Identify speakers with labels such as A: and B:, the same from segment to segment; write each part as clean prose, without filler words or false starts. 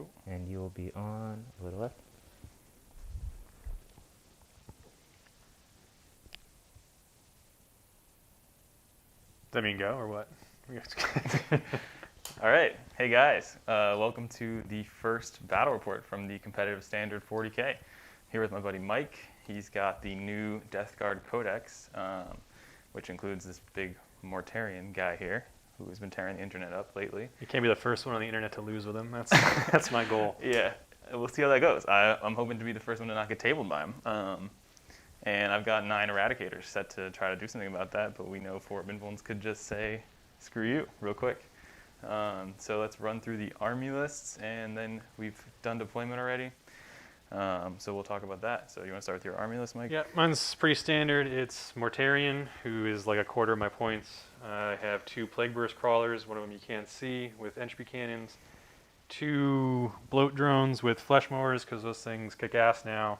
A: Cool.
B: And you will be on a little left.
A: Does that mean go or what?
C: All right. Hey, guys. Welcome to the first battle report from the competitive standard 40K. Here with my buddy Mike. He's got the new Death Guard Codex, which includes this big Mortarion guy here, who has been tearing the internet up lately.
A: You can't be the first one on the internet to lose with him. That's my goal.
C: Yeah. We'll see how that goes. I'm hoping to be the first one to not get tabled by him. And I've got 9 Eradicators set to try to do something about that, but we know 4 Binvolns could just say, screw you, real quick. So let's run through the army lists, and then we've done deployment already. So we'll talk about that. So you want to start with your army list, Mike?
A: Yeah, mine's pretty standard. It's Mortarion, who is like a quarter of my points. I have 2 Plagueburst Crawlers, one of them you can't see, with Entropy cannons. 2 Bloat Drones with Flesh Mowers, because those things kick ass now.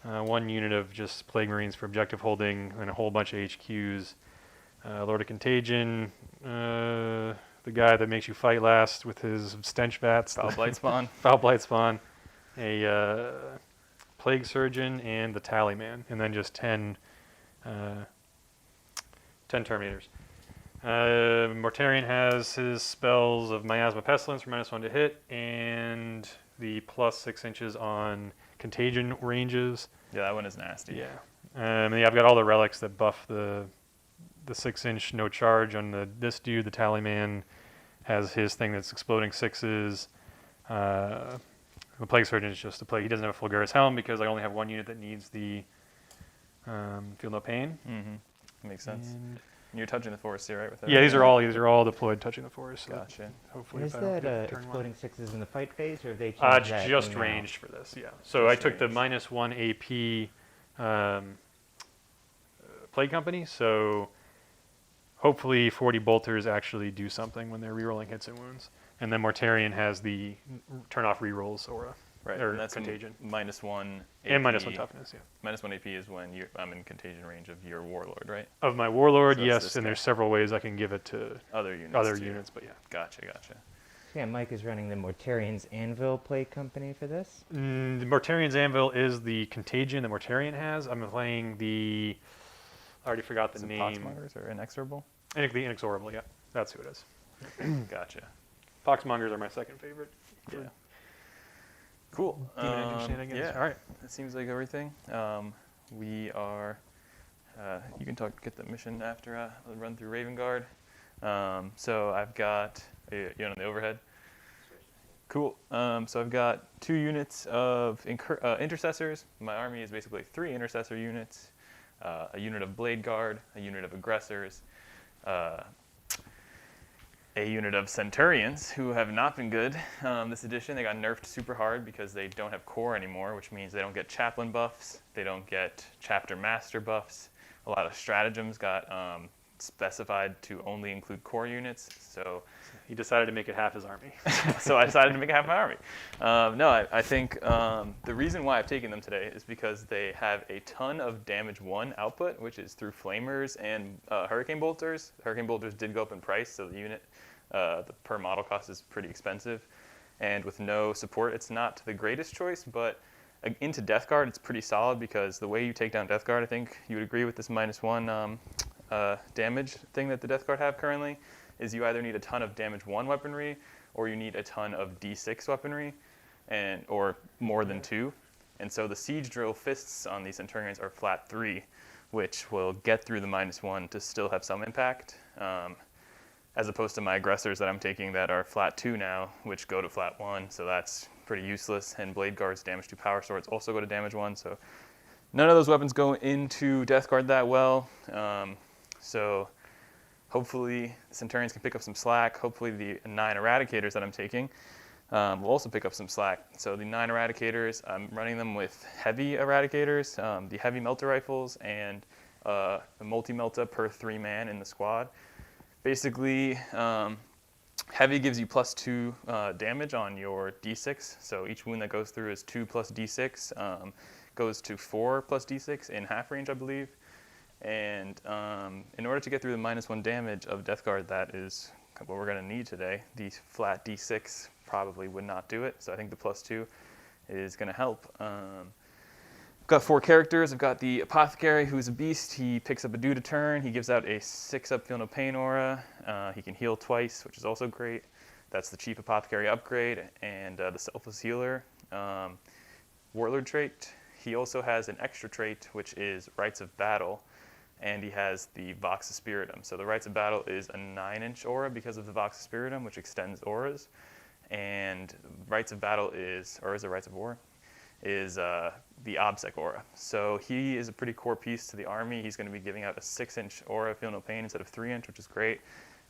A: 1 unit of just Plague Marines for objective holding, and a whole bunch of HQs. Lord of Contagion, the guy that makes you fight last with his Stench-vats.
C: Foul Blightspawn.
A: Foul Blightspawn. A Plague Surgeon, and the Tallyman. And then just 10 Terminators. Mortarion has his spells of Miasma Pestilence for -1 to hit, and the plus 6 inches on Contagion ranges.
C: Yeah, that one is nasty.
A: Yeah. And yeah, I've got all the relics that buff the 6-inch no charge on this dude. The Tallyman has his thing that's exploding 6s. The Plague Surgeon is just a plague. He doesn't have a Fulgurous Helm because I only have 1 unit that needs the Feel No Pain.
C: Mm-hmm. Makes sense. And you're touching the forest here, right? With
A: yeah, these are all deployed touching the forest. So
C: gotcha.
B: Hopefully, is that exploding 6s in the fight phase, or have they changed that?
A: Just ranged for this, yeah. So I took the -1 AP Plague Company, so hopefully 40 bolters actually do something when they're rerolling hits and wounds. And then Mortarion has the turn off rerolls aura.
C: Right,
A: or
C: and that's
A: Contagion.
C: -1 AP.
A: And -1 toughness, yeah.
C: -1 AP is when I'm in Contagion range of your Warlord, right?
A: Of my Warlord,
C: So
A: yes, and there's several ways I can give it to
C: other units,
A: but yeah.
C: Gotcha.
B: Yeah, Mike is running the Mortarion's Anvil play company for this.
A: The Mortarion's Anvil is the Contagion that Mortarion has. I'm playing the... I already forgot the name.
C: Poxmongers or Inexorable?
A: The Inexorable, yeah. That's who it is.
C: Gotcha.
A: Poxmongers are my second favorite.
C: Yeah. Cool.
A: Demon Engine shenanigans.
C: Yeah.
A: All right.
C: That seems like everything. We are... you can get the mission after I run through Raven Guard. So I've got... You on the overhead? Cool. So I've got 2 units of Intercessors. My army is basically 3 Intercessor units, a unit of Blade Guard, a unit of Aggressors, a unit of Centurions, who have not been good this edition. They got nerfed super hard because they don't have core anymore, which means they don't get Chaplain buffs, they don't get Chapter Master buffs. A lot of stratagems got specified to only include core units, so
A: he decided to make it half his army.
C: So I decided to make it half my army. I think the reason why I've taken them today is because they have a ton of damage 1 output, which is through Flamers and Hurricane Bolters. Hurricane Bolters did go up in price, so the unit, the per model cost is pretty expensive. And with no support, it's not the greatest choice, but into Death Guard, it's pretty solid because the way you take down Death Guard, I think you would agree with this -1 damage thing that the Death Guard have currently, is you either need a ton of damage 1 weaponry or you need a ton of D6 weaponry, or more than 2. And so the Siege Drill Fists on these Centurions are flat 3, which will get through the -1 to still have some impact, as opposed to my Aggressors that I'm taking that are flat 2 now, which go to flat 1, so that's pretty useless. And Blade Guard's damage 2 power swords also go to damage 1, so none of those weapons go into Death Guard that well. So hopefully the Centurions can pick up some slack. Hopefully the 9 Eradicators that I'm taking will also pick up some slack. So the 9 Eradicators, I'm running them with heavy Eradicators, the heavy Melter Rifles, and a multi-Melta per 3 man in the squad. Basically, heavy gives you +2 damage on your D6, so each wound that goes through is 2 plus D6, goes to 4 plus D6 in half range, I believe. And in order to get through the -1 damage of Death Guard, that is what we're going to need today. The flat D6 probably would not do it, so I think the +2 is going to help. I've got 4 characters. I've got the Apothecary, who's a beast. He picks up a dude a turn. He gives out a 6-up Feel No Pain aura. He can heal twice, which is also great. That's the cheap Apothecary upgrade, and the Selfless Healer. Warlord trait. He also has an extra trait, which is Rites of Battle, and he has the Vox of Spiritum. So the Rites of Battle is a 9-inch aura because of the Vox of Spiritum, which extends auras. And Rites of Battle is, or is it Rites of War? Is the Obsec aura. So he is a pretty core piece to the army. He's going to be giving out a 6-inch aura, Feel No Pain, instead of 3-inch, which is great,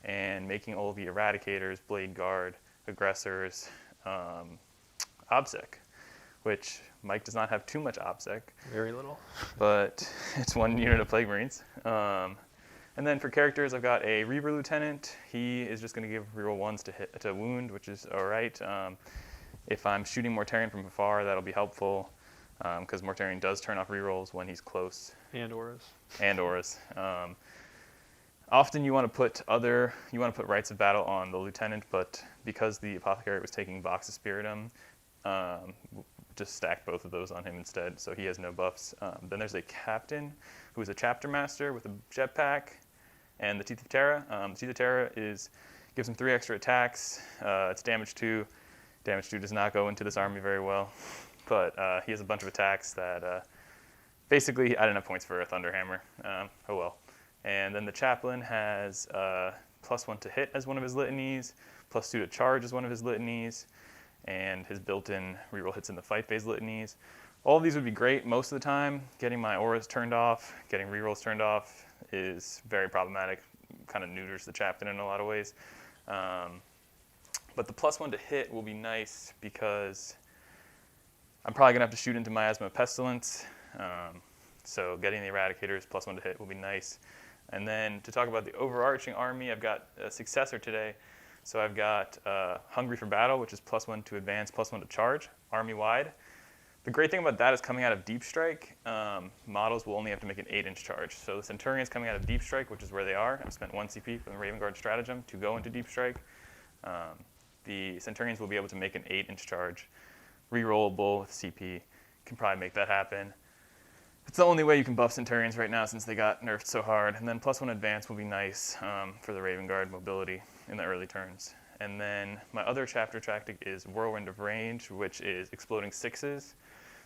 C: and making all the Eradicators, Blade Guard, Aggressors, Obsec, which Mike does not have too much Obsec.
A: Very little.
C: But it's 1 unit of Plague Marines. And then for characters, I've got a Reaver Lieutenant. He is just going to give reroll 1s to hit to wound, which is all right. If I'm shooting Mortarion from afar, that'll be helpful, because Mortarion does turn off rerolls when he's close.
A: And auras.
C: And auras. Often you want to put Rites of Battle on the Lieutenant, but because the Apothecary was taking Vox of Spiritum, just stack both of those on him instead, so he has no buffs. Then there's a Captain, who is a Chapter Master with a jetpack, and the Teeth of Terra. The Teeth of Terra gives him 3 extra attacks. It's damage 2. Damage 2 does not go into this army very well, but he has a bunch of attacks that basically I didn't have points for a Thunderhammer. Oh well. And then the Chaplain has +1 to hit as one of his litanies, +2 to charge as one of his litanies, and his built-in reroll hits in the fight phase litanies. All of these would be great most of the time. Getting my auras turned off, getting rerolls turned off is very problematic. Kind of neuters the Chaplain in a lot of ways. But the +1 to hit will be nice because I'm probably going to have to shoot into Miasma of Pestilence. So getting the Eradicators +1 to hit will be nice. And then to talk about the overarching army, I've got a Successor today. So I've got Hungry for Battle, which is +1 to advance, +1 to charge, army-wide. The great thing about that is coming out of Deep Strike, models will only have to make an 8-inch charge. So the Centurions coming out of Deep Strike, which is where they are, I've spent 1 CP from the Raven Guard stratagem to go into Deep Strike. The Centurions will be able to make an 8-inch charge, rerollable with CP. Can probably make that happen. It's the only way you can buff Centurions right now since they got nerfed so hard. And then +1 advance will be nice for the Raven Guard mobility in the early turns. And then my other chapter tactic is Whirlwind of Range, which is exploding 6s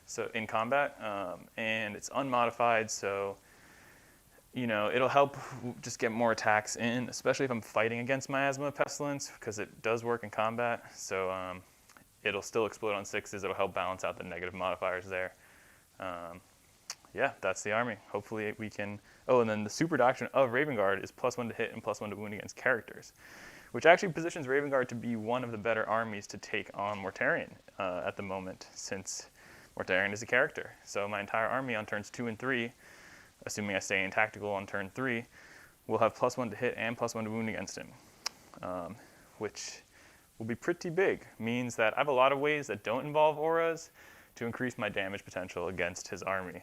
C: so in combat. And it's unmodified, so it'll help just get more attacks in, especially if I'm fighting against Miasma of Pestilence, because it does work in combat. So it'll still explode on 6s. It'll help balance out the negative modifiers there. Yeah, that's the army. Hopefully we can... Oh, and then the super doctrine of Raven Guard is +1 to hit and +1 to wound against characters, which actually positions Raven Guard to be one of the better armies to take on Mortarion at the moment, since Mortarion is a character. So my entire army on turns 2 and 3, assuming I stay in tactical on turn 3, will have +1 to hit and +1 to wound against him, which will be pretty big. Means that I have a lot of ways that don't involve auras to increase my damage potential against his army,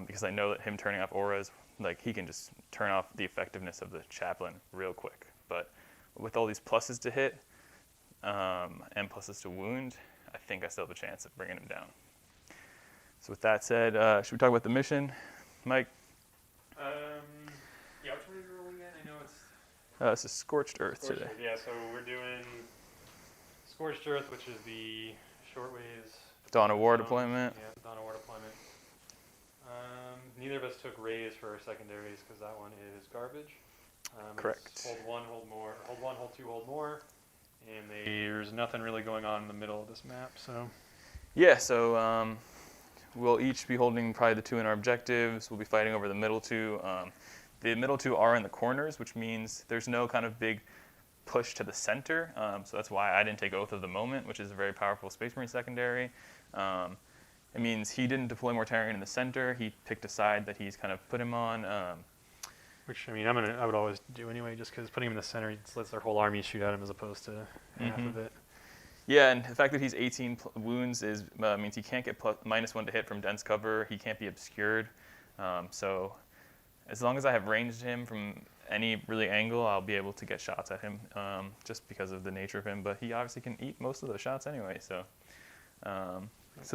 C: because I know that him turning off auras, like he can just turn off the effectiveness of the Chaplain real quick. But with all these pluses to hit and pluses to wound, I think I still have a chance of bringing him down. So with that said, should we talk about the mission? Mike?
A: Yeah, which one are you rolling again? I know it's...
C: This is Scorched Earth today.
A: Earth. Yeah, so we're doing Scorched Earth, which is the shortwaves.
C: Dawn of War deployment.
A: Yeah, Dawn of War deployment. Neither of us took raise for our secondaries because that one is garbage.
C: Correct.
A: Hold 1, hold more. Hold 1, hold 2, hold more. And there's nothing really going on in the middle of this map, so...
C: Yeah, so we'll each be holding probably the 2 in our objectives. We'll be fighting over the middle 2. The middle 2 are in the corners, which means there's no kind of big push to the center. So that's why I didn't take Oath of the Moment, which is a very powerful Space Marine secondary. It means he didn't deploy Mortarion in the center. He picked a side that he's kind of put him on.
A: Which, I mean, I would always do anyway, just because putting him in the center, he lets their whole army shoot at him as opposed to half of it.
C: Yeah, and the fact that he's 18 wounds means he can't get -1 to hit from dense cover. He can't be obscured. So as long as I have ranged him from any really angle, I'll be able to get shots at him, just because of the nature of him. But he obviously can eat most of those shots anyway. So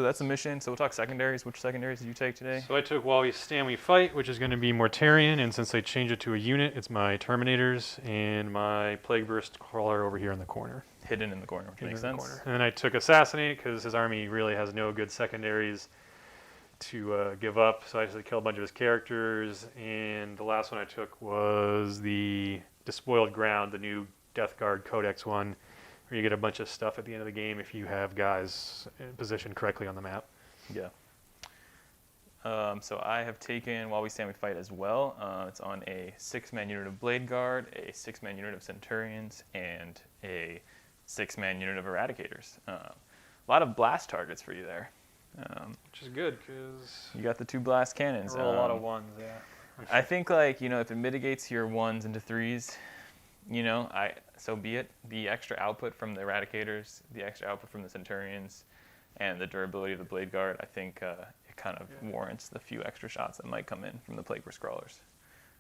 C: that's the mission. So we'll talk secondaries. Which secondaries did you take today?
A: So I took While We Stand We Fight, which is going to be Mortarion, and since I changed it to a unit, it's my Terminators and my Plagueburst Crawler over here in the corner.
C: Hidden in the corner, which makes sense.
A: And then I took Assassinate because his army really has no good secondaries to give up, so I just killed a bunch of his characters. And the last one I took was the Despoiled Ground, the new Death Guard Codex one, where you get a bunch of stuff at the end of the game if you have guys positioned correctly on the map.
C: Yeah. So I have taken While We Stand We Fight as well. It's on a 6-man unit of Blade Guard, a 6-man unit of Centurions, and a 6-man unit of Eradicators. A lot of blast targets for you there.
A: Which is good because
C: You got the 2 blast cannons.
A: roll a lot of ones, yeah.
C: I think, like, if it mitigates your 1s into 3s, so be it. The extra output from the Eradicators, the extra output from the Centurions, and the durability of the Blade Guard, I think it kind of warrants the few extra shots that might come in from the Plagueburst Crawlers.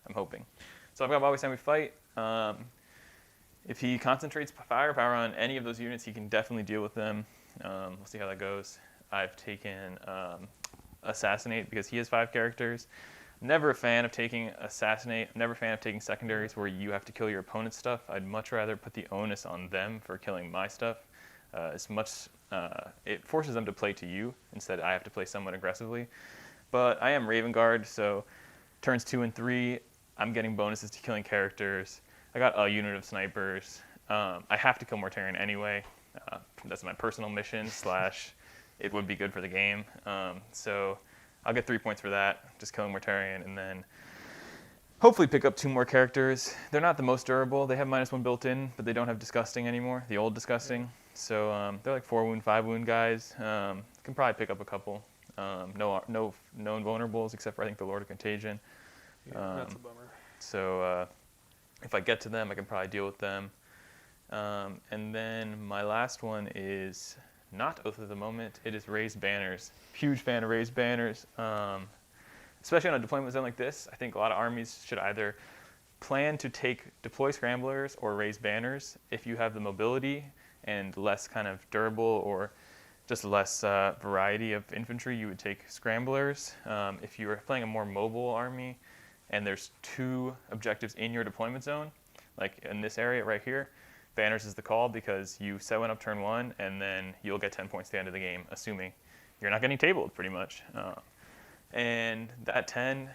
C: I'm hoping. So I've got While We Stand We Fight. If he concentrates firepower on any of those units, he can definitely deal with them. We'll see how that goes. I've taken Assassinate because he has 5 characters. Never a fan of taking Assassinate. I'm never a fan of taking secondaries where you have to kill your opponent's stuff. I'd much rather put the onus on them for killing my stuff. It forces them to play to you instead I have to play somewhat aggressively. But I am Raven Guard, so turns 2 and 3, I'm getting bonuses to killing characters. I got a unit of snipers. I have to kill Mortarion anyway. That's my personal mission / it would be good for the game. So I'll get 3 points for that, just killing Mortarion, and then hopefully pick up 2 more characters. They're not the most durable. They have -1 built in, but they don't have Disgusting anymore, the old Disgusting. So they're like 4 wound, 5 wound guys. Can probably pick up a couple. No known vulnerables except for I think the Lord of Contagion.
A: That's a bummer.
C: So if I get to them, I can probably deal with them. And then my last one is not Oath of the Moment. It is Raised Banners. Huge fan of Raised Banners. Especially on a deployment zone like this, I think a lot of armies should either plan to deploy Scramblers or Raise Banners. If you have the mobility and less kind of durable or just less variety of infantry, you would take Scramblers. If you are playing a more mobile army and there's 2 objectives in your deployment zone, like in this area right here, Banners is the call because you set one up turn 1 and then you'll get 10 points at the end of the game, assuming you're not getting tabled pretty much. And that 10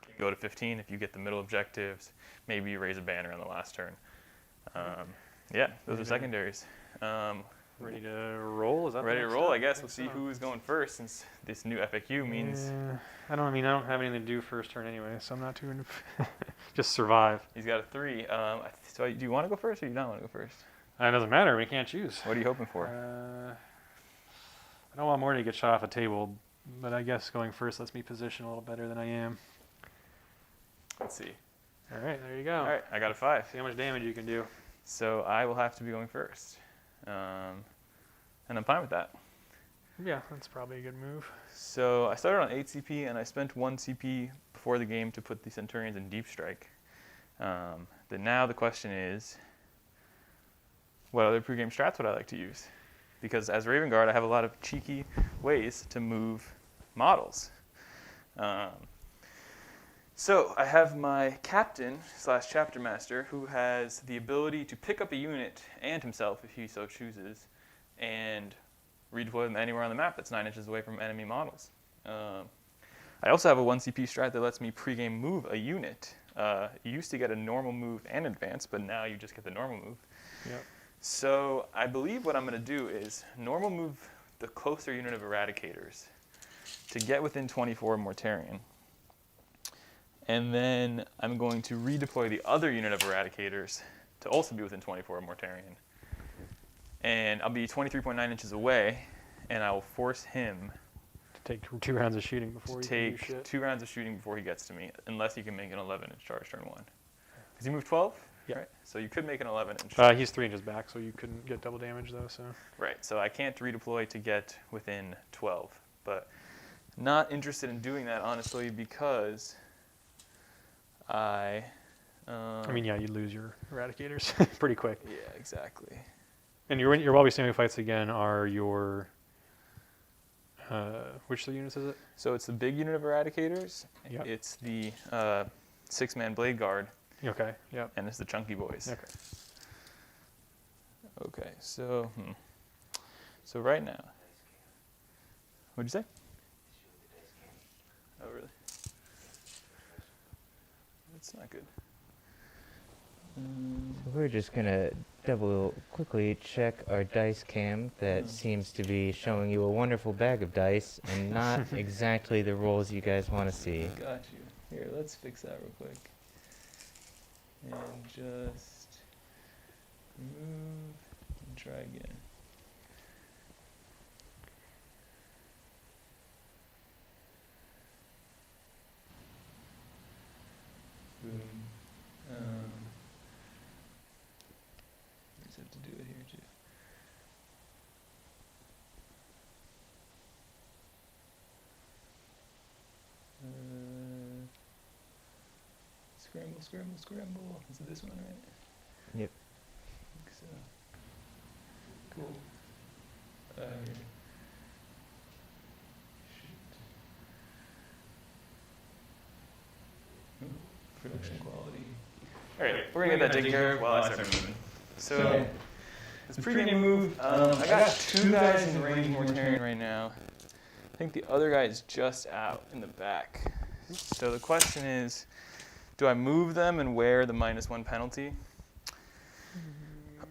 C: can go to 15 if you get the middle objectives. Maybe you raise a banner on the last turn. Yeah, those are secondaries.
A: Ready to roll? Is that
C: Ready to roll, I guess. We'll see who's going first since this new FAQ means...
A: I don't have anything to do first turn anyway, so I'm not too... just survive.
C: He's got a 3. So do you want to go first or do you not want to go first?
A: It doesn't matter. We can't choose.
C: What are you hoping for?
A: I don't want Morty to get shot off a table, but I guess going first lets me position a little better than I am.
C: Let's see.
A: All right, there you go.
C: All right, I got a 5.
A: See how much damage you can do.
C: So I will have to be going first. And I'm fine with that.
A: Yeah, that's probably a good move.
C: So I started on 8 CP, and I spent 1 CP before the game to put the Centurions in Deep Strike. Now the question is, what other pregame strats would I like to use? Because as Raven Guard, I have a lot of cheeky ways to move models. So I have my captain / chapter master who has the ability to pick up a unit and himself if he so chooses and redeploy them anywhere on the map that's 9 inches away from enemy models. I also have a 1 CP strat that lets me pregame move a unit. You used to get a normal move and advance, but now you just get the normal move.
A: Yep.
C: So I believe what I'm going to do is normal move the closer unit of Eradicators to get within 24 Mortarion. And then I'm going to redeploy the other unit of Eradicators to also be within 24 Mortarion. And I'll be 23.9 inches away, and I will force him
A: to take 2 rounds of shooting before he can do shit.
C: 2 rounds of shooting before he gets to me, unless he can make an 11-inch charge turn 1. Because he moved 12?
A: Yeah.
C: Right? So you could make an 11-inch.
A: He's 3 inches back, so you couldn't get double damage, though. So.
C: Right, so I can't redeploy to get within 12. But not interested in doing that, honestly, because I
A: I mean, yeah, you lose your eradicators pretty quick.
C: Yeah, exactly.
A: And your while we stand fights again are your which of the units is it?
C: So it's the big unit of eradicators.
A: Yep.
C: It's the 6-man blade guard,
A: Okay. Yep.
C: and it's the chunky boys.
A: Okay.
C: Okay, so so right now, what'd you say? Oh, really? That's not good.
B: So we're just gonna quickly check our dice cam that seems to be showing you a wonderful bag of dice and not exactly the rolls you guys want to see.
C: Got you. Here, let's fix that real quick. And just remove and try again. Boom. Just have to do it here too. Scramble, scramble, scramble. Is it this one, right?
B: Yep.
C: I think so. Cool. Here. Shoot. Ooh, production quality. All right, we're gonna get that taken care of while I start moving. So this pregame move, I got 2 guys in range of Mortarion right now. I think the other guy is just out in the back. So the question is, do I move them and wear the -1 penalty?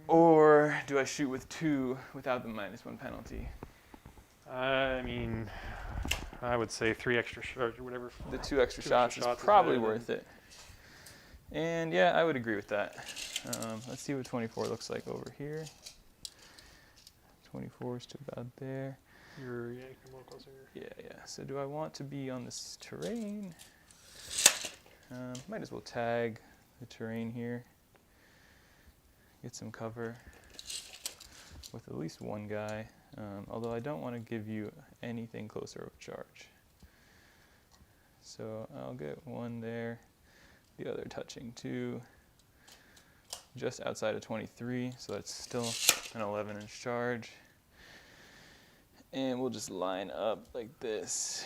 C: Or do I shoot with 2 without the -1 penalty?
A: I mean, I would say 3 extra shots or whatever.
C: The 2 extra
A: 2
C: shots
A: extra
C: is
A: shots
C: probably
A: better
C: worth it. And yeah, I would agree with that. Let's see what 24 looks like over here. 24 is to about there.
A: You're yeah, come a little closer.
C: Yeah. So do I want to be on this terrain? Might as well tag the terrain here. Get some cover with at least 1 guy. Although I don't want to give you anything closer of charge. So I'll get 1 there. The other touching 2. Just outside of 23, so that's still an 11-inch charge. And we'll just line up like this.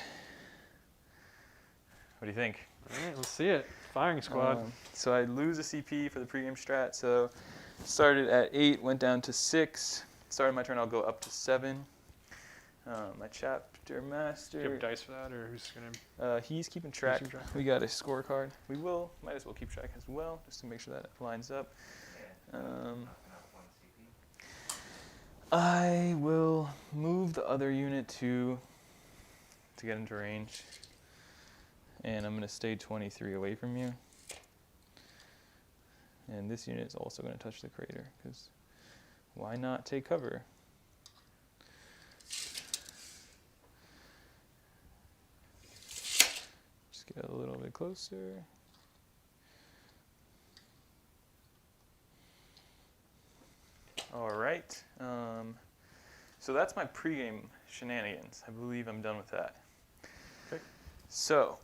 C: What do you think?
A: All right, let's see it. Firing squad.
C: So I lose a CP for the pregame strat. So started at 8, went down to 6. Started my turn, I'll go up to 7. My chapter master.
A: Do you have dice for that, or who's gonna?
C: He's keeping track.
A: keeping track?
C: We got a scorecard. Might as well keep track as well, just to make sure that lines up. I will move the other unit to get into range. And I'm going to stay 23 away from you. And this unit is also going to touch the crater, because why not take cover? Just get a little bit closer. All right. So that's my pregame shenanigans. I believe I'm done with that.
A: Okay.
C: So,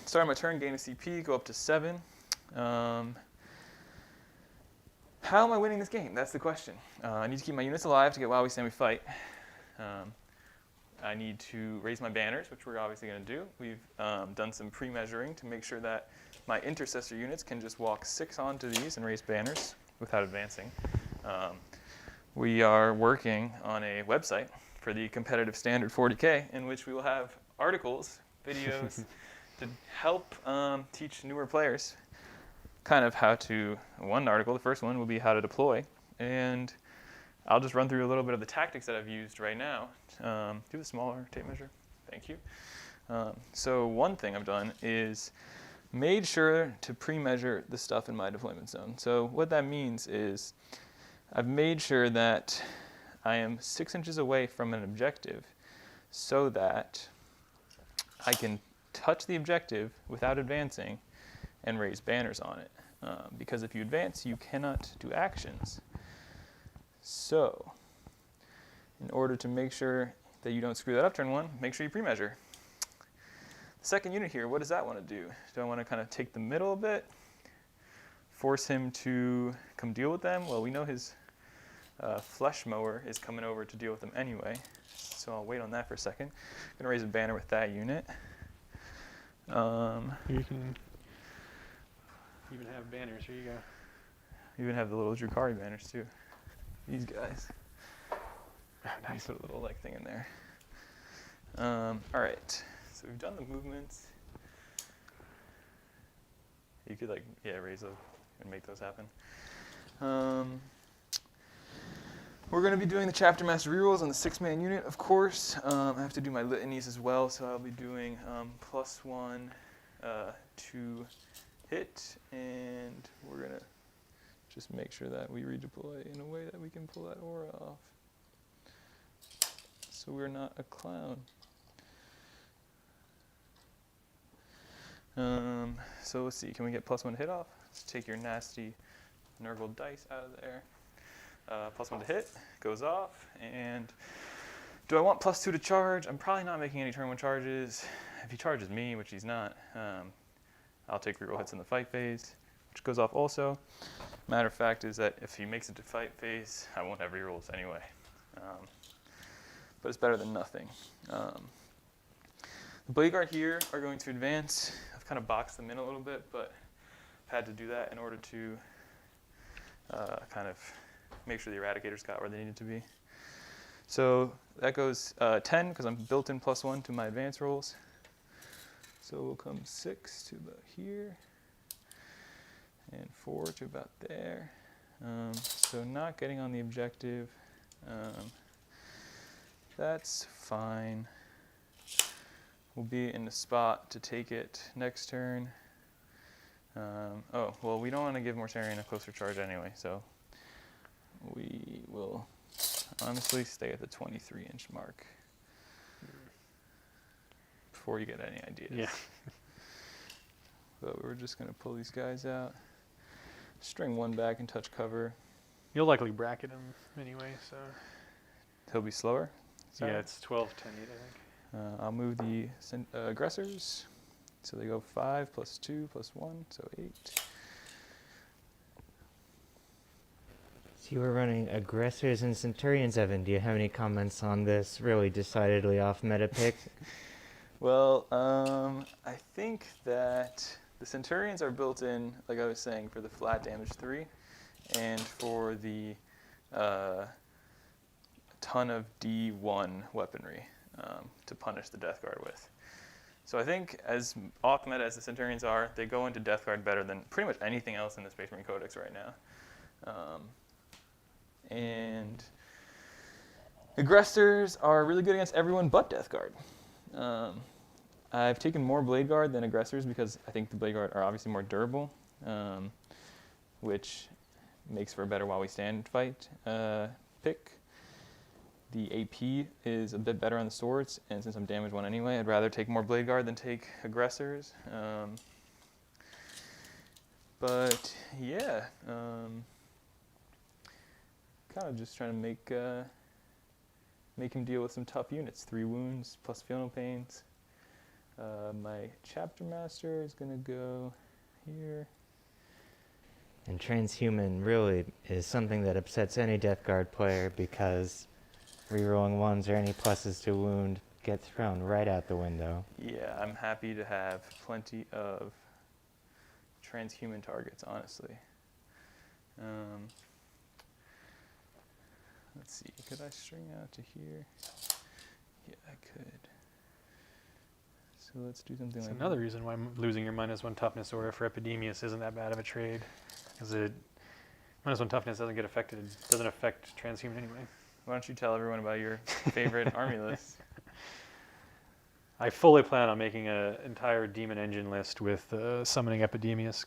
C: start my turn, gain a CP, go up to 7. How am I winning this game? That's the question. I need to keep my units alive to get while we stand we fight. I need to raise my banners, which we're obviously going to do. We've done some pre-measuring to make sure that my intercessor units can just walk 6 onto these and raise banners without advancing. We are working on a website for the competitive standard 40K, in which we will have articles, videos, to help teach newer players kind of how to, one article, the first one will be how to deploy, and I'll just run through a little bit of the tactics that I've used right now. Do the smaller tape measure, thank you. So one thing I've done is made sure to pre-measure the stuff in my deployment zone. So what that means is I've made sure that I am 6 inches away from an objective so that I can touch the objective without advancing and raise banners on it. Because if you advance, you cannot do actions. So, in order to make sure that you don't screw that up turn 1, make sure you pre-measure. The second unit here, what does that want to do? Do I want to kind of take the middle a bit, force him to come deal with them. Well, we know his Flesh Mower is coming over to deal with them anyway, so I'll wait on that for a second. I'm gonna raise a banner with that unit.
A: You can even have banners. Here you go.
C: You even have the little Drukhari banners too. These guys.
A: Oh, nice.
C: Put a little like thing in there. All right, so we've done the movements. You could raise those and make those happen. We're going to be doing the Chapter Master rerolls on the 6-man unit, of course. I have to do my litanies as well, so I'll be doing +1 to hit, and we're going to just make sure that we redeploy in a way that we can pull that aura off. So we're not a clown. So let's see, can we get +1 to hit off? Let's take your nasty Nurgle dice out of there. +1 to hit, goes off, and do I want +2 to charge? I'm probably not making any turn 1 charges. If he charges me, which he's not, I'll take reroll hits in the fight phase, which goes off also. Matter of fact is that if he makes it to fight phase, I won't have rerolls anyway. But it's better than nothing. The Blade Guard here are going to advance. I've kind of boxed them in a little bit, but I've had to do that in order to kind of make sure the Eradicators got where they needed to be. So that goes 10, because I'm built in +1 to my advance rolls. So we'll come 6 to about here, and 4 to about there. So not getting on the objective. That's fine. We'll be in the spot to take it next turn. Oh, well, we don't want to give Mortarion a closer charge anyway, so we will honestly stay at the 23-inch mark before you get any ideas.
A: Yeah.
C: But we're just going to pull these guys out. String 1 back and touch cover.
A: You'll likely bracket him anyway, so.
C: He'll be slower.
A: Yeah, it's 12, 10, 8, I think.
C: I'll move the aggressors. So they go 5 + 2 + 1, so 8.
B: So you were running aggressors and Centurions, Evan. Do you have any comments on this really decidedly off-meta pick?
C: Well, I think that the Centurions are built in, like I was saying, for the flat damage 3, and for the ton of D1 weaponry to punish the Death Guard with. So I think as off-meta as the Centurions are, they go into Death Guard better than pretty much anything else in the Space Marine Codex right now. And aggressors are really good against everyone but Death Guard. I've taken more Blade Guard than aggressors because I think the Blade Guard are obviously more durable, which makes for a better while we stand fight pick. The AP is a bit better on the swords, and since I'm damage 1 anyway, I'd rather take more Blade Guard than take aggressors. But yeah, kind of just trying to make him deal with some tough units. 3 wounds plus Fional Pains. My Chapter Master is going to go here.
B: And Transhuman really is something that upsets any Death Guard player because rerolling 1s or any pluses to wound get thrown right out the window.
C: Yeah, I'm happy to have plenty of transhuman targets, honestly. Let's see, could I string out to here? Yeah, I could. So let's do something
A: That's
C: like
A: another reason why losing your -1 toughness aura for Epidemius isn't that bad of a trade, because it -1 toughness doesn't get affected. It doesn't affect transhuman anyway.
C: Why don't you tell everyone about your favorite army list?
A: I fully plan on making an entire Demon Engine list with summoning Epidemius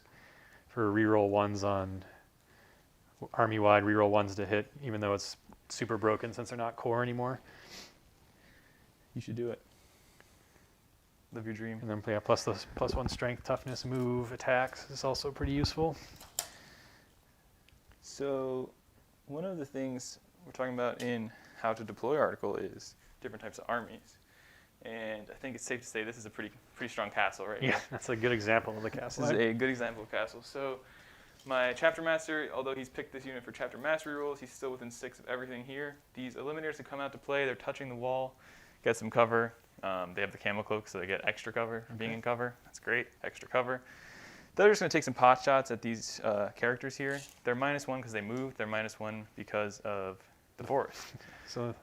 A: for reroll 1s on army-wide, reroll 1s to hit, even though it's super broken since they're not core anymore.
C: You should do it. Live your dream.
A: And then yeah, plus those +1 strength, toughness, move, attacks is also pretty useful.
C: So one of the things we're talking about in How to Deploy article is different types of armies. And I think it's safe to say this is a pretty strong castle, right?
A: Yeah, that's a good example of the castle.
C: This is a good example of castle. So My Chapter Master, although he's picked this unit for Chapter Mastery rules, he's still within 6 of everything here. These Eliminators that come out to play, they're touching the wall, get some cover. They have the Camo Cloak, so they get extra cover for being in cover. That's great, extra cover. They're just going to take some pot shots at these characters here. They're -1 because they moved. They're -1 because of the forest. So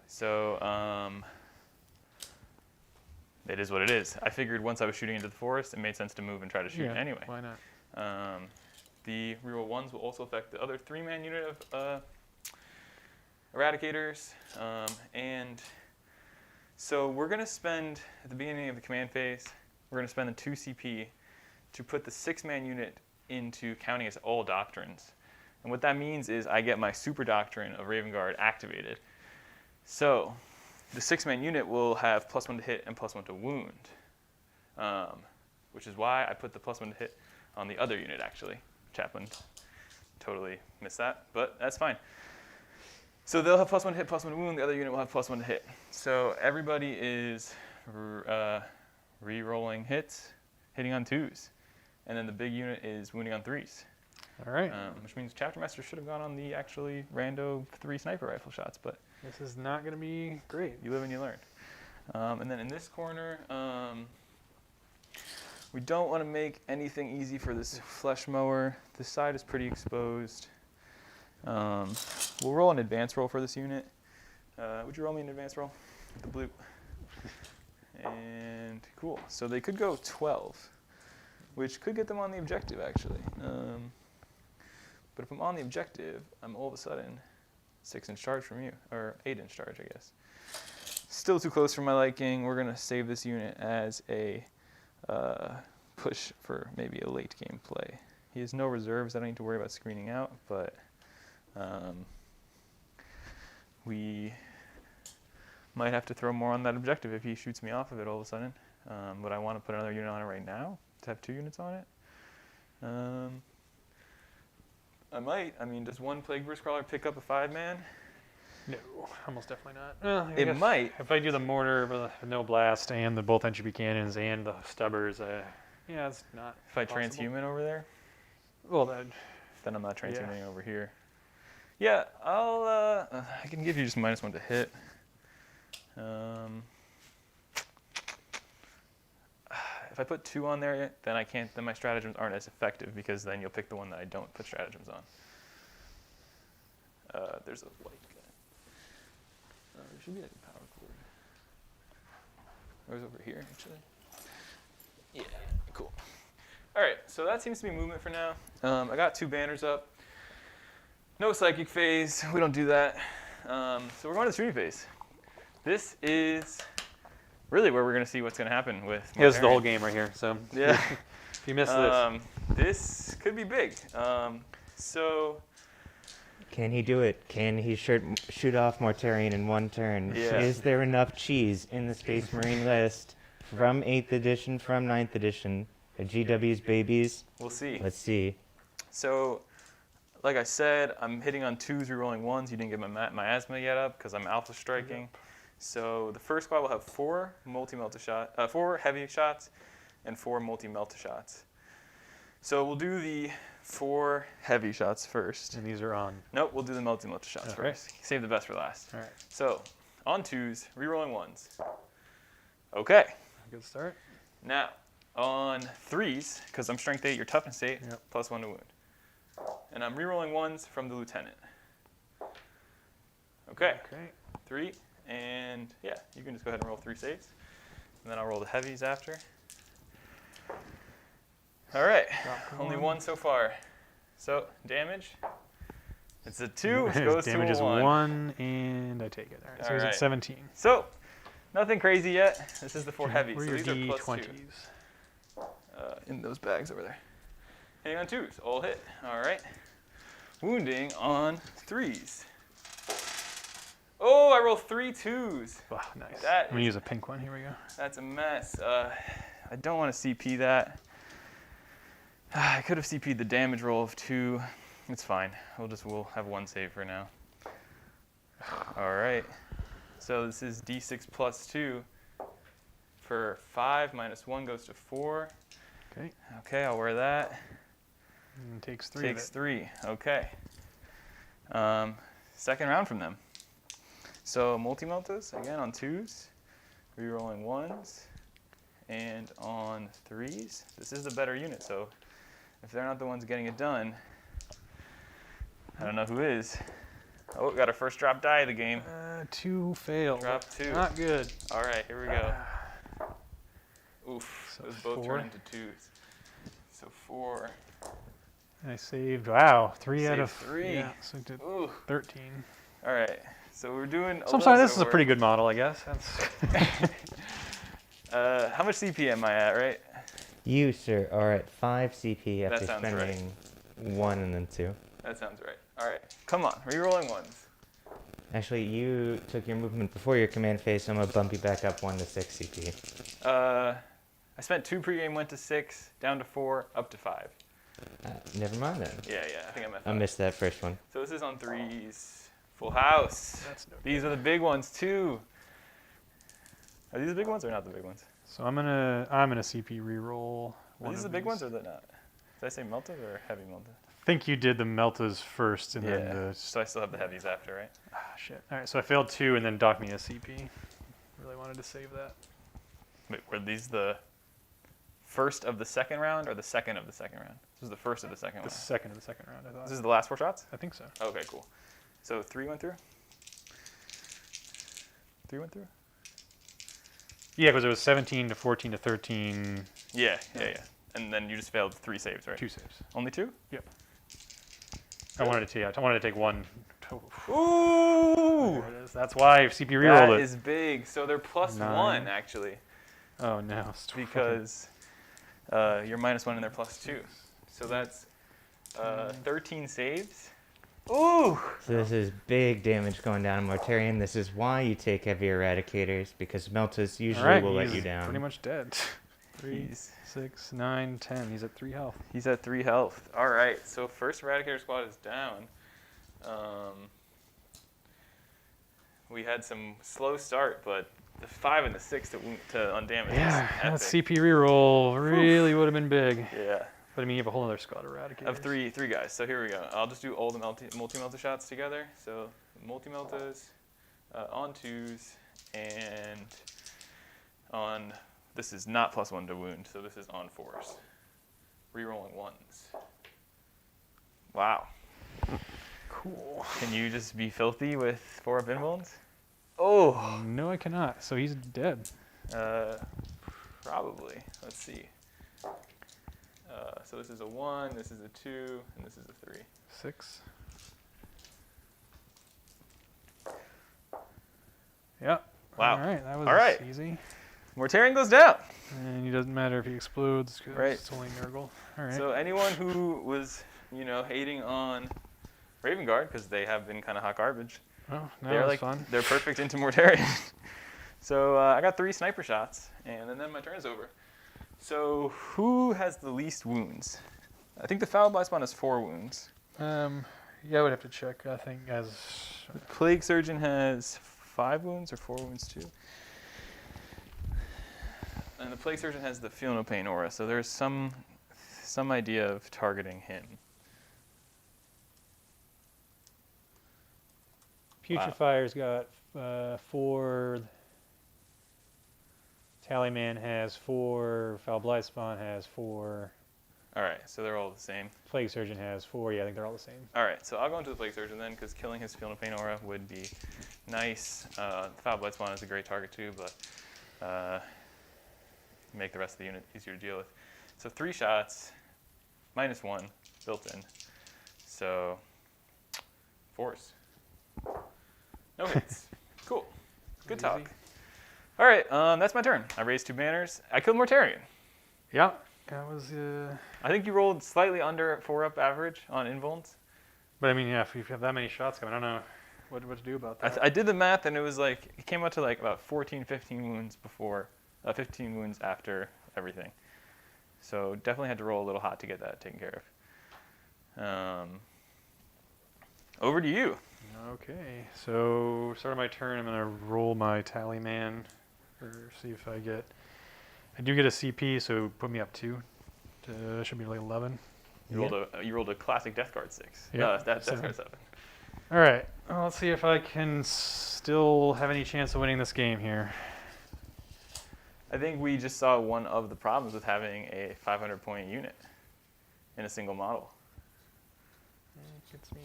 C: it is what it is. I figured once I was shooting into the forest, it made sense to move and try to shoot anyway.
A: Why not?
C: The reroll 1s will also affect the other 3-man unit of Eradicators. And so we're going to spend, at the beginning of the command phase, we're going to spend the 2 CP to put the 6-man unit into counting as all doctrines. And what that means is I get my super doctrine of Raven Guard activated. So the 6-man unit will have +1 to hit and +1 to wound, which is why I put the +1 to hit on the other unit, actually. Chaplain totally missed that, but that's fine. So they'll have +1 to hit, +1 to wound. The other unit will have +1 to hit. So everybody is re-rolling hits, hitting on 2s. And then the big unit is wounding on 3s.
A: All right.
C: Which means Chapter Master should have gone on the actually rando 3 sniper rifle shots, but
A: This is not going to be great.
C: you live and you learn. And then in this corner, we don't want to make anything easy for this flesh mower. This side is pretty exposed. We'll roll an advance roll for this unit. Would you roll me an advance roll with the blue? And cool. So they could go 12, which could get them on the objective, actually. But if I'm on the objective, I'm all of a sudden 6-inch charge from you, or 8-inch charge, I guess. Still too close for my liking. We're going to save this unit as a push for maybe a late game play. He has no reserves I don't need to worry about screening out, but we might have to throw more on that objective if he shoots me off of it all of a sudden. Would I want to put another unit on it right now to have 2 units on it? I might. I mean, does one Plagueburst Crawler pick up a 5-man?
A: No, almost definitely not. Well, I
C: It
A: guess
C: might.
A: If I do the mortar, with no blast, and the both entropy cannons, and the stubbers, yeah, it's not.
C: If I
A: possible.
C: transhuman over there,
A: Well, then
C: then I'm not transhuming over here. Yeah, I'll. I can give you just -1 to hit. If I put 2 on there, then I can't. Then my stratagems aren't as effective because then you'll pick the one that I don't put stratagems on. There's a light guy. There should be like a power cord. Or is it over here actually? Yeah, cool. All right, so that seems to be movement for now. I got 2 banners up. No psychic phase. We don't do that. So we're going to the shooting phase. This is really where we're going to see what's going to happen with.
A: yeah, this is the whole game right here. So
C: Yeah.
A: if you miss this,
C: This could be big. So
B: Can he do it? Can he shoot off Mortarion in 1 turn?
C: Yeah.
B: Is there enough cheese in the Space Marine list from 8th edition, from 9th edition? GW's babies?
C: we'll see.
B: Let's see.
C: So, like I said, I'm hitting on 2s, rerolling 1s. You didn't get my miasma yet up because I'm alpha striking.
A: Yep.
C: So the first squad will have 4 4 heavy shots, and 4 multi-melta shots. So we'll do the 4 heavy shots first.
A: and these are on.
C: Nope, we'll do the multi-melta shots
A: Okay.
C: first. Save the best for last.
A: All right,
C: So on 2s, rerolling 1s. Okay.
A: good start.
C: Now on 3s, because I'm strength 8, you're toughness 8,
A: Yep.
C: +1 to wound. And I'm rerolling 1s from the lieutenant. Okay.
A: Okay.
C: 3, and yeah, you can just go ahead and roll 3 saves. And then I'll roll the heavies after. All right,
A: Drop
C: only
A: 1.
C: 1 so far. So damage, it's a 2, which goes
A: Damage
C: to
A: is
C: a 1.
A: 1, and I take it. All right, so he's
C: All
A: at
C: right.
A: 17.
C: So nothing crazy yet. This is the 4 heavies.
A: Where
C: So
A: are
C: these
A: your
C: are +2.
A: D20s?
C: In those bags over there. Hitting on 2s, all hit. All right. Wounding on 3s. Oh, I roll 3 2s.
A: Wow, nice.
C: That
A: I'm going to
C: is-
A: use a pink one. Here we go.
C: That's a mess. I don't want to CP that. I could have CP'd the damage roll of 2. It's fine. We'll have 1 save for now. All right. So this is D6 + 2 for 5 -1 goes to 4.
A: Okay.
C: Okay, I'll wear that.
A: And takes 3
C: Takes
A: of it.
C: 3. Okay. Second round from them. So multi-meltas, again on 2s. Rerolling 1s. And on 3s. This is the better unit, so if they're not the ones getting it done, I don't know who is. Oh, got our first drop die of the game.
A: 2 failed.
C: Drop 2.
A: Not good.
C: All right, here we go. Oof,
A: So
C: those both
A: 4.
C: turn into 2s. So 4.
A: I saved, wow, 3 out
C: Saved
A: of
C: 3.
A: Yeah, so I did
C: Ooh.
A: 13.
C: All right, so we're doing a
A: So I'm
C: little
A: sorry,
C: bit
A: this is a
C: of
A: pretty
C: work.
A: good model, I guess. That's
C: How much CP am I at, right?
B: You, sir, are at 5 CP
C: That
B: after
C: sounds right.
B: spending 1 and then 2.
C: That sounds right. All right, come on, rerolling 1s.
B: Actually, you took your movement before your command phase, so I'm going to bump you back up 1 to 6 CP.
C: I spent 2 pregame, went to 6, down to 4, up to 5.
B: Never mind then.
C: Yeah, I think I'm at
B: I
C: 5.
B: missed that first one.
C: So this is on 3s. Full house.
A: That's no
C: These are the big ones too. Are these the big ones or not the big ones?
A: So I'm gonna CP reroll.
C: Are these the big ones or the not? Did I say melted or heavy melted?
A: I think you did the meltas first and then the.
C: So I still have the heavies after, right?
A: Ah, shit. All right, so I failed 2 and then docked me a CP. Really wanted to save that.
C: Wait, were these the first of the second round or the second of the second round? This was the first of the second
A: The
C: round.
A: second of the second round, I thought.
C: This is the last 4 shots?
A: I think so.
C: Okay, cool. So 3 went through? 3 went through?
A: Yeah, because it was 17 to 14 to 13.
C: Yeah. And then you just failed 3 saves, right?
A: 2 saves.
C: Only 2?
A: I wanted to take 1.
C: Ooh!
A: There it is. That's why CP
C: That
A: rerolled it.
C: is big. So they're plus
A: 9.
C: 1 actually,
A: Oh no. It's
C: because you're minus 1 and they're plus 2. So that's 13 saves. Ooh!
B: So this is big damage going down in Mortarion. This is why you take heavy eradicators, because Meltas usually
A: Alright,
B: will let
A: he's
B: you down.
A: pretty much dead. 3, 6, 9, 10. He's at 3 health.
C: He's at 3 health. All right. So first Eradicator squad is down. We had some slow start, but the 5 and the 6 to undamage.
A: Yeah, that
C: is
A: CP reroll really would have been big.
C: Yeah.
A: But I mean, you have a whole other squad of eradicators.
C: Of three guys. So here we go. I'll just do all the multi-melta shots together. So multi-meltas on 2s and on. This is not plus 1 to wound, so this is on 4s. Rerolling 1s. Wow.
A: Cool.
C: Can you just be filthy with 4 up invulns? Oh.
A: No, I cannot. So he's dead.
C: Probably. Let's see. So this is a 1, this is a 2, and this is a 3.
A: 6. Yep.
C: Wow.
A: All right, that was
C: All right.
A: easy.
C: Mortarion goes down.
A: And it doesn't matter if he explodes because
C: Right.
A: it's only Nurgle. All right.
C: So anyone who was, hating on Raven Guard, because they have been kind of hot garbage,
A: Oh, no,
C: they're
A: that's fun.
C: they're perfect into Mortarion. So I got 3 sniper shots, and then my turn is over. So who has the least wounds? I think the Foul Blightspawn has 4 wounds.
A: Yeah, I would have to check. I think as
C: The Plague Surgeon has 5 wounds or 4 wounds too. And the Plague Surgeon has the Feel No Pain aura, so there's some idea of targeting him.
A: Putrefier's got 4. Tallyman has 4. Foul Blightspawn has 4.
C: All right, so they're all the same.
A: Plague Surgeon has 4. Yeah, I think they're all the same.
C: All right, so I'll go into the Plague Surgeon then, because killing his Feel No Pain aura would be nice. Foul Blightspawn is a great target too, but make the rest of the unit easier to deal with. So 3 shots, -1 built in. So 4s. No hits. Cool. Good talk.
A: Easy.
C: All right, that's my turn. I raised 2 banners. I killed Mortarion.
A: Yeah, that was.
C: I think you rolled slightly under 4-up average on invulns.
A: But I mean, yeah, if you have that many shots coming, I don't know what to do about that.
C: I did the math, and it was like it came out to like about 14, 15 wounds before, 15 wounds after everything. So definitely had to roll a little hot to get that taken care of. Over to you.
A: Okay, so start of my turn. I'm gonna roll my Tallyman, or see if I get. I do get a CP, so put me up 2. Should be like 11.
C: You rolled a classic Death Guard 6.
A: Yeah,
C: Death Guard 7.
A: All right, well, let's see if I can still have any chance of winning this game here.
C: I think we just saw one of the problems with having a 500-point unit in a single model.
A: Gets me.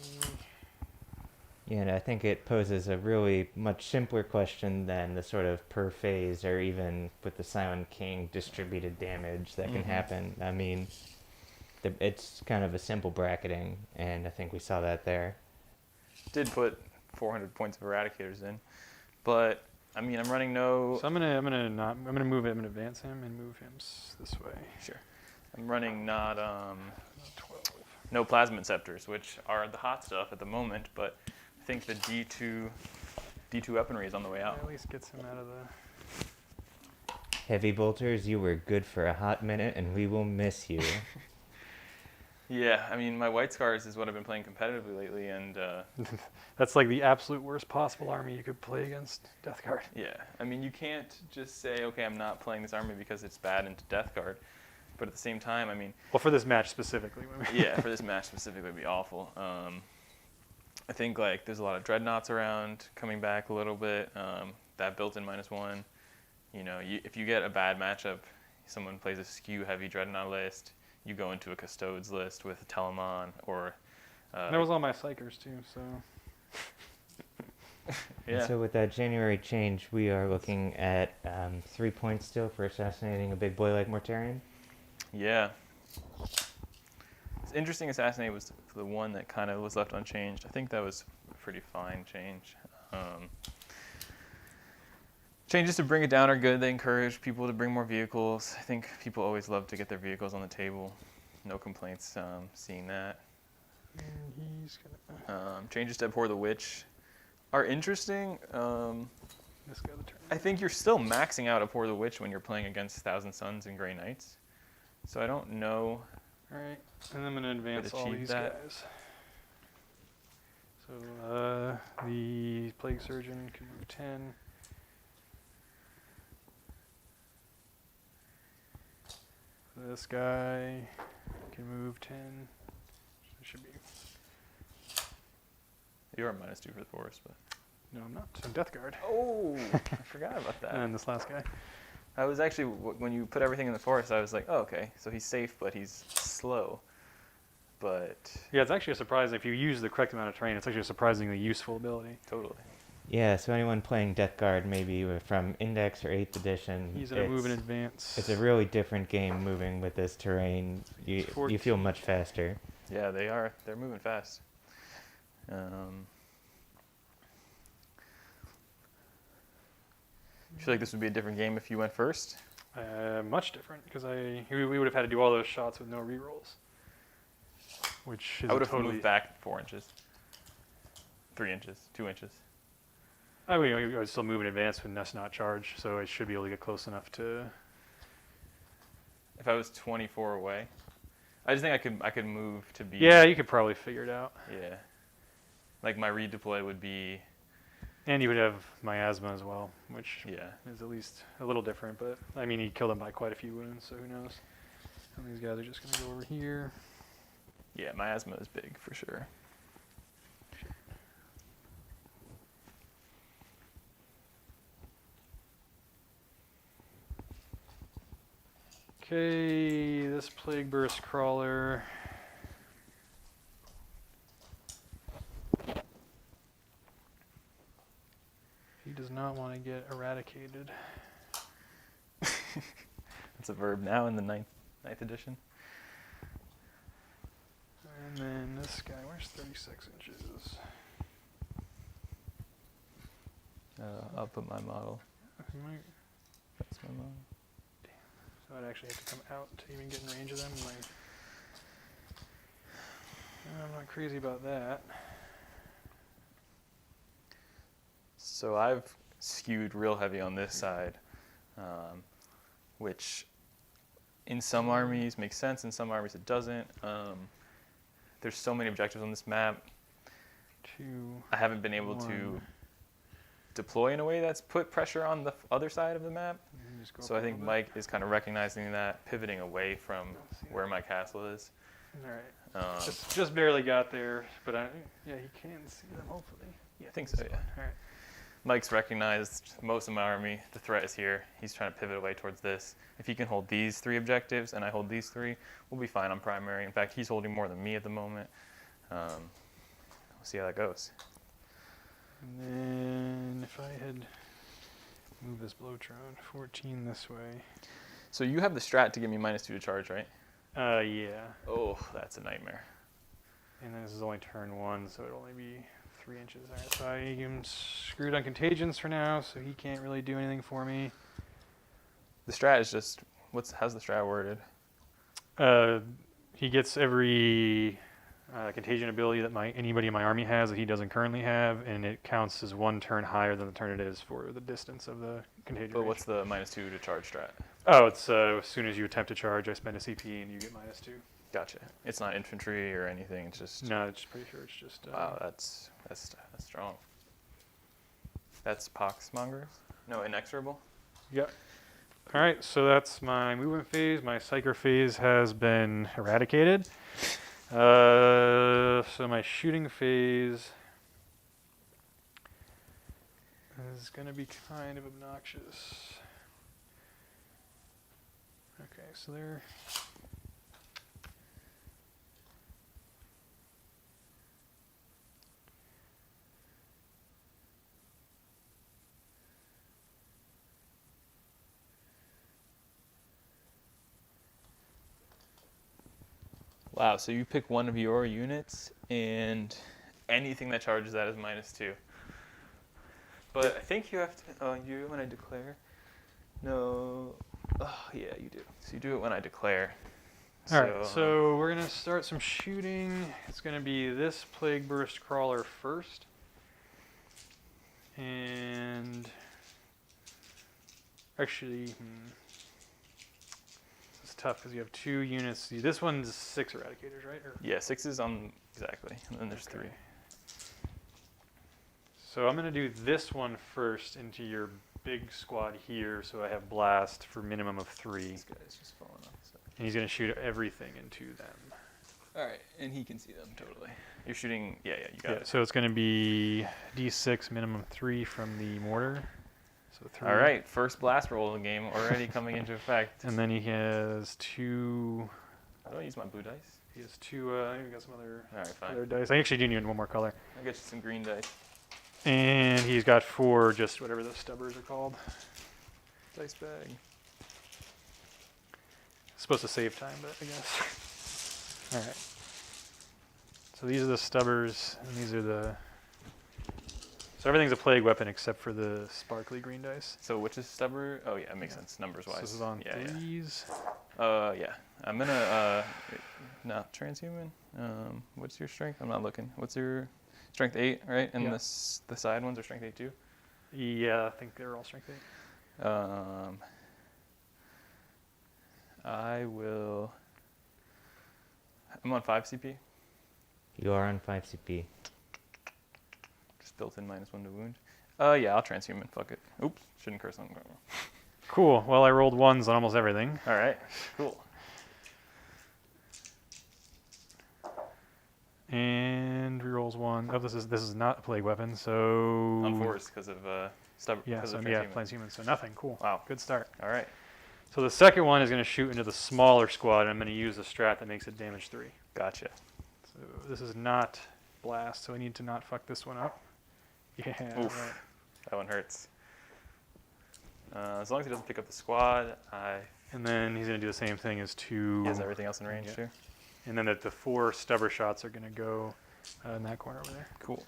B: Yeah, and I think it poses a really much simpler question than the sort of per phase or even with the Silent King distributed damage that can happen. I mean, it's kind of a simple bracketing, and I think we saw that there.
C: Did put 400 points of Eradicators in, but I mean, I'm running no.
A: So I'm gonna move him and advance him and move him this way.
C: Sure. I'm running not
A: 12.
C: no Plasma Scepters, which are the hot stuff at the moment, but I think the D2 weaponry is on the way out.
A: At least gets him out of the.
B: Heavy bolters, you were good for a hot minute, and we will miss you.
C: Yeah, I mean, my White Scars is what I've been playing competitively lately, and
A: That's like the absolute worst possible army you could play against Death Guard.
C: yeah, I mean, you can't just say, okay, I'm not playing this army because it's bad into Death Guard, but at the same time, I mean,
A: Well, for this match specifically.
C: yeah, for this match specifically, it'd be awful. I think like there's a lot of Dreadnoughts around coming back a little bit. That built-in -1. You know, if you get a bad matchup, someone plays a skew heavy Dreadnought list, you go into a Custodes list with Tallyman or.
A: That was all my Psychers too, so.
C: Yeah.
B: And so with that January change, we are looking at 3 points still for assassinating a big boy like Mortarion.
C: Yeah. It's interesting. Assassinate was the one that kind of was left unchanged. I think that was a pretty fine change. Changes to bring it down are good. They encourage people to bring more vehicles. I think people always love to get their vehicles on the table. No complaints seeing that.
A: And he's gonna.
C: Changes to Abhor the Witch are interesting.
A: This guy the turn.
C: I think you're still maxing out Abhor the Witch when you're playing against Thousand Suns and Grey Knights. So I don't know.
A: All right, and I'm gonna advance all
C: achieve
A: these
C: that.
A: guys. So the Plague Surgeon can move 10. This guy can move 10. It should be.
C: You are -2 for the forest, but.
A: No, I'm not. I'm Death Guard.
C: Oh, I forgot about that.
A: And this last guy.
C: I was actually, when you put everything in the forest, I was like, oh, okay, so he's safe, but he's slow. But.
A: Yeah, it's actually a surprising. If you use the correct amount of terrain, it's actually a surprisingly useful ability.
C: Totally.
B: Yeah, so anyone playing Death Guard, maybe from Index or 8th edition,
A: He's gonna move in advance.
B: it's a really different game moving with this terrain. You feel much faster.
C: Yeah, they are. They're moving fast. I feel like this would be a different game if you went first.
A: Much different, because we would have had to do all those shots with no rerolls. Which is
C: I would have
A: totally
C: moved back 4 inches. 3 inches, 2 inches.
A: I would still move in advance when that's not charged, so I should be able to get close enough to.
C: If I was 24 away, I just think I could move to be.
A: Yeah, you could probably figure it out.
C: Yeah. Like my redeploy would be.
A: And you would have miasma as well, which
C: Yeah.
A: is at least a little different. But I mean, he killed him by quite a few wounds, so who knows? And these guys are just gonna go over here.
C: Yeah, miasma is big for sure.
A: Okay, this Plagueburst Crawler. He does not want to get eradicated.
C: It's a verb now in the ninth edition.
A: And then this guy, where's 36 inches?
C: I'll put my model.
A: He might-
C: That's my model.
A: So I'd actually have to come out to even get in range of them. I'm not crazy about that.
C: So I've skewed real heavy on this side, which in some armies makes sense, in some armies it doesn't. There's so many objectives on this map.
A: 2,
C: I haven't been able to
A: 1.
C: deploy in a way that's put pressure on the other side of the map.
A: And then just go
C: So
A: up
C: I
A: a
C: think
A: little
C: Mike is kind of recognizing that, pivoting away from where my castle is.
A: All right. Just barely got there, but yeah, he can see them hopefully. Yeah,
C: I think so. Yeah.
A: All right.
C: Mike's recognized most of my army. The threat is here. He's trying to pivot away towards this. If he can hold these 3 objectives and I hold these 3, we'll be fine on primary. In fact, he's holding more than me at the moment. We'll see how that goes.
A: And then if I had moved this Bloat-Drone 14 this way.
C: So you have the strat to give me -2 to charge, right?
A: Yeah.
C: Oh, that's a nightmare.
A: And then this is only turn 1, so it'll only be 3 inches. All right, so I am screwed on contagions for now, so he can't really do anything for me.
C: The strat is just, how's the strat worded?
A: He gets every contagion ability that anybody in my army has that he doesn't currently have, and it counts as 1 turn higher than the turn it is for the distance of the contagion.
C: But
A: range.
C: what's the -2 to charge strat?
A: Oh, it's as soon as you attempt to charge, I spend a CP and you get -2.
C: Gotcha. It's not infantry or anything. It's just.
A: No, it's pretty sure it's just.
C: Wow, that's strong. That's Poxmongers? No, Inexorable?
A: Yep. All right, so that's my movement phase. My Psyker phase has been eradicated. So my shooting phase is going to be kind of obnoxious. Okay, so there.
C: Wow, so you pick one of your units, and anything that charges that is -2. But I think you have to, you do it when I declare? No, oh yeah, you do. So you do it when I declare.
A: All right, so we're going to start some shooting. It's going to be this Plagueburst Crawler first. And actually, it's tough because you have 2 units. This one's 6 Eradicators, right? Or,
C: yeah, 6 is on, exactly, and then there's 3.
A: So I'm going to do this one first into your big squad here, so I have blast for minimum of 3.
C: This guy's just falling off. So.
A: And he's going to shoot everything into them.
C: All right, and he can see them totally. You're shooting, yeah, you got it.
A: So it's going to be D6 minimum 3 from the mortar. So 3.
C: All right, first blast roll of the game already coming into effect.
A: And then he has 2.
C: I don't use my blue dice.
A: He has 2. I think we got some other,
C: All right, fine.
A: other dice. I actually do need one more color.
C: I'll get you some green dice.
A: And he's got 4, just whatever the stubbers are called.
C: Dice bag.
A: Supposed to save time, but I guess. All right. So these are the stubbers, and these are the. So everything's a plague weapon except for the sparkly green dice.
C: So which is stubber? Oh yeah, it makes sense numbers wise.
A: So this is on
C: yeah,
A: 3s.
C: Yeah. I'm gonna not transhuman. What's your strength? I'm not looking. What's your strength 8, right? And
A: Yeah.
C: the side ones are strength 8 too.
A: Yeah, I think they're all strength 8.
C: I will. I'm on 5 CP.
B: You are on 5 CP.
C: Just built in -1 to wound. Yeah, I'll transhuman. Fuck it. Oops, shouldn't curse on camera.
A: Cool. Well, I rolled 1s on almost everything.
C: All right, cool.
A: And rerolls 1. Oh, this is not a plague weapon, so.
C: I'm forced because of stubborn.
A: Yeah, so yeah, transhuman. So nothing. Cool.
C: Wow.
A: Good start.
C: All right.
A: So the second one is going to shoot into the smaller squad, and I'm going to use a strat that makes it damage 3.
C: Gotcha.
A: So this is not blast, so I need to not fuck this one up. Yeah.
C: Oof.
A: Right.
C: That one hurts. As long as he doesn't pick up the squad,
A: And then he's going to do the same thing as 2.
C: he has everything else in range
A: Yeah.
C: too.
A: And then the 4 stubber shots are going to go in that corner over there.
C: Cool.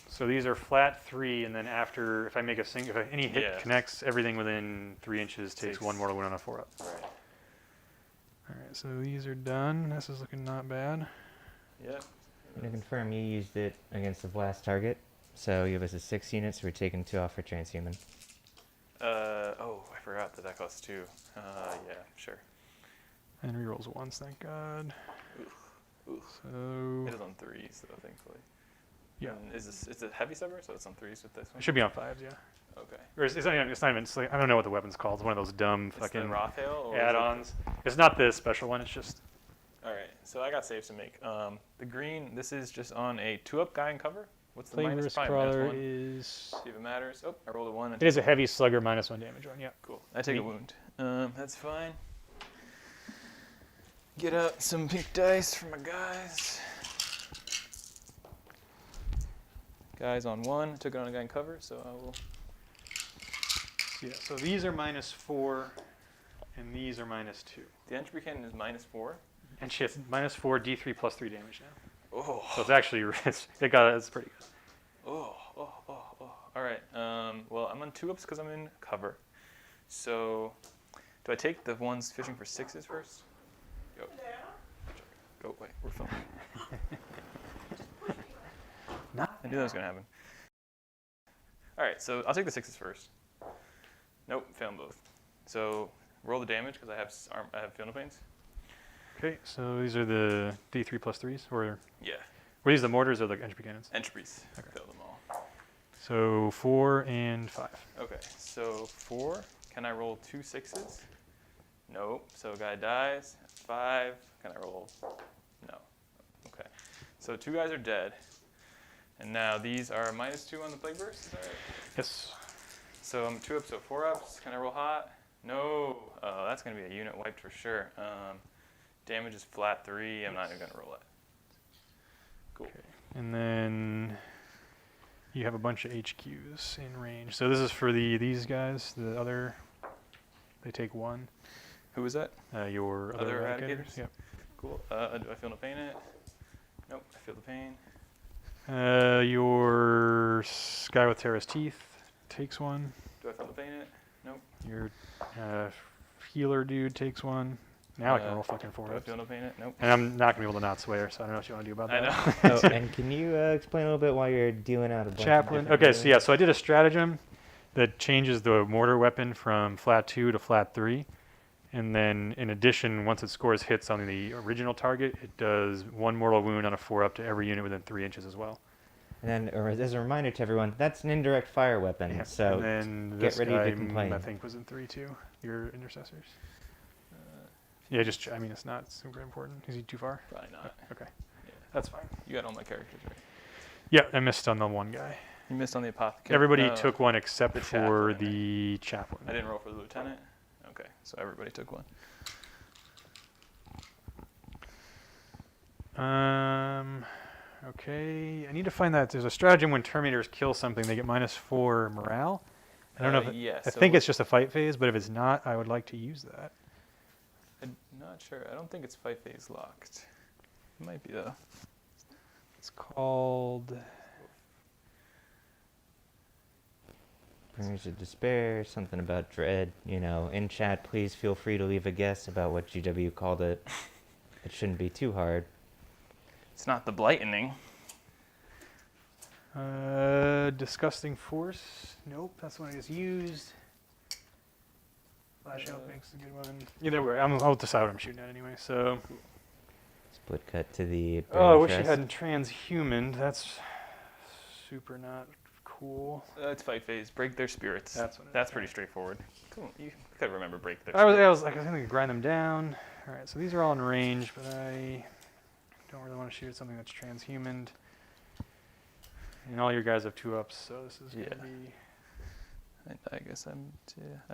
A: So these are flat 3, and then after, if I make if any hit
C: Yeah.
A: connects, everything within 3 inches takes 1 mortal wound on a 4-up.
C: Right.
A: All right, so these are done. This is looking not bad.
C: Yep.
B: And to confirm, you used it against the blast target. So you have us as 6 units, we're taking 2 off for transhuman.
C: Oh, I forgot that costs 2. Yeah, sure.
A: And rerolls 1s, thank God.
C: Oof.
A: So
C: It is on 3s though, thankfully.
A: yeah,
C: And it's a heavy stubber, so it's on 3s with this one.
A: it should be on 5s, yeah.
C: Okay.
A: Or it's not even. It's like, I don't know what the weapon's called. It's one of those dumb
C: It's the
A: fucking
C: Rothail? Or is it
A: add-ons. It's not this special one. It's just.
C: All right, so I got saves to make. The green, this is just on a 2-up guy in cover. What's the minus?
A: Plagueburst
C: Probably
A: Crawler
C: -1.
A: is.
C: See if it matters. Oh, I rolled a 1.
A: It is a heavy slugger -1 damage one. Yeah.
C: Cool. I take a wound. That's fine. Get out some pink dice for my guys. Guys on 1. Took it on a guy in cover, so I will.
A: Yeah. So these are -4, and these are -2.
C: The entropy cannon is -4.
A: And shit, -4 D3 +3 damage now.
C: Oh.
A: So it's actually it's pretty good.
C: Oh. All right. Well, I'm on 2-ups because I'm in cover. So, do I take the ones fishing for 6s first? Go. Go. Wait, we're filming. I knew that was gonna happen. All right. So I'll take the 6s first. Nope, failed both. So roll the damage because I have Field of Pains.
A: Okay, so these are the D3 +3s, or
C: Yeah.
A: were these the mortars or the entropy cannons?
C: Entropies.
A: Okay.
C: Failed them all.
A: So 4 and 5.
C: Okay, so 4. Can I roll 2 6s? Nope. So guy dies. 5. Can I roll? No. Okay. So 2 guys are dead. And now these are -2 on the Plagueburst, is that right?
A: Yes.
C: So I'm 2-ups, so 4-ups. Can I roll hot? No. Oh, that's going to be a unit wiped for sure. Damage is flat 3. I'm not even going to roll it. Cool.
A: Okay. And then you have a bunch of HQs in range. So this is for these guys. The other, they take 1.
C: Who is that?
A: Your other eradicators. Yep.
C: Cool. Do I feel no pain in it? Nope, I feel the pain.
A: Your guy with Terra's teeth takes 1.
C: Do I feel the pain in it? Nope.
A: Your healer dude takes 1. Now I can roll fucking 4
C: Do I
A: ups.
C: feel no pain in it? Nope.
A: And I'm not going to be able to not swear, so I don't know what you want to do about that.
C: I know.
B: Oh, and can you explain a little bit why you're dealing out a bunch
A: Chaplain.
B: of
A: Okay, so yeah, so I did a stratagem that changes the mortar weapon from flat 2 to flat 3. And then in addition, once it scores hits on the original target, it does 1 mortal wound on a 4-up to every unit within 3 inches as well.
B: And then, as a reminder to everyone, that's an indirect fire weapon,
A: Yeah.
B: so
A: and then
B: get
A: this
B: ready
A: guy,
B: to complain.
A: I think was in 3 too. Your intercessors. Yeah, just I mean it's not super important. Is he too far?
C: Probably not.
A: Okay,
C: Yeah.
A: that's fine.
C: You got all my characters right.
A: Yeah, I missed on the one guy.
C: You missed on the apothecary.
A: Everybody took 1 except
C: the
A: for
C: chaplain,
A: the chaplain.
C: I didn't roll for the lieutenant. Okay, so everybody took 1.
A: Okay, I need to find that. There's a stratagem when Terminators kill something, they get -4 morale. I don't know if
C: yeah,
A: I think it's just a fight phase, but if it's not, I would like to use that.
C: I'm not sure. I don't think it's fight phase locked. It might be though.
A: It's called.
B: Bringers of Despair, something about dread. You know, in chat, please feel free to leave a guess about what GW called it. It shouldn't be too hard.
C: It's not the Blightening.
A: Disgusting Force. Nope, that's the one I just used. Flash Out Pink's a good one. Either way, I'll decide what I'm shooting at anyway. So.
B: Split cut to the.
A: Oh, I wish
B: burning
A: you hadn't transhumaned. That's super not cool.
C: It's fight phase. Break their spirits.
A: That's what it is,
C: That's
A: yeah.
C: pretty straightforward. Cool. You could remember break their
A: I was
C: spirits.
A: like, I think I could grind them down. All right, so these are all in range, but I don't really want to shoot at something that's transhumaned. And all your guys have 2-ups, so this is
C: Yeah.
A: gonna be.
C: I guess I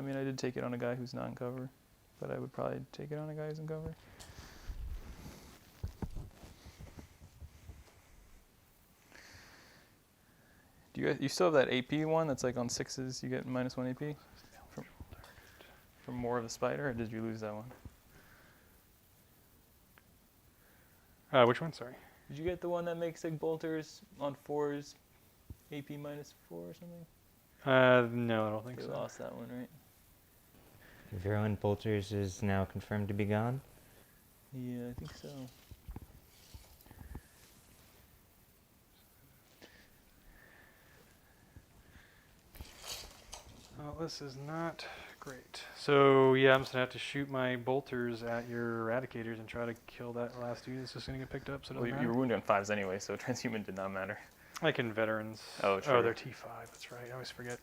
C: mean, I did take it on a guy who's not in cover, but I would probably take it on a guy who's in cover. Do you still have that AP one that's like on 6s? You get -1 AP from more of the spider, or did you lose that one?
A: Which one? Sorry.
C: Did you get the one that makes like bolters on 4s, AP -4 or something?
A: No, I don't think
C: You
A: so.
C: lost that one, right?
B: Virulent Bolters is now confirmed to be gone.
C: Yeah, I think so.
A: Well, this is not great. So yeah, I'm just gonna have to shoot my bolters at your eradicators and try to kill that last dude that's just gonna get picked up. So it
C: Well,
A: doesn't
C: you were
A: matter.
C: wounded on 5s anyway, so transhuman did not matter.
A: Like in veterans.
C: Oh, true.
A: they're T5. That's right. I always forget.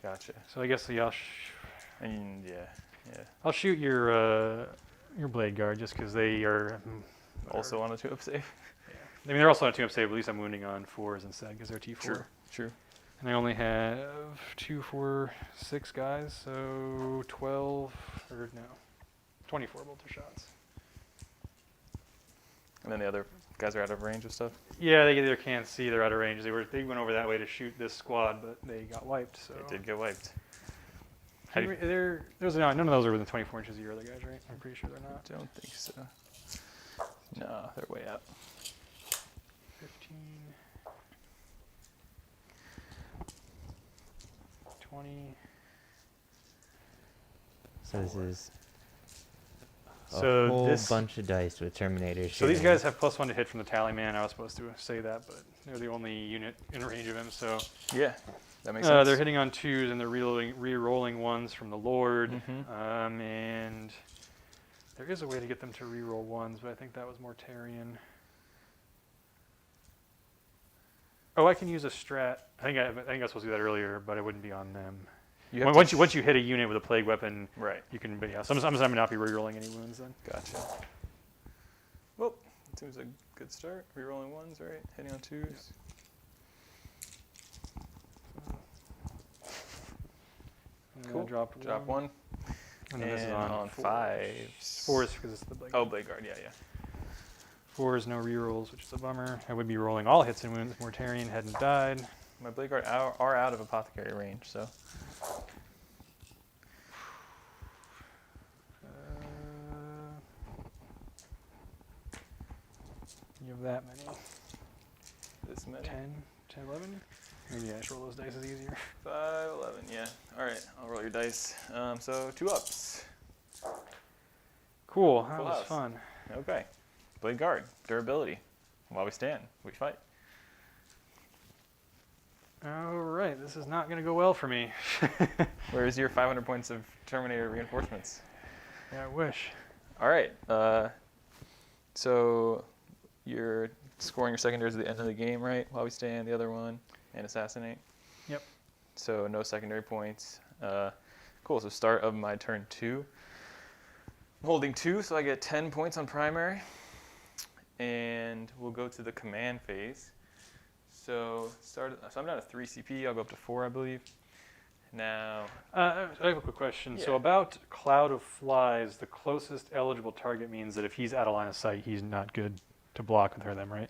C: Gotcha.
A: So I guess yeah,
C: And yeah.
A: I'll shoot your blade guard just because they are
C: Also on a 2-up save.
A: I mean, they're also on a 2-up save, but at least I'm wounding on 4s instead because they're T4.
C: True.
A: And I only have 2, 4, 6 guys, so 24 bolter shots.
C: And then the other guys are out of range of stuff?
A: Yeah, they either can't see, they're out of range. They went over that way to shoot this squad, but they got wiped. So
C: They did get wiped.
A: none of those are within 24 inches of your other guys, right? I'm pretty sure they're not.
C: Don't think so. No, they're way out.
A: 15, 20.
B: So this is
A: So
B: a whole
A: this-
B: bunch of dice with Terminators.
A: So these
B: shooting.
A: guys have +1 to hit from the Tallyman. I was supposed to say that, but they're the only unit in range of him. So
C: Yeah, that makes sense.
A: they're hitting on 2s and they're re-rolling 1s from the Lord.
C: Mhm.
A: And there is a way to get them to re-roll 1s, but I think that was Mortarion. Oh, I can use a strat. I think I was supposed to do that earlier, but it wouldn't be on them.
C: You have
A: Once you hit a unit with a plague weapon,
C: Right.
A: you can. But yeah, sometimes I may not be re-rolling any wounds then.
C: Gotcha. Well, it seems a good start. Rerolling 1s, right? Hitting on 2s.
A: And
C: Cool.
A: Drop
C: one.
A: And then this is on
C: 5s.
A: 4s because it's the blade.
C: Oh, Blade Guard, yeah.
A: 4s, no rerolls, which is a bummer. I would be rolling all hits and wounds if Mortarion hadn't died.
C: My Blade Guard are out of Apothecary range, so.
A: You have that many.
C: This many.
A: 10, 11? Maybe I should roll those dice is easier.
C: 5, 11, yeah. All right, I'll roll your dice. So 2-ups.
A: Cool, that
C: Full
A: was
C: house.
A: fun.
C: Okay. Blade Guard, durability. While we stand, we fight.
A: All right, this is not going to go well for me.
C: Where's your 500 points of Terminator reinforcements?
A: Yeah, I wish.
C: All right. So you're scoring your secondaries at the end of the game, right? While we stand, the other one, and assassinate.
A: Yep.
C: So no secondary points. Cool. So start of my turn 2. I'm holding 2, so I get 10 points on primary. And we'll go to the command phase. So I'm down to 3 CP. I'll go up to 4, I believe. Now.
A: I have a quick question. So
C: Yeah.
A: about Cloud of Flies, the closest eligible target means that if he's out of line of sight, he's not good to block with them, right?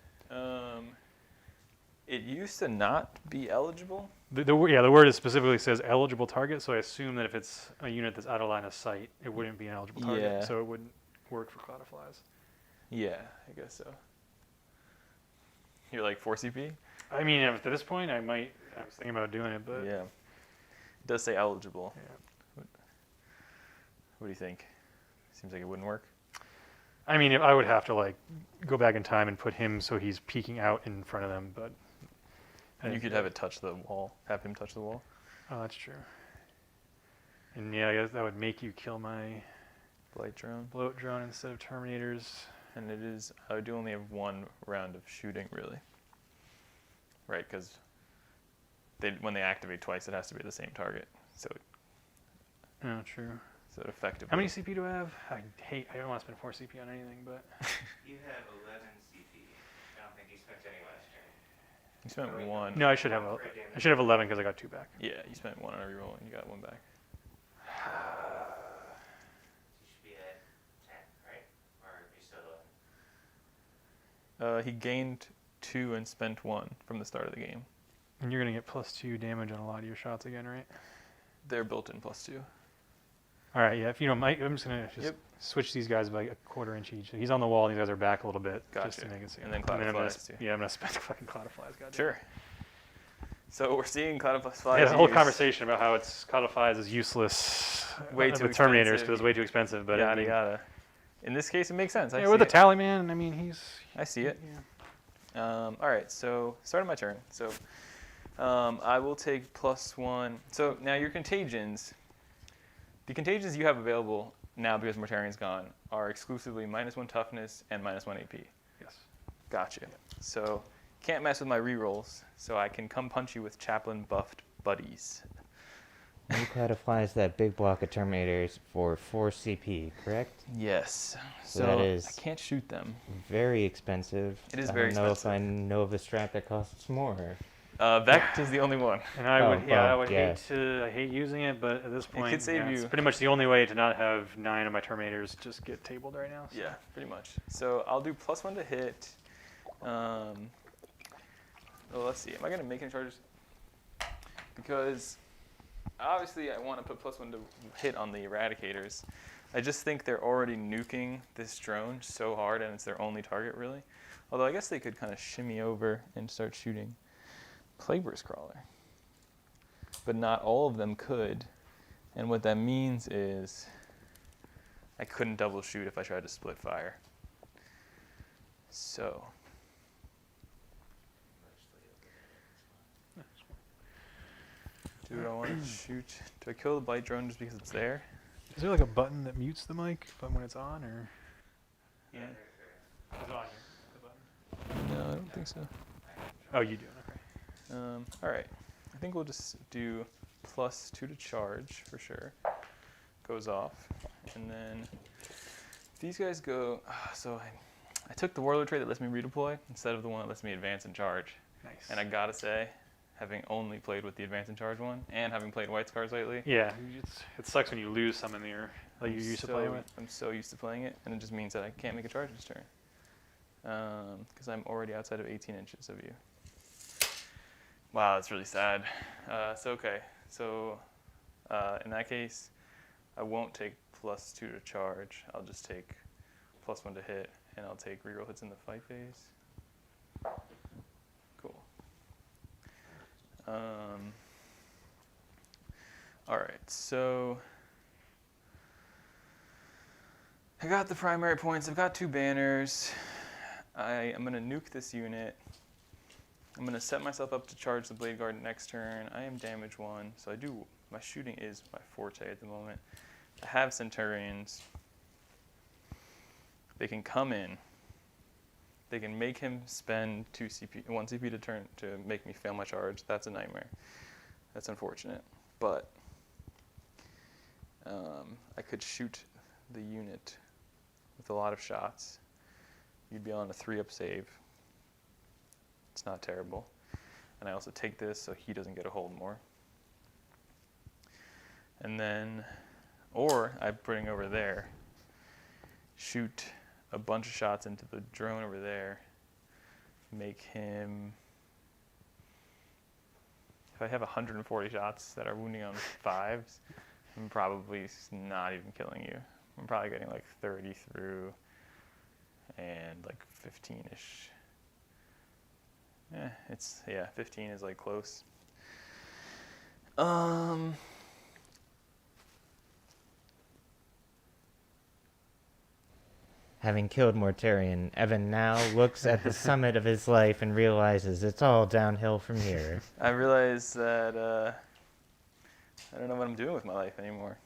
C: It used to not be eligible.
A: The word specifically says eligible target, so I assume that if it's a unit that's out of line of sight, it wouldn't be an eligible target,
C: Yeah.
A: so it wouldn't work for Cloud of Flies.
C: Yeah, I guess so. You're like 4 CP?
A: I mean, at this point, I was thinking about doing it, but
C: Yeah. It does say eligible.
A: yeah.
C: What do you think? Seems like it wouldn't work.
A: I mean, I would have to like go back in time and put him so he's peeking out in front of them, but
C: And you could have it touch the wall. Have him touch the wall.
A: Oh, that's true. And yeah, I guess that would make you kill my
C: Blight drone.
A: Bloat-Drone instead of Terminators.
C: And it is, I do only have 1 round of shooting, really. Right, because when they activate twice, it has to be the same target. So
A: Oh, true.
C: effectively.
A: How many CP do I have? I don't want to spend 4 CP on anything, but
B: You have 11 CP. I don't think you spent any last turn.
C: You spent 1.
A: no, I should have 11 because I got 2 back.
C: Yeah, you spent 1 on a reroll and you got 1 back.
B: You should be at 10, right? Or are you still 11?
C: He gained 2 and spent 1 from the start of the game.
A: And you're gonna get +2 damage on a lot of your shots again, right?
C: They're built in +2.
A: All right, yeah. If you don't mind, I'm just gonna switch these guys by a 1/4 inch each. He's on the wall. And these guys are back a little bit, just
C: Gotcha.
A: to make it.
C: And then Cloud of
A: I'm gonna
C: Flies, too.
A: Yeah, I'm gonna spend fucking Cloud of Flies. Goddamn.
C: Sure. So we're seeing Cloud of
A: Yeah,
C: Flies.
A: the whole
C: used.
A: conversation about how it's Cloud of Flies is useless
C: Way
A: with
C: too
A: Terminators
C: expensive.
A: because it's way too expensive. But I
C: Yada
A: mean,
C: yada. In this case, it makes sense. I
A: yeah,
C: see
A: with the
C: it.
A: Tallyman, I mean, he's.
C: I see it.
A: Yeah.
C: All right, so start of my turn. So I will take +1. So now your contagions. The contagions you have available now because Mortarion's gone are exclusively -1 toughness and -1 AP.
A: Yes.
C: Gotcha. So can't mess with my rerolls, so I can come punch you with chaplain buffed buddies.
B: New Cloud flies that big block of Terminators for 4 CP, correct?
C: Yes.
B: So that is
C: I can't shoot them.
B: very expensive.
C: It is
B: I
C: very
B: don't know if I
C: expensive.
B: know of a strat that costs more.
C: Vect is the only one.
A: And I
B: Oh,
A: would, yeah,
B: well,
A: I would
B: yeah.
A: hate to. I hate using it, but at this point,
C: could save
A: it's
C: you-
A: pretty much the only way to not have 9 of my Terminators just get tabled right now. So.
C: Yeah, pretty much. So I'll do +1 to hit. Well, let's see. Am I going to make any charges? Because obviously I want to put +1 to hit on the Eradicators. I just think they're already nuking this drone so hard, and it's their only target, really. Although I guess they could kind of shimmy over and start shooting Plagueburst Crawler. But not all of them could. And what that means is I couldn't double shoot if I tried to split fire. So. Do I want to shoot? Do I kill the Blight drone just because it's there?
A: Is there like a button that mutes the mic when it's on, or?
C: Yeah.
A: It's on here. The button.
C: No, I don't think so.
A: Oh, you do. Okay.
C: All right. I think we'll just do +2 to charge for sure. Goes off. And then these guys go. So I took the Warlord trait that lets me redeploy instead of the one that lets me advance and charge.
A: Nice.
C: And I gotta say, having only played with the advance and charge one, and having played White Scars lately,
A: Yeah, it sucks when you lose some in there that you used to play with.
C: I'm so used to playing it, and it just means that I can't make a charge this turn. Because I'm already outside of 18 inches of you. Wow, that's really sad. Okay. So in that case, I won't take +2 to charge. I'll just take +1 to hit, and I'll take reroll hits in the fight phase. Cool. All right, so I got the primary points. I've got 2 banners. I am going to nuke this unit. I'm going to set myself up to charge the Blade Guard next turn. I am damage 1, so my shooting is my forte at the moment. I have Centurions. They can come in. They can make him spend 1 CP to make me fail my charge. That's a nightmare. That's unfortunate. But I could shoot the unit with a lot of shots. You'd be on a 3-up save. It's not terrible. And I also take this so he doesn't get a hold more. And then, or I bring over there, shoot a bunch of shots into the drone over there, make him, if I have 140 shots that are wounding on 5s, I'm probably not even killing you. I'm probably getting like 30 through and like 15-ish. 15 is like close.
B: Having killed Mortarion, Evan now looks at the summit of his life and realizes it's all downhill from here.
C: I realize that I don't know what I'm doing with my life anymore.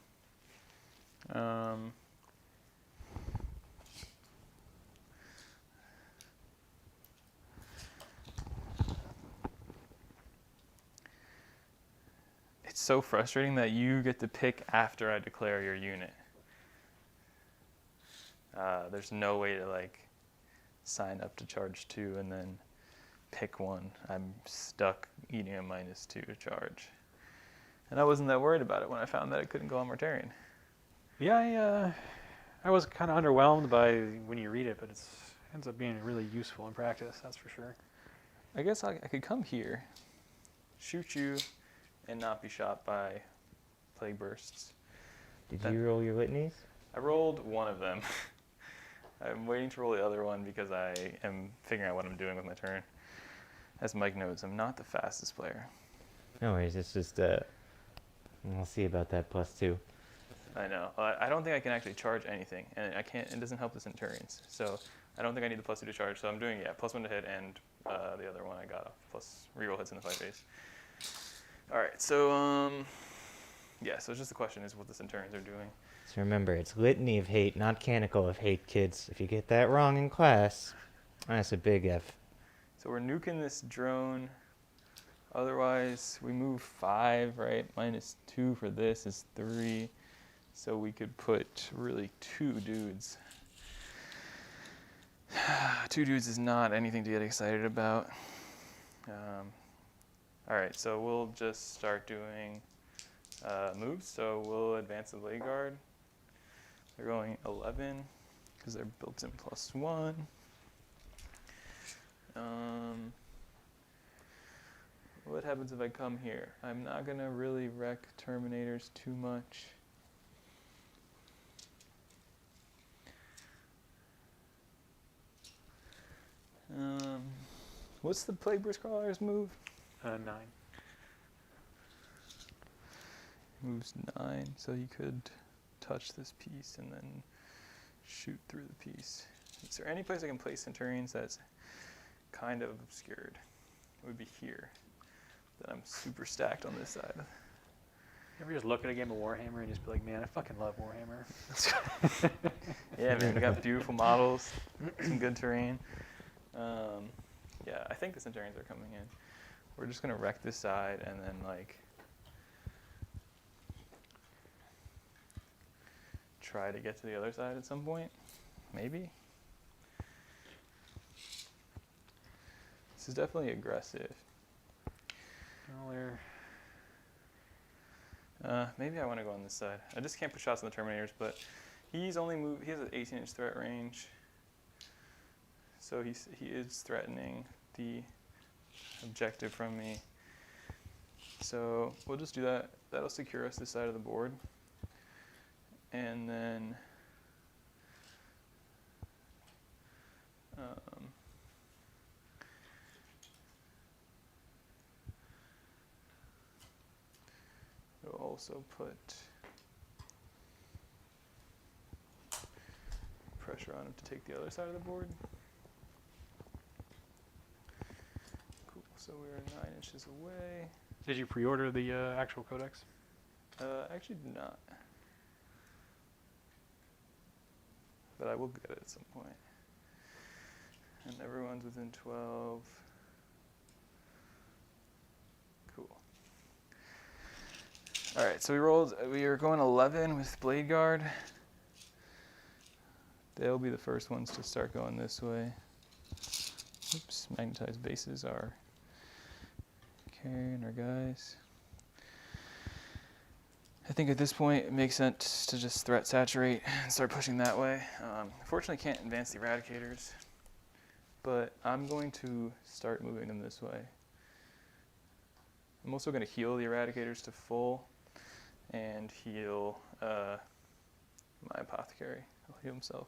C: It's so frustrating that you get to pick after I declare your unit. There's no way to like sign up to charge 2 and then pick one. I'm stuck eating a -2 to charge. And I wasn't that worried about it when I found that I couldn't go on Mortarion.
A: Yeah, I was kind of underwhelmed by when you read it, but it ends up being really useful in practice, that's for sure.
C: I guess I could come here, shoot you, and not be shot by plague bursts.
B: Did you roll your litanies?
C: I rolled one of them. I'm waiting to roll the other one because I am figuring out what I'm doing with my turn. As Mike knows, I'm not the fastest player.
B: No worries, it's just, we'll see about that +2.
C: I know. I don't think I can actually charge anything, and it doesn't help the Centurions. So I don't think I need the +2 to charge, so I'm doing, +1 to hit, and the other one I got plus reroll hits in the fight phase. All right, so, so it's just the question is what the Centurions are doing.
B: So remember, it's litany of hate, not canonical of hate, kids. If you get that wrong in class, that's a big F.
C: So we're nuking this drone Otherwise, we move 5, right? -2 for this is 3. So we could put really 2 dudes. 2 dudes is not anything to get excited about. All right, so we'll just start doing moves. So we'll advance the Blade Guard. They're going 11 because they're built in +1. What happens if I come here? I'm not going to really wreck Terminators too much. What's the Plagueburst Crawler's move?
A: 9.
C: Moves 9, so he could touch this piece and then shoot through the piece. Is there any place I can place Centurions that's kind of obscured? It would be here. Then I'm super stacked on this side.
A: You ever just look at a game of Warhammer and just be like, man, I fucking love Warhammer.
C: Yeah, man, we got beautiful models, some good terrain. Yeah, I think the Centurions are coming in. We're just gonna wreck this side and then like try to get to the other side at some point, maybe. This is definitely aggressive. Maybe I want to go on this side. I just can't put shots on the Terminators, but he has an 18-inch threat range. So he is threatening the objective from me. So we'll just do that. That'll secure us this side of the board. And then we'll also put pressure on him to take the other side of the board. Cool, so we're 9 inches away.
A: Did you pre-order the actual codex?
C: I actually did not. But I will get it at some point. And everyone's within 12. Cool. All right, so we are going 11 with Blade Guard. They'll be the first ones to start going this way. Oops, magnetized bases are carrying our guys. I think at this point it makes sense to just threat saturate and start pushing that way. Unfortunately, can't advance the Eradicators, but I'm going to start moving them this way. I'm also going to heal the Eradicators to full and heal my Apothecary. He'll heal himself.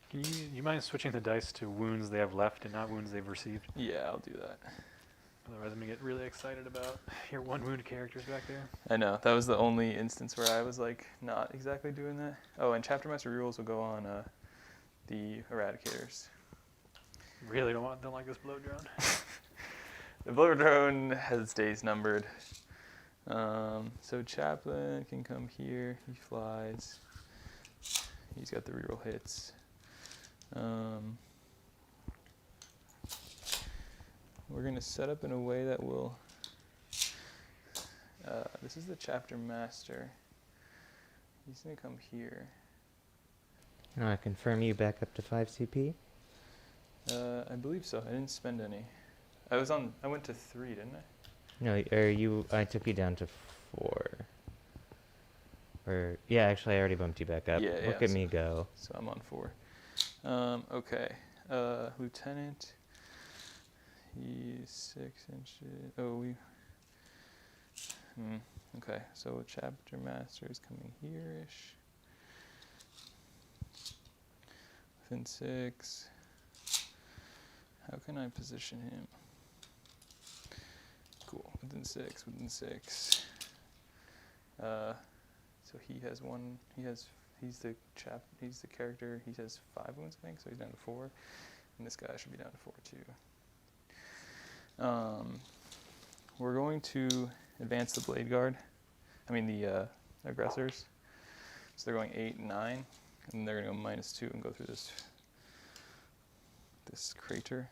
A: Can you mind switching the dice to wounds they have left and not wounds they've received?
C: Yeah, I'll do that.
A: Otherwise, I'm gonna get really excited about your 1 wound characters back there.
C: I know, that was the only instance where I was like not exactly doing that. Oh, and Chapter Master rerolls will go on the Eradicators.
A: Really don't like this Bloat-Drone.
C: The Bloat-Drone has its days numbered. So Chaplain can come here. He flies. He's got the reroll hits. We're going to set up in a way that will... this is the Chapter Master. He's going to come here.
B: I confirm you back up to 5 CP?
C: I believe so. I didn't spend any. I went to 3, didn't I?
B: No, I took you down to 4. Or, yeah, actually I already bumped you back up.
C: Yeah,
B: Look at me go.
C: So I'm on 4. Okay. Lieutenant. He's 6 inches. Oh, okay, so Chapter Master is coming here-ish. Within 6. How can I position him? Cool. Within 6. Within 6. So he has 1. He's the character. He has 5 wounds, I think. So he's down to 4, and this guy should be down to 4 too. We're going to advance the Blade Guard. The aggressors. So they're going 8 and 9, and they're going to go -2 and go through this crater.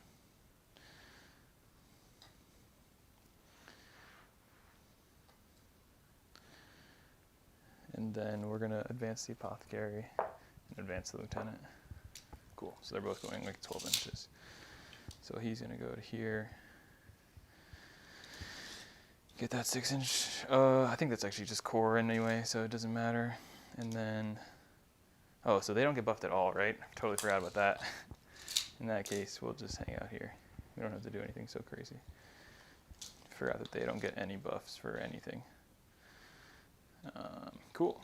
C: And then we're gonna advance the apothecary and advance the lieutenant. Cool. So they're both going like 12 inches. So he's gonna go to here. Get that 6-inch. I think that's actually just core anyway, so it doesn't matter. And then, oh, so they don't get buffed at all, right? Totally forgot about that. In that case, we'll just hang out here. We don't have to do anything so crazy. Forgot that they don't get any buffs for anything. Cool.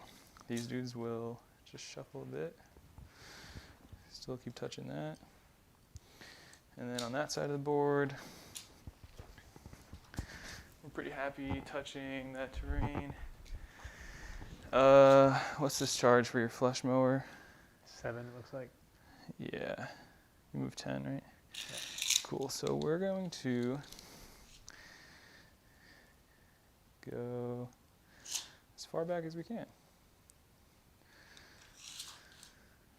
C: These dudes will just shuffle a bit. Still keep touching that. And then on that side of the board, we're pretty happy touching that terrain. What's this charge for your flush mower?
D: 7, it looks like.
C: Yeah. You move 10, right?
D: Yeah.
C: Cool. So we're going to go as far back as we can.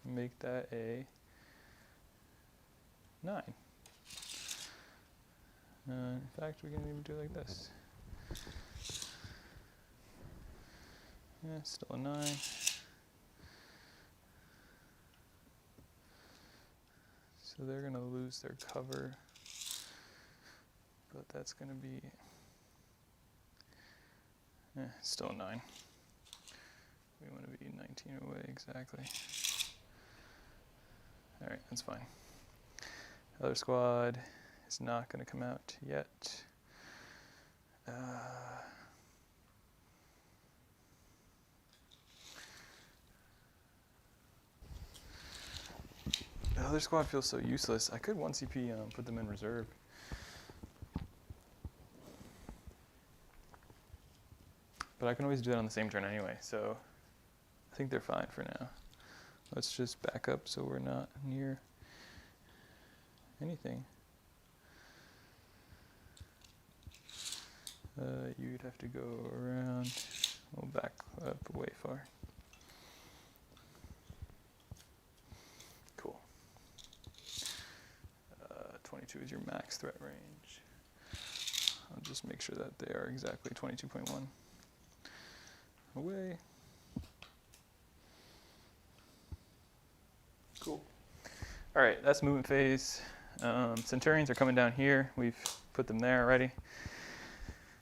C: Make that a 9. In fact, we can even do it like this. Yeah, still a 9. So they're going to lose their cover, but that's going to be still a 9. We want to be 19 away exactly. All right, that's fine. Other squad is not going to come out yet. The other squad feels so useless. I could 1 CP put them in reserve. But I can always do that on the same turn anyway, so I think they're fine for now. Let's just back up so we're not near anything. You'd have to go around. We'll back up way far. Cool. 22 is your max threat range. I'll just make sure that they are exactly 22.1 away. Cool. All right, that's movement phase. Centurions are coming down here. We've put them there already.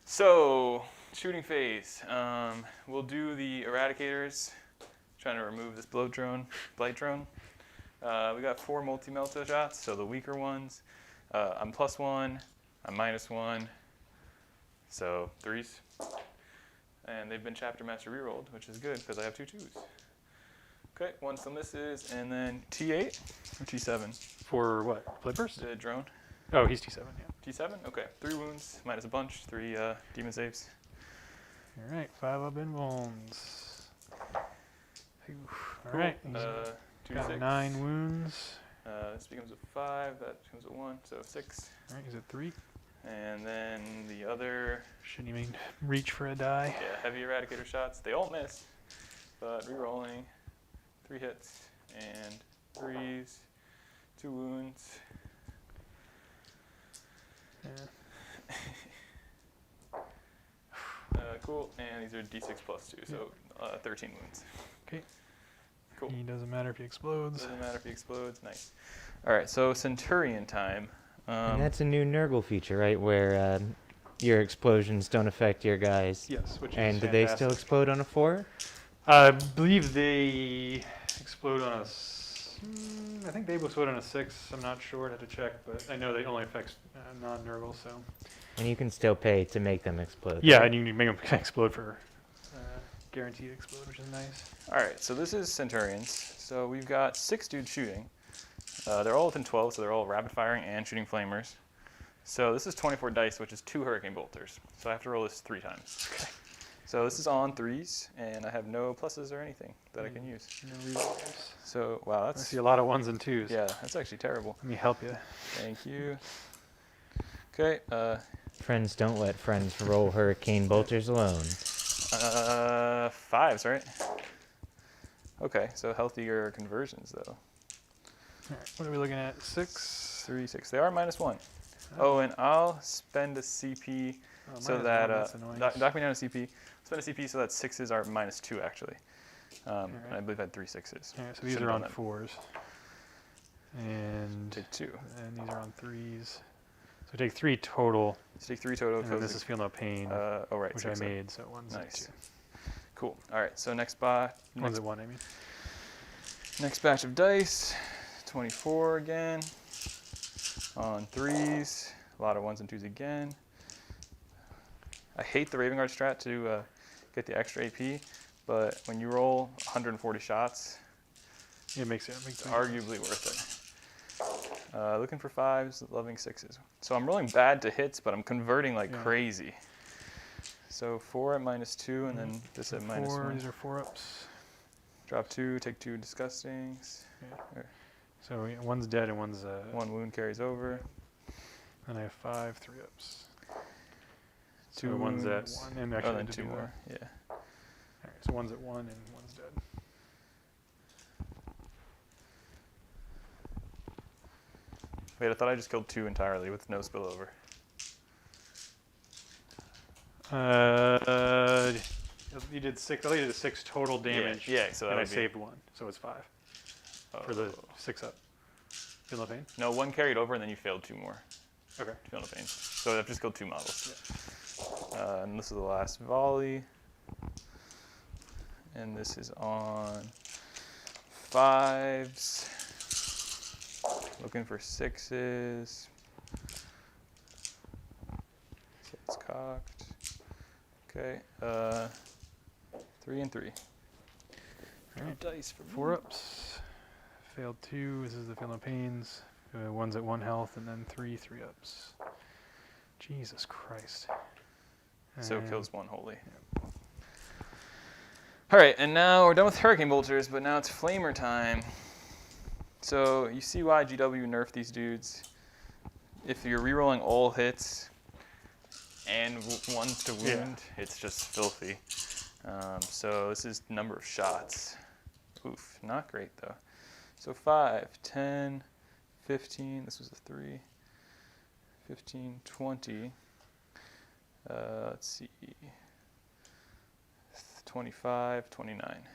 C: So, shooting phase. We'll do the eradicators, trying to remove this Blight Drone. We got 4 multi-melta shots, so the weaker ones. I'm +1, I'm -1, so 3s. And they've been Chapter Master rerolled, which is good because I have 2 2s. Okay, 1 still misses, and then T8 or T7?
A: For what? Plagueburst?
C: The drone.
A: Oh, he's T7, yeah.
C: T7? Okay, 3 wounds, minus a bunch, 3 demon saves.
A: All right, 5 up in wounds. All right, he's
C: 2
A: got
C: 6.
A: 9 wounds.
C: This becomes a 5, that becomes a 1, so 6.
A: All right, he's at 3.
C: And then the other,
A: Shouldn't even reach for a die.
C: yeah, heavy eradicator shots. They all miss, but re-rolling, 3 hits and 3s, 2 wounds.
A: Yeah.
C: Cool, and these are D6 +2, so 13 wounds.
A: Okay.
C: Cool.
A: He doesn't matter if he explodes.
C: Doesn't matter if he explodes. Nice. All right, so Centurion time.
B: And that's a new Nurgle feature, right? Where your explosions don't affect your guys.
A: Yes, which is
B: And do they still
A: fantastic.
B: explode on a 4?
A: I believe they explode on a. I think they explode on a 6. I'm not sure. I'd have to check, but I know they only affect non-Nurgle. So.
B: And you can still pay to make them explode.
A: Yeah,
B: right?
A: and you can make them explode for guaranteed explode, which is nice.
C: All right, so this is Centurions. So we've got 6 dudes shooting. They're all within 12, so they're all rapid firing and shooting flamers. So this is 24 dice, which is 2 hurricane bolters. So I have to roll this 3 times.
A: Okay.
C: So this is on 3s, and I have no pluses or anything that I can use.
A: No rerolls.
C: So wow,
A: I
C: that's
A: see a lot of 1s and 2s.
C: yeah, that's actually terrible.
A: Let me help you.
C: Thank you. Okay,
B: Friends don't let friends roll hurricane bolters alone.
C: 5s, right? Okay, so healthier conversions though.
A: All right, what are we looking at? 6.
C: 3, 6. They are -1. Oh, and I'll spend a CP
A: Oh,
C: so
A: -1,
C: that
A: that's annoying.
C: knock me down a CP. Spend a CP so that 6s are -2 actually. And I believe I had 3 6s.
A: All right, so these
C: Should've
A: are
C: done
A: on
C: that.
A: 4s. And
C: Take 2.
A: these are on 3s. So take 3 total.
C: So take 3 total.
A: And then this is Feel No Pain,
C: oh right,
A: which
C: 6
A: I
C: up.
A: made. So one's at
C: Nice.
A: 2.
C: Cool. All right. So next batch.
A: One's at 1, I mean.
C: Next batch of dice. 24 again. On 3s. A lot of 1s and 2s again. I hate the Raven Guard strat to get the extra AP, but when you roll 140 shots,
A: It makes it.
C: it's arguably worth it. Looking for 5s, loving 6s. So I'm rolling bad to hits, but I'm converting like crazy. So 4 at -2, and then this at -1.
A: These are 4-ups.
C: Drop 2, take 2 disgustings.
A: Yeah. So one's dead and one's
C: 1 wound carries over.
A: and I have 5 3-ups.
C: 2
A: So one's at
C: wounds.
A: 1 and actually
C: Oh, then
A: to
C: 2
A: do
C: more.
A: that.
C: Yeah.
A: All right, so one's at 1 and one's dead.
C: Wait, I thought I just killed 2 entirely with no spillover.
A: You did 6. I think you did 6 total damage.
C: Yeah, so that
A: and I
C: would be-
A: saved 1, so it's 5 for the 6-up. Feel No Pain.
C: No, 1 carried over, and then you failed 2 more.
A: Okay.
C: Feel No Pain. So I've just killed 2 models. And this is the last volley. And this is on 5s. Looking for 6s. Okay, it's cocked. Okay. 3 and 3.
A: All right.
C: Dice for
A: 4-ups. Failed 2. This is the Feel No Pains. One's at 1 health, and then 3 3-ups. Jesus Christ.
C: So
A: And
C: kills 1 holy. All right, and now we're done with Hurricane Bolters, but now it's Flamer time. So you see why GW nerfed these dudes. If you're rerolling all hits and 1s to wound, it's just filthy. So this is number of shots. Oof, not great though. So 5, 10, 15, this was a 3, 15, 20. Let's see, 25, 29.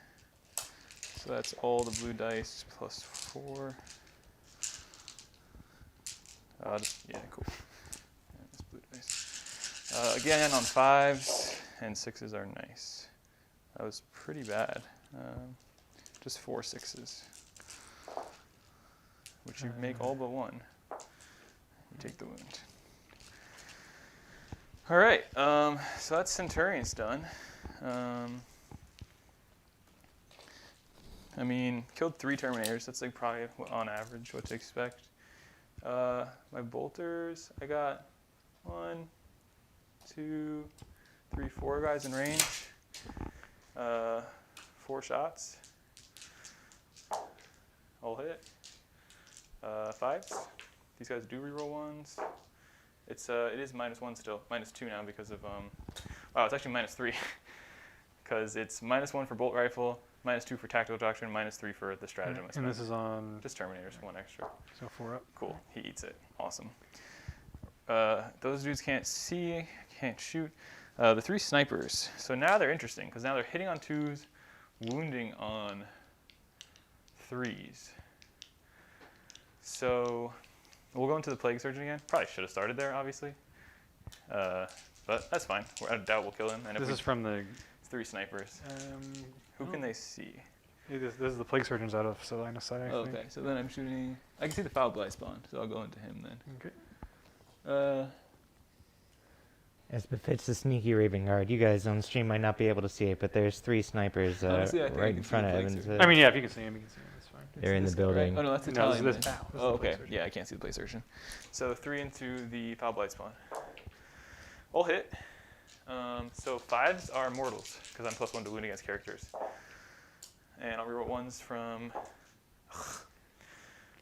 C: So that's all the blue dice plus 4. Yeah, cool. And this blue dice. Again, on 5s and 6s are nice. That was pretty bad. Just 4 6s, which you make all but 1. You take the wound. All right, so that's Centurion's done. I mean, killed 3 Terminators. That's like probably on average what to expect. My bolters, I got 1, 2, 3, 4 guys in range. 4 shots. All hit. 5s. These guys do reroll 1s. It is -1 still, -2 now because of wow, it's actually -3 because it's -1 for bolt rifle, -2 for tactical doctrine, -3 for the stratagem. I
A: and
C: spent.
A: this is on
C: Just Terminators, 1 extra.
A: so 4-up.
C: Cool, he eats it. Awesome. Those dudes can't see, can't shoot. The 3 snipers. So now they're interesting because now they're hitting on 2s, wounding on 3s. So we'll go into the Plague Surgeon again. Probably should have started there, obviously. But that's fine. I doubt we'll kill him. And
A: This is from the.
C: 3 snipers. Who can they see?
A: This is the Plague Surgeon's out of line of sight. I think.
C: Okay, so then I'm shooting. I can see the foul Blightspawn, so I'll go into him then.
A: Okay.
B: As befits the sneaky Raven Guard, you guys on the stream might not be able to see it, but there's 3 snipers
C: Honestly, I think I
B: right
C: can
B: in
C: see
B: front
C: the
B: of
C: Plague
B: Evans.
C: Surgeon.
A: I mean, yeah, if you can see him, it's fine.
B: They're in the
C: This guy, right?
B: building.
C: Oh no, that's the
A: No, this
C: Tallyman.
A: is POW. This is
C: Oh,
A: the Plague
C: okay.
A: Surgeon.
C: Yeah, I can't see the Blight Surgeon. So 3 into the foul Blightspawn. All hit. So 5s are mortals because I'm +1 to wound against characters. And I'll reroll 1s from.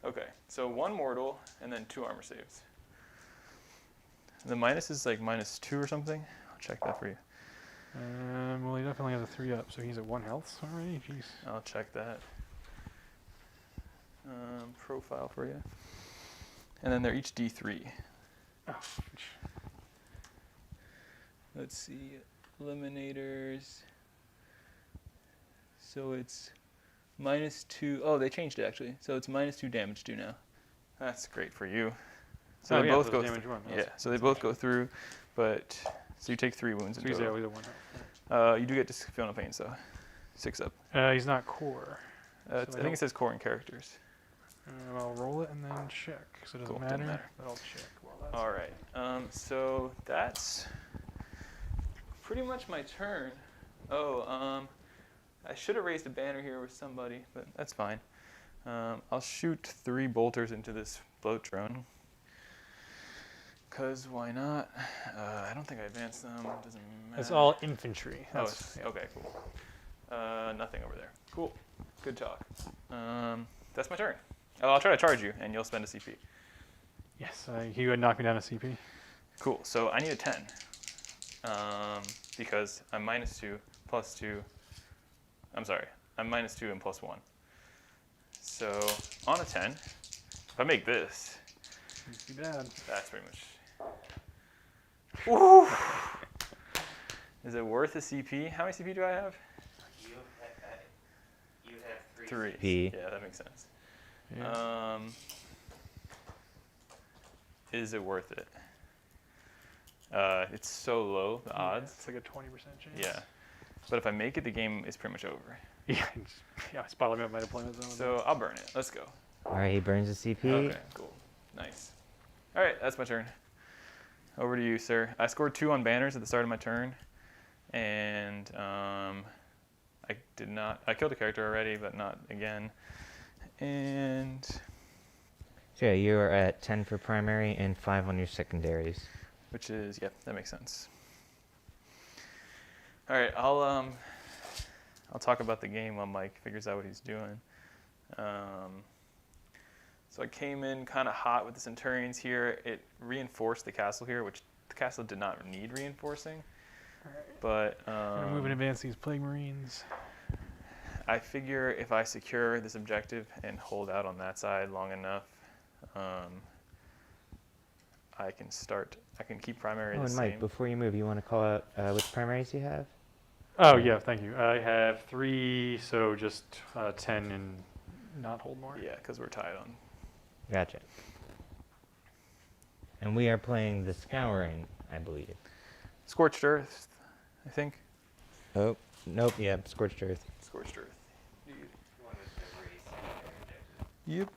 C: Okay, so 1 mortal and then 2 armor saves. The minus is like -2 or something. I'll check that for you.
A: Well, he definitely has a 3-up, so he's at 1 health already. Jeez.
C: I'll check that. Profile for you. And then they're each D3.
A: Oh,
C: Let's see, eliminators. So it's -2. Oh, they changed it actually. So it's -2 damage due now. That's great for you. So
A: oh,
C: they
A: yeah,
C: both
A: so
C: go.
A: it's damage one.
C: Yeah. So they both go through, but so you take 3 wounds in
A: So he's
C: total.
A: either one health.
C: You do get to feel no pain, so 6 up.
A: He's not core.
C: I
A: I
C: think
A: don't-
C: it says core and characters.
A: I'll roll it and then check. So it doesn't
C: Cool,
A: matter.
C: doesn't matter.
A: But I'll check. While that's
C: All right. So that's pretty much my turn. Oh, I should have raised a banner here with somebody, but that's fine. I'll shoot 3 bolters into this bloat drone. Cause why not? I don't think I advanced them. It doesn't matter.
A: It's all infantry.
C: Oh,
A: That's,
C: it's, okay, cool. Nothing over there. Cool. Good talk. That's my turn. Oh, I'll try to charge you, and you'll spend a CP.
A: yes, he would knock me down a CP.
C: Cool. So I need a 10. Because I'm -2, +2. I'm sorry. I'm -2 and +1. So on a 10, if I make this,
A: It's too bad.
C: that's pretty much. Ooh. Is it worth a CP? How many CP do I have?
B: You have
C: 3.
B: CP.
C: Yeah, that makes sense.
A: Yeah.
C: Is it worth it? It's so low, the odds.
A: It's like a 20% chance.
C: Yeah. But if I make it, the game is pretty much over.
A: Yeah. Yeah. Spotted me up my deployment zone.
C: So I'll burn it. Let's go.
B: All right, he burns a CP.
C: Okay, cool. Nice. All right, that's my turn. Over to you, sir. I scored 2 on banners at the start of my turn. And I did not... I killed a character already, but not again. And...
B: So yeah, you are at 10 for primary and 5 on your secondaries.
C: Which is... Yep, that makes sense. All right, I'll talk about the game while Mike figures out what he's doing. So I came in kind of hot with the Centurions here. It reinforced the castle here, which the castle did not need reinforcing.
A: Alright.
C: But
A: I'm gonna move and advance these Plague Marines.
C: I figure if I secure this objective and hold out on that side long enough, I can keep primary
B: Oh,
C: the
B: and
C: same.
B: Mike, before you move, you want to call out which primaries you have?
A: Oh yeah, thank you. I have 3, so just 10 and not hold more.
C: Yeah, because we're tied on.
B: Gotcha. And we are playing the Scouring, I believe.
C: Scorched Earth, I think.
B: Oh, nope, yeah, Scorched Earth.
C: Scorched Earth. Yep.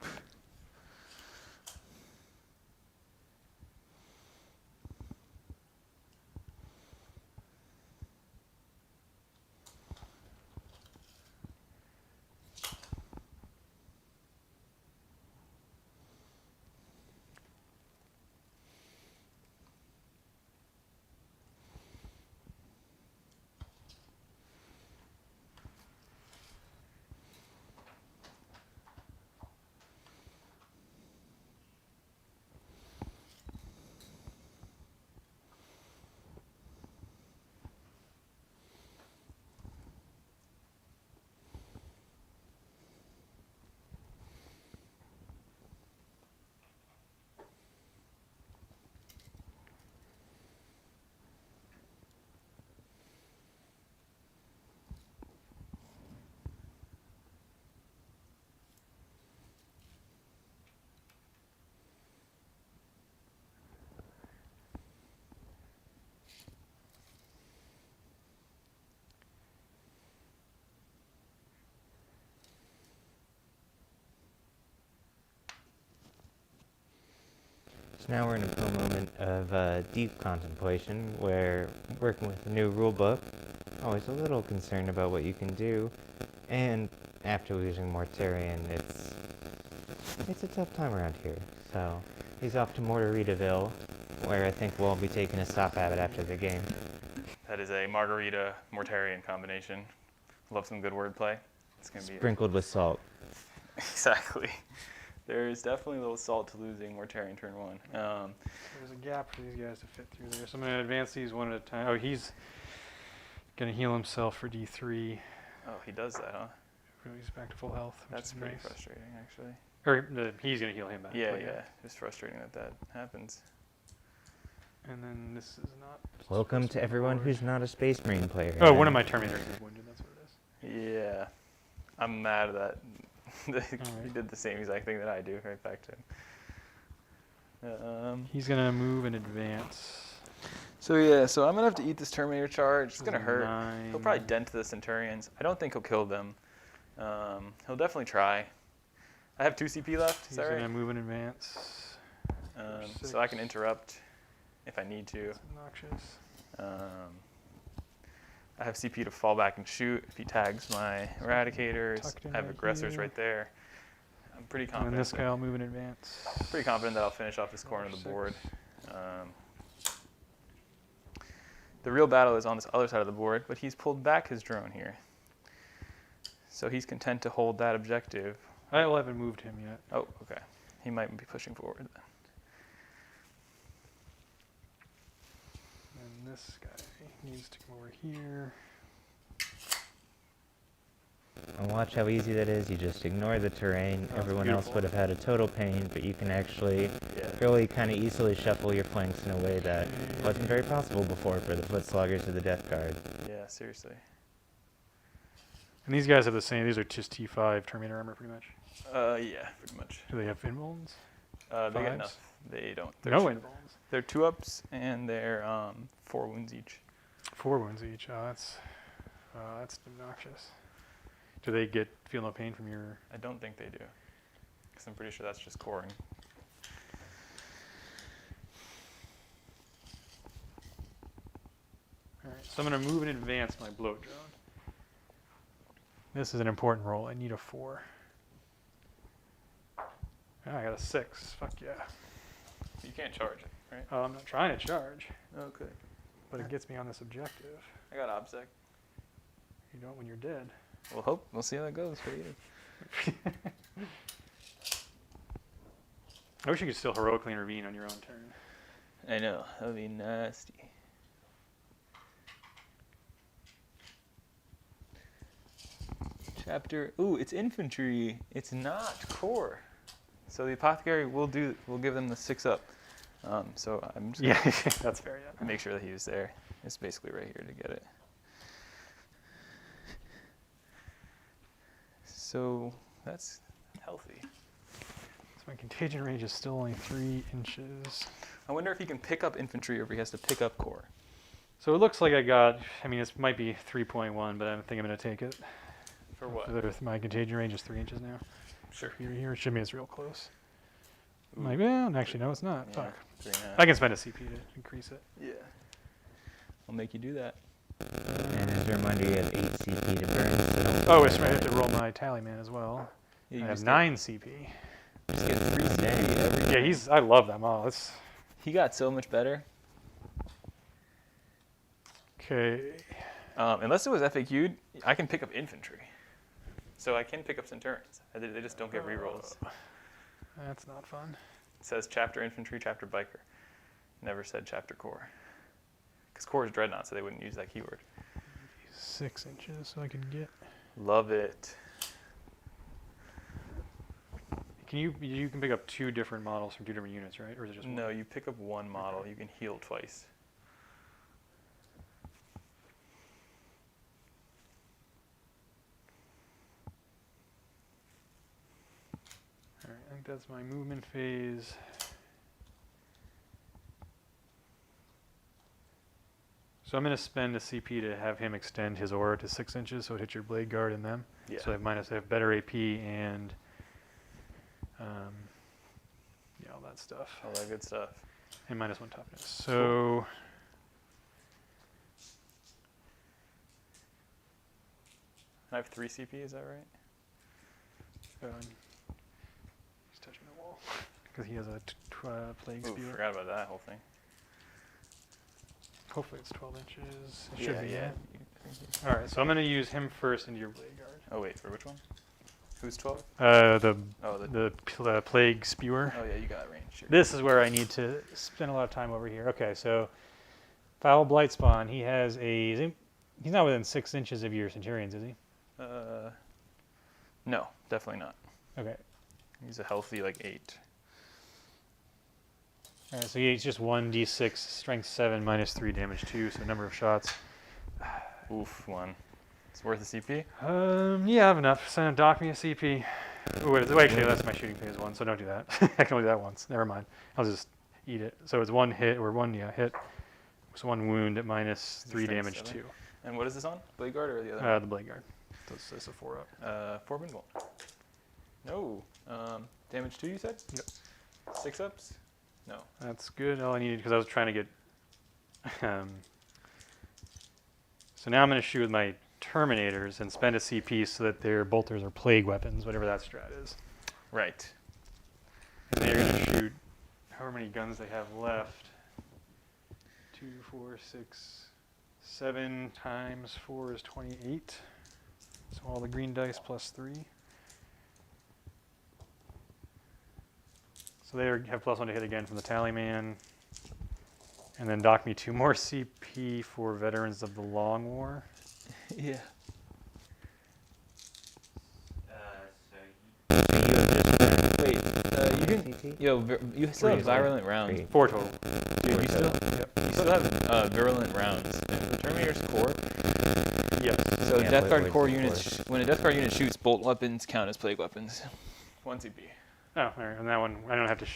B: So now we're in a cool moment of deep contemplation where working with the new rulebook, always a little concerned about what you can do, and after losing Mortarion, it's a tough time around here. So he's off to Mortaritaville, where I think we'll all be taking a stop at it after the game.
C: That is a Margarita Mortarion combination. Love some good wordplay. It's gonna be
B: Sprinkled with salt.
C: exactly. There is definitely a little salt to losing Mortarion turn 1.
A: There's a gap for these guys to fit through there, so I'm gonna advance these one at a time. Oh, he's gonna heal himself for D3.
C: Oh, he does that, huh?
A: Really, he's back to full health. Which
C: That's
A: is
C: pretty
A: nice.
C: frustrating, actually.
A: Or he's gonna heal him back.
C: Yeah,
A: but
C: yeah. It's frustrating that that happens.
A: And then this is not.
B: Welcome
A: supposed
B: to
A: be
B: everyone
A: board.
B: who's not a Space Marine player.
A: Oh, one of my Terminators is wounded. That's what it is.
C: Yeah. I'm mad that he
A: Alright.
C: did the same exact thing that I do right back to him.
A: He's gonna move and advance.
C: So yeah, so I'm gonna have to eat this Terminator charge. It's gonna hurt.
A: 9.
C: He'll probably dent the Centurions. I don't think he'll kill them. He'll definitely try. I have 2 CP left. Is
A: He's
C: that
A: gonna
C: right?
A: move and advance.
C: So I can interrupt if I need to.
A: That's obnoxious.
C: I have CP to fall back and shoot if he tags my Eradicators.
A: Tucked in
C: I have
A: right
C: aggressors
A: here.
C: right there. I'm pretty
A: And
C: confident.
A: then this guy will move and advance.
C: Pretty confident that I'll finish off this corner of the
A: 6.
C: board. The real battle is on this other side of the board, but he's pulled back his drone here. So he's content to hold that objective.
A: I haven't moved him yet.
C: Oh, okay. He might be pushing forward then.
A: And this guy needs to come over here.
B: And watch how easy that is. You just ignore the terrain.
A: Oh,
B: Everyone else
A: beautiful.
B: would have had a total pain, but you can actually
C: Yeah.
B: really kind of easily shuffle your flanks in a way that wasn't very possible before for the foot sluggers or the death guard.
C: Yeah, seriously.
A: And these guys have the same. These are just T5 Terminator armor, pretty much.
C: Yeah, pretty much.
A: Do they have invulns?
C: They get
A: Fives?
C: enough. They don't.
A: No invulns.
C: They're 2-ups and they're 4 wounds each.
A: 4 wounds each. Oh, that's obnoxious. Do they feel no pain from your?
C: I don't think they do, because I'm pretty sure that's just coring.
A: All right. So I'm gonna move and advance my bloat drone. This is an important roll. I need a 4. Oh, I got a 6. Fuck yeah.
C: You can't charge it, right?
A: Oh, I'm not trying to charge,
C: Okay.
A: but it gets me on this objective.
C: I got OBSEC.
A: You don't when you're dead.
C: We'll see how that goes for you.
A: I wish you could still heroically intervene on your own turn.
C: I know. That would be nasty. Chapter. Ooh, it's infantry. It's not core. So the apothecary will give them the 6-up. So I'm just
A: Yeah, that's fair. Yeah.
C: gonna make sure that he was there. It's basically right here to get it. So that's healthy.
A: So my contagion range is still only 3 inches.
C: I wonder if he can pick up infantry or if he has to pick up core.
A: So it looks like it might be 3.1, but I think I'm going to take it.
C: For what?
A: My contagion range is 3 inches now.
C: Sure.
A: Here, it should mean it's real close.
C: Ooh.
A: Like, well, actually, no, it's not.
C: Yeah,
A: Fuck.
C: 3.5.
A: I can spend a CP to increase it.
C: Yeah. I'll make you do that.
B: And as a reminder, you have 8 CP to burn. So don't
A: Oh,
B: worry
A: it's right. I
B: about
A: have to
B: it.
A: roll my Tallyman as well.
C: Yeah,
A: I
C: you
A: have
C: just
A: 9 CP.
C: Just get 3 CP every
A: Yeah,
C: time.
A: I love them all.
C: He got so much better.
A: Okay.
C: Unless it was FAQ'd, I can pick up infantry. So I can pick up Centurions. They just don't get rerolls.
A: That's not fun.
C: It says chapter infantry, chapter biker. Never said chapter core. Because core is dreadnought, so they wouldn't use that keyword.
A: 6 inches, so I can get.
C: Love it.
A: You can pick up 2 different models from 2 different units, right? Or is it just one?
C: No, you pick up one model. You can heal twice.
A: All right, I think that's my movement phase. So I'm going to spend a CP to have him extend his aura to 6 inches, so it hits your blade guard and them.
C: Yeah.
A: So I have better AP and all that stuff.
C: All that good stuff.
A: And -1 toughness. So
C: I have 3 CP, is that right?
A: he's touching the wall because he has a plague
C: Ooh,
A: spear.
C: forgot about that whole thing.
A: Hopefully it's 12 inches. It should be.
C: yeah.
A: All right, so I'm going to use him first into your blade guard.
C: Oh wait, for which one? Who's 12?
A: The
C: Oh,
A: plague spewer.
C: Oh yeah, you got range. Sure.
A: This is where I need to spend a lot of time over here. Okay, so foul Blightspawn. He's not within 6 inches of your Centurions, is he?
C: No, definitely not.
A: Okay.
C: He's a healthy like 8.
A: All right, so it's just 1d6, strength 7, minus 3, damage 2, so number of shots.
C: Oof, 1. It's worth a CP?
A: Yeah, I have enough. So dock me a CP. Ooh, wait, actually, that's my shooting phase 1, so don't do that. I can only do that once. Never mind. I'll just eat it. So it's 1 hit, or 1, hit. So 1 wound at minus 3,
C: Strength
A: damage
C: 7.
A: 2.
C: And what is this on? Blade Guard or the other one?
A: The Blade Guard. So it's a 4 up.
C: 4 Bolt. No. Damage 2, you said?
A: Yep.
C: 6 ups? No.
A: That's good. All I needed, because I was trying to get... So now I'm going to shoot with my Terminators and spend a CP so that their bolters are plague weapons, whatever that strat is.
C: Right.
A: And they're going to shoot however many guns they have left. 2, 4, 6, 7 times 4 is 28. So all the green dice plus 3. So they have +1 to hit again from the Tallyman. And then dock me 2 more CP for Veterans of the Long War.
C: Yeah. Wait, you can... Yo, you still have virulent rounds.
A: 4 total.
C: Dude, you still have virulent rounds. And the Terminator's core.
A: Yes.
C: So
B: Yeah,
C: Death Guard
B: Whirlwind's
C: core
B: of
C: units, when a Death Guard unit shoots, bolt weapons count as plague weapons. 1 CP.
A: Oh, all right. And that one, I don't have to,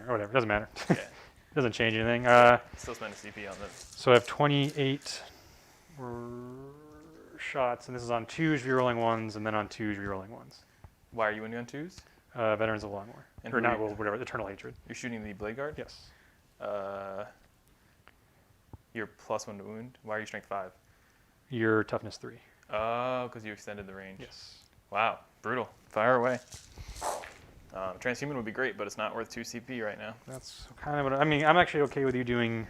A: or whatever, doesn't matter.
C: Yeah.
A: Doesn't change anything.
C: Still spend a CP on this.
A: So I have 28 shots, and this is on 2s, rerolling 1s, and then on 2s, rerolling 1s.
C: Why are you winning on 2s?
A: Veterans of Long War.
C: And
A: Or
C: who are
A: not,
C: you-
A: well, whatever, Eternal Hatred.
C: You're shooting the Blade Guard?
A: Yes.
C: You're +1 to wound. Why are you strength 5?
A: Your toughness 3.
C: Oh, because you extended the range.
A: Yes.
C: Wow, brutal. Fire away. Transhuman would be great, but it's not worth 2 CP right now.
A: That's kind of what, I mean, I'm actually okay with you doing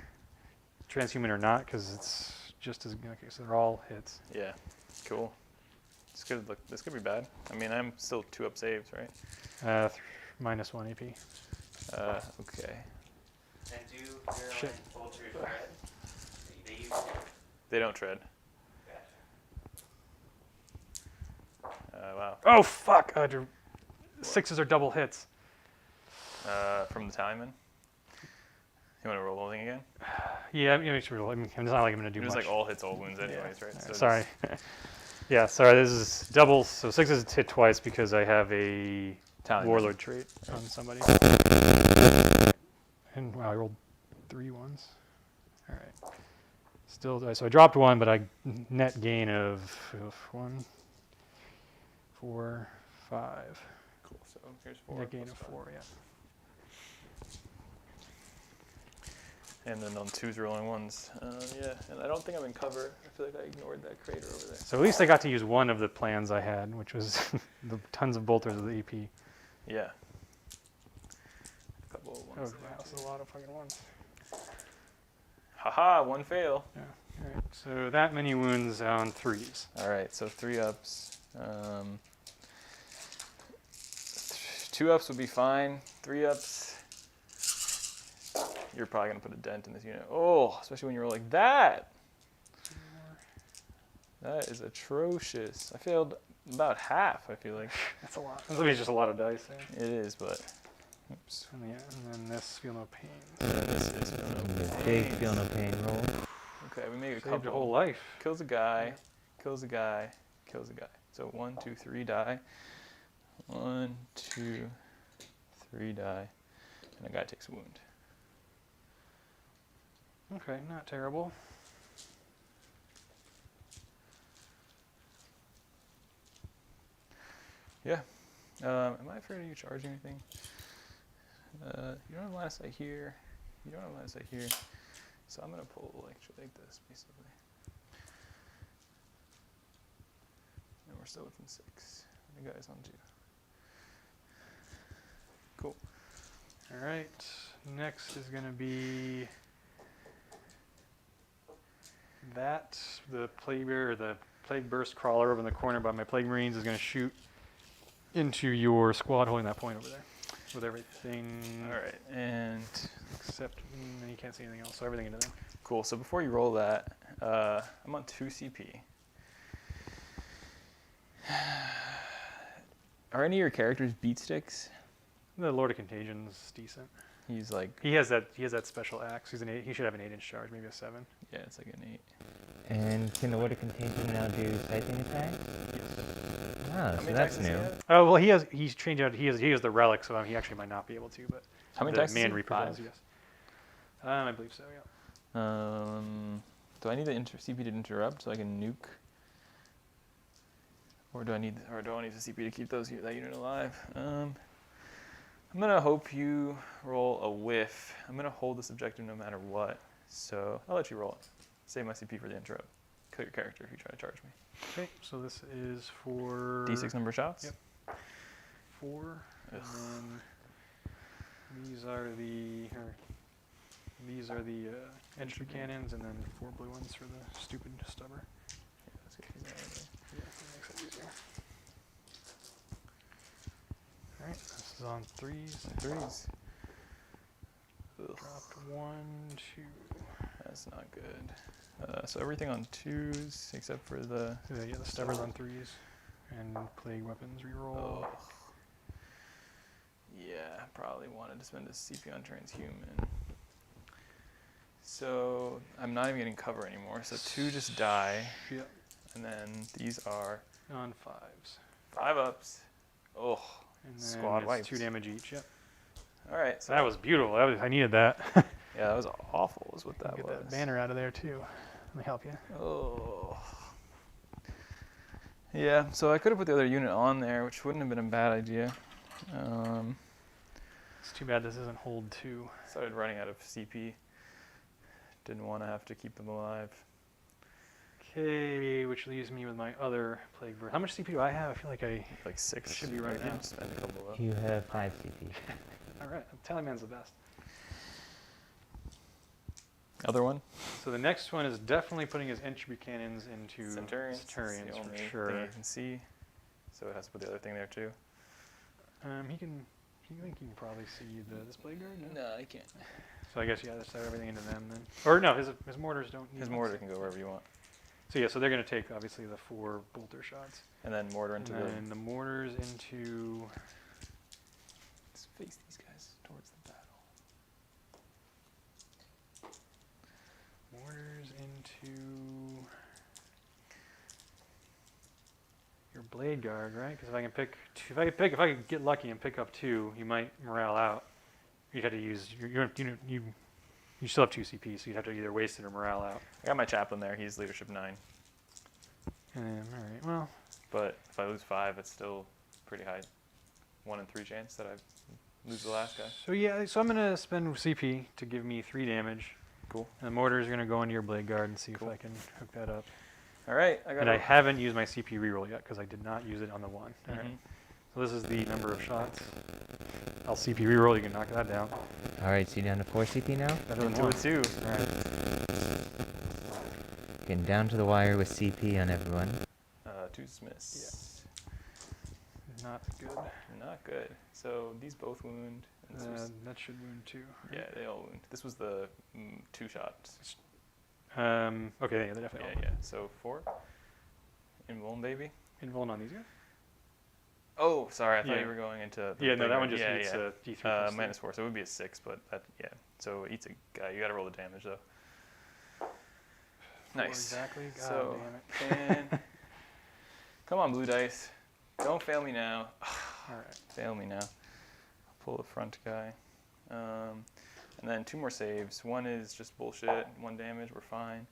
A: Transhuman or not, because it's just as, okay, so they're all hits.
C: Yeah, cool. This could be bad. I mean, I'm still 2 up saves, right?
A: Minus 1 AP.
C: Okay.
B: And do your
A: Shit.
B: bolters red? They use
C: They don't tread. Wow.
A: Oh, fuck! 6s are double hits.
C: From the Tallyman. You want to roll Revolting again?
A: Yeah, I mean, it's real. I mean, it's not like I'm going to do
C: It was
A: much.
C: like all hits, all wounds anyways, right? So
A: Sorry. Yeah, sorry, this is double, so 6s hit twice because I have a
C: Tallyman.
A: Warlord trait on somebody. And wow, I rolled 3 ones. All right. Still, so I dropped 1, but I net gain of 1, 4, 5.
C: Cool, so here's 4.
A: Net gain of
C: plus 5.
A: 4, yeah.
C: And then on 2s, rolling 1s. Yeah, and I don't think I'm in cover. I feel like I ignored that crater over there.
A: So at least I got to use one of the plans I had, which was the tons of bolters of the AP.
C: Yeah. A couple of
A: Oh,
C: ones.
A: wow, this is a lot of fucking ones.
C: Haha, 1 fail.
A: Yeah. All right. So that many wounds on 3s.
C: All right, so 3 ups. 2 ups would be fine. 3 ups. You're probably going to put a dent in this unit. Oh, especially when you roll like that. That is atrocious. I failed about half, I feel like.
A: That's a lot. That's just a lot of dice there.
C: It is, but... Oops.
A: And, yeah, and then this, feel no pain.
C: And this is feel no
B: Big
C: pain.
B: feel no pain roll.
C: Okay, we made a
A: Saved
C: couple.
A: your whole life.
C: Kills a guy, kills a guy, kills a guy. So 1, 2, 3 die. 1, 2, 3 die. And a guy takes a wound.
A: Okay, not terrible.
C: Yeah. Am I afraid of you charging anything? You don't have line of sight here. You don't have line of sight here. So I'm going to pull like this, basically. And we're still within 6. The guy's on 2. Cool.
A: All right. Next is going to be that. The Plagueburst Crawler over in the corner by my Plague Marines is going to shoot into your squad holding that point over there with everything.
C: All right, and
A: Except, and you can't see anything else, so everything into them.
C: cool. So before you roll that, I'm on 2 CP. Are any of your characters beat sticks?
A: The Lord of Contagion is decent.
C: He's like,
A: He has that special axe. He's an 8. He should have an 8-inch charge, maybe a 7.
C: yeah, it's like an 8.
B: And can the Water Contagion now do sighting attack?
A: Yes.
B: Oh,
C: How
B: so
C: many
B: that's
C: attacks does he
B: new.
C: have?
A: Oh well, he's changed out. He has the relic, so he actually might not be able to. But
C: How many
A: the
C: attacks does
A: Man
C: he?
A: Reaper
C: 5?
A: does, yes. I believe so. Yeah.
C: Do I need the CP to interrupt so I can nuke? Or do I need the CP to keep that unit alive? I'm gonna hope you roll a whiff. I'm gonna hold this objective no matter what. So I'll let you roll it. Save my CP for the interrupt. Kill your character if you try to charge me.
A: Okay, so this is for
C: D6 number of shots?
A: Yep. 4. And then these are the entry cannons, and then 4 blue ones for the stupid stubber.
C: Yeah, let's get these out of there.
A: Yeah, that makes it easier. All right, this is on 3s.
C: 3s. Ugh,
A: Dropped 1, 2.
C: that's not good. So everything on 2s except for the...
A: Yeah, the stubbers on 3s, and plague weapons reroll.
C: Oh. Yeah, probably wanted to spend a CP on transhuman. So I'm not even getting cover anymore. So 2 just die,
A: Yep.
C: and then these are
A: On 5s.
C: 5 ups. Oh,
A: And then
C: Squad
A: it's
C: wipes.
A: 2 damage each. Yep.
C: all right. So
A: So that was beautiful. I needed that.
C: yeah, that was awful. Is what that
D: Get
C: was.
D: that banner out of there too. Let me help you.
C: Oh. Yeah, so I could have put the other unit on there, which wouldn't have been a bad idea.
A: It's too bad this isn't hold 2.
C: Started running out of CP. Didn't want to have to keep them alive.
A: Okay, which leaves me with my other plague bird. How much CP do I have? I feel like I.
C: Like 6.
A: Should be right
C: I
A: now.
C: did spend a couple of.
B: You have 5 CP.
A: All right, Tallyman's the best.
C: Other one?
A: So the next one is definitely putting his entropy cannons into
C: Centurions. It's the
A: Centurions
C: only
A: for sure.
C: thing you can see. So it has to put the other thing there too.
A: He can. You think you can probably see the display guard? No?
C: No, I can't.
A: So I guess you got to set everything into them then. Or no, his mortars don't need
C: His
A: one.
C: mortar can go wherever you want.
A: So yeah, so they're going to take obviously the 4 bolter shots.
C: And then mortar into
A: And then the mortars into.
C: Let's face these guys towards the battle.
A: Mortars into. Your blade guard, right? Because if I can pick, if I could get lucky and pick up 2, you might morale out. You'd have to use you still have 2 CP, so you'd have to either waste it or morale out.
C: I got my chaplain there. He's leadership 9.
A: And all right, well,
C: But if I lose 5, it's still pretty high. 1 in 3 chance that I lose the last guy.
A: so yeah, so I'm gonna spend CP to give me 3 damage.
C: Cool.
A: And the mortars are gonna go into your blade guard and see
C: Cool.
A: if I can hook that up.
C: All right, I got
A: And I haven't used my CP reroll yet because I did not use it on the 1. All right. So this is the number of shots. I'll CP reroll. You can knock that down.
B: All right, so you down to 4 CP now?
A: Better than
C: Into
A: 1.
C: it too.
A: All right.
B: Getting down to the wire with CP on everyone.
C: 2 dismiss.
A: Not good.
C: Not good. So these both wound. And this was,
A: That should wound 2.
C: yeah, they all wound. This was the 2 shots.
A: Okay, yeah, they're definitely
C: Yeah, yeah. So 4. Invuln, baby.
A: Invuln on these guys?
C: Oh, sorry. I thought
A: Yeah.
C: you were going into. The
A: Yeah, no, that
C: blade
A: one just
C: guard.
A: eats
C: yeah.
A: D3 plus 3.
C: -4, so it would be a 6, but that, yeah. So it eats a guy. You got to roll the damage though.
A: 4
C: Nice.
A: Exactly. God
C: So,
A: damn it.
C: and come on, blue dice. Don't fail me now.
A: All right.
C: Fail me now. I'll pull the front guy. And then 2 more saves. One is just bullshit. 1 damage. We're fine.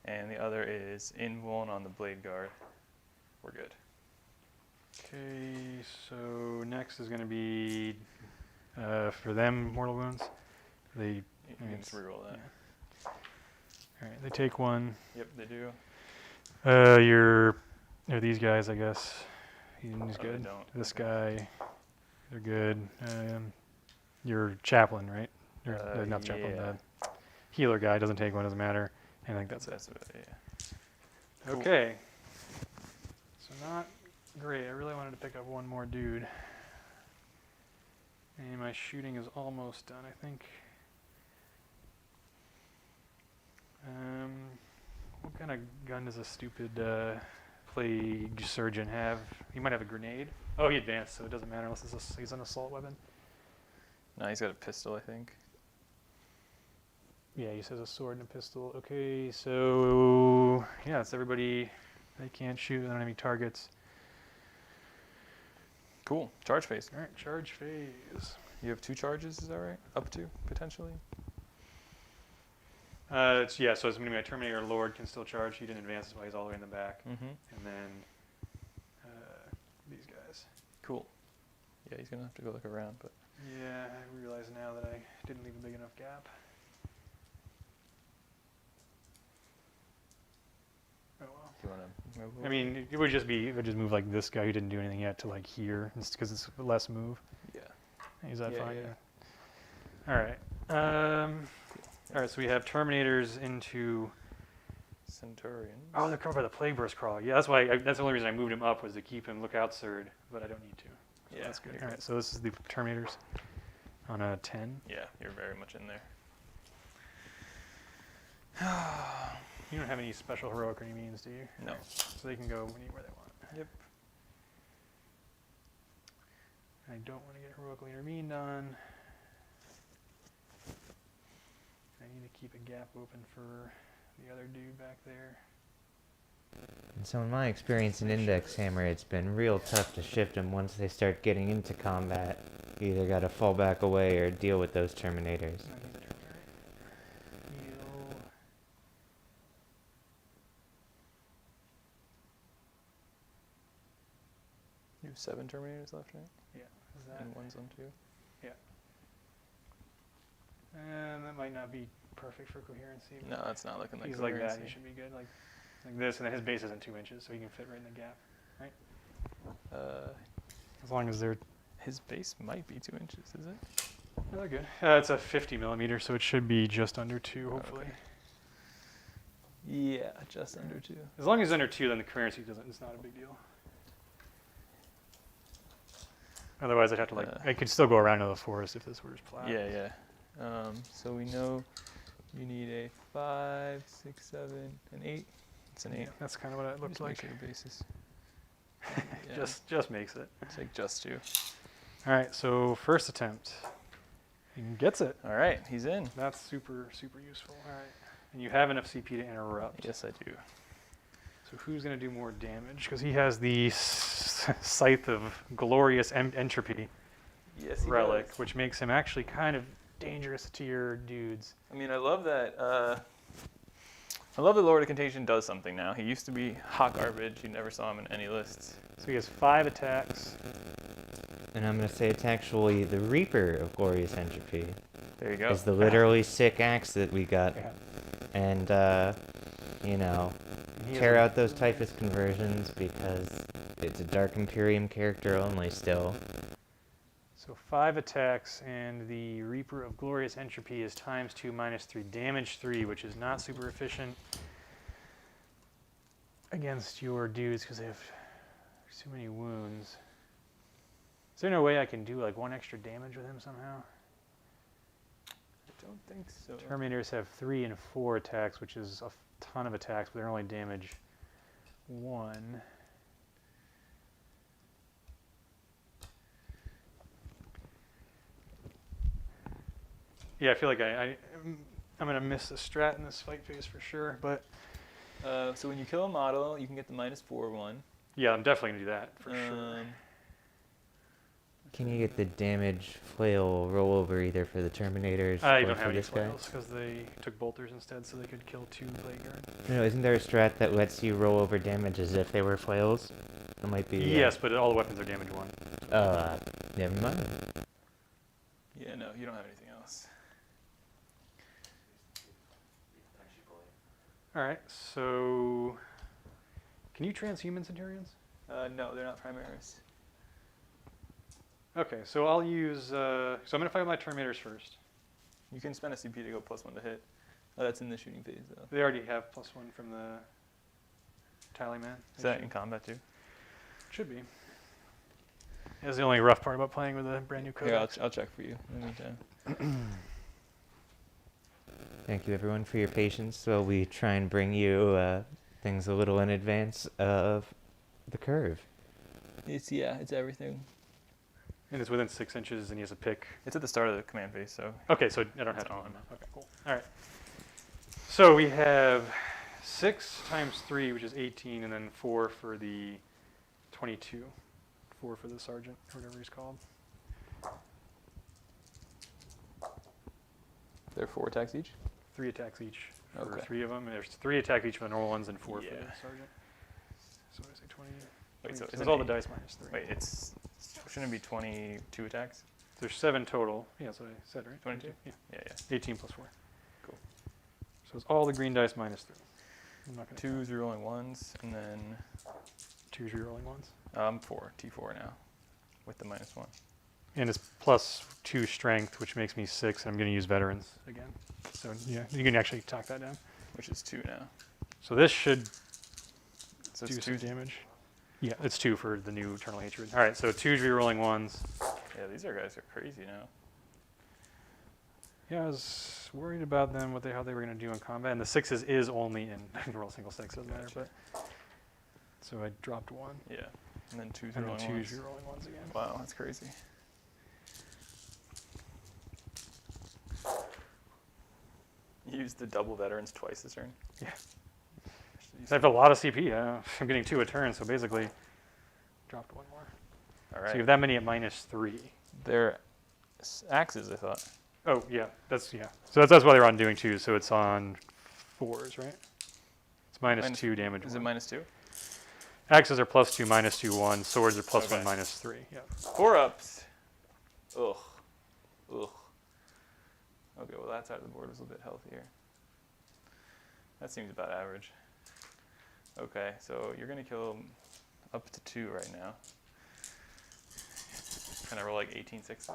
C: And the other is invuln on the blade guard. We're good.
A: Okay, so next is going to be for them mortal wounds. They
C: You can just reroll that.
A: yeah. All right, they take 1.
C: Yep, they do.
A: Or these guys, I guess. He's
C: Oh, they
A: good.
C: don't.
A: This
C: Okay.
A: guy, they're good. Your chaplain, right? Or, not the chaplain.
C: Yeah.
A: The healer guy doesn't take 1. Doesn't matter. And I think that's it.
C: That's what, yeah. Cool.
A: Okay. So not great. I really wanted to pick up 1 more dude. And my shooting is almost done, I think. What kind of gun does a stupid plague surgeon have? He might have a grenade. Oh, he advanced, so it doesn't matter unless he's an assault weapon.
C: No, he's got a pistol, I think.
A: Yeah, he says a sword and a pistol. Okay, so yeah, it's everybody. They can't shoot. They don't have any targets.
C: Cool. Charge phase.
A: All right, charge phase.
C: You have 2 charges, is that right? Up to, potentially?
A: Yeah, so it's meaning my Terminator Lord can still charge. He didn't advance, that's why he's all the way in the back.
C: Mm-hmm.
A: And then these guys.
C: Cool. Yeah, he's going to have to go look around, but...
A: Yeah, I realize now that I didn't leave a big enough gap. Oh well.
C: Do you want to move?
A: I mean, it would just move like this guy who didn't do anything yet to like here, because it's less move.
C: Yeah.
A: Is that
C: Yeah,
A: fine?
C: yeah.
A: All right. All right. So we have Terminators into.
C: Centurion.
A: Oh, they're covered by the Plagueburst Crawler. Yeah, that's why. That's the only reason I moved him up was to keep him lookout third, but I don't need to. So
C: Yeah,
A: that's good.
C: you're
A: All
C: good.
A: right. So this is the Terminators on a 10.
C: Yeah, you're very much in there.
A: You don't have any special heroic or any means, do you?
C: No.
A: So they can go anywhere they want.
C: Yep.
A: I don't want to get heroically intervened on. I need to keep a gap open for the other dude back there.
B: And so in my experience in Index Hammer, it's been real tough to shift them once they start getting into combat. You either got to fall back away or deal with those Terminators.
A: I need the Terminator. Heal.
C: You have 7 Terminators left, right?
A: Yeah, is that?
C: And 1's on 2.
A: And that might not be perfect for coherency. but
C: No, it's not looking like
A: he's like that.
C: coherency.
A: He should be good, like this, and his base isn't 2 inches, so he can fit right in the gap. As long as they're.
C: His base might be 2 inches, is it?
A: Oh, they're good. It's a 50 millimeter, so it should be just under 2, hopefully.
C: Okay. Yeah, just under 2.
A: As long as it's under 2, then the coherency doesn't. It's not a big deal. Otherwise, I'd have to I could still go around to the forest if this were just flat.
C: Yeah, yeah. So we know you need a 5, 6, 7, an 8. It's an 8.
A: Yeah, that's kind of what it looked
C: Just
A: like.
C: make sure the basis. Yeah,
A: Just makes it.
C: it's like just 2.
A: All right, so first attempt. He gets it.
C: All right, he's in.
A: That's super, super useful. All right. And you have enough CP to interrupt.
C: Yes, I do.
A: So who's going to do more damage? Because he has the Scythe of Glorious Entropy
C: Yes, he
A: relic,
C: does.
A: which makes him actually kind of dangerous to your dudes.
C: I mean, I love that. I love that Lord of Contagion does something now. He used to be hot garbage. You never saw him in any lists.
A: So he has 5 attacks.
B: And I'm going to say it's actually the Reaper of Glorious Entropy.
C: There you go.
B: It's the literally sick axe that we got.
A: Yeah.
B: And, you know,
A: And he has
B: tear
A: a-
B: out those typhus conversions because it's a Dark Imperium character only still.
A: So 5 attacks, and the Reaper of Glorious Entropy is ×2 -3, damage 3, which is not super efficient against your dudes because they have too many wounds. Is there no way I can do like 1 extra damage with him somehow?
C: I don't think so.
A: Terminators have 3 and 4 attacks, which is a ton of attacks, but they're only damage 1. Yeah, I feel like I'm going to miss the strat in this fight phase for sure, but
C: So when you kill a model, you can get the -4 one.
A: yeah, I'm definitely going to do that for sure.
B: Can you get the damage flail rollover either for the Terminators
A: I
B: or
A: don't
B: for
A: have any
B: this guy?
A: flails because they took bolters instead, so they could kill 2 blade guards.
B: No, isn't there a strat that lets you roll over damage as if they were flails? It might be.
A: Yes, but all the weapons are damage 1.
B: Never mind.
C: Yeah, no, you don't have anything else.
A: All right, so can you transhuman Centurions?
C: No, they're not Primaris.
A: Okay, so I'll use. So I'm going to fight with my Terminators first.
C: You can spend a CP to go +1 to hit. Oh, that's in the shooting phase, though.
A: They already have +1 from the Tallyman.
C: Is that in combat, too?
A: Should be. That's the only rough part about playing with a brand new
C: Here,
A: codex.
C: I'll check for you in the meantime.
B: Thank you everyone for your patience while we try and bring you things a little in advance of the curve.
C: It's everything.
A: And it's within 6 inches, and he has a pick.
C: It's at the start of the command phase, so
A: Okay, so I don't have
C: It's
A: to.
C: on.
A: Okay, cool. All right. So we have 6 times 3, which is 18, and then 4 for the 22. 4 for the sergeant, or whatever he's called.
C: they're 4 attacks each.
A: 3 attacks each for
C: Okay.
A: 3 of them. And there's 3 attacks each for the normal ones, and 4 for the
C: Yeah.
A: sergeant. So what did I say, 20?
C: Wait, so
A: It's
C: isn't
A: all the
C: it-
A: dice minus 3.
C: Wait, shouldn't it be 22 attacks?
A: There's 7 total. Yeah, that's what I said, right?
C: 22?
A: Yeah.
C: Yeah, yeah.
A: 18 plus 4.
C: Cool.
A: So it's all the green dice minus 3. I'm not going to
C: 2s rerolling 1s, and then
A: 2's rerolling ones.
C: 4, T4 now, with the -1.
A: And it's plus 2 strength, which makes me 6, and I'm going to use veterans again. So yeah, you can actually talk that down.
C: Which is 2 now.
A: So this should
C: So
A: do
C: it's
A: some
C: 2.
A: damage. Yeah, it's 2 for the new Eternal Hatred. All right, so 2's rerolling ones.
C: Yeah, these guys are crazy now.
A: Yeah, I was worried about them, how they were going to do in combat. And the 6s is only in I can roll single 6, doesn't matter.
C: Gotcha.
A: But so I dropped 1,
C: Yeah, and then 2s
A: and then
C: rerolling
A: 2's
C: 1s.
A: rerolling ones again.
C: Wow, that's crazy. You used the double veterans twice this turn?
A: Yeah.
C: Use
A: I have a lot of CP. I'm getting 2 a turn, so basically dropped 1 more.
C: All
A: So
C: right.
A: you have that many at minus 3.
C: They're axes, I thought.
A: Oh, yeah. So that's why they're on doing 2, so it's on 4s, right? It's minus
C: Minus-
A: 2 damage.
C: Is it -2?
A: Axes are plus 2, minus 2, 1. Swords are plus
C: Okay.
A: 1, minus 3. Yeah.
C: 4-ups. Ugh. Ugh. Okay, well that side of the board was a bit healthier. That seems about average. Okay, so you're gonna kill up to 2 right now. Can I roll like 18 sixes?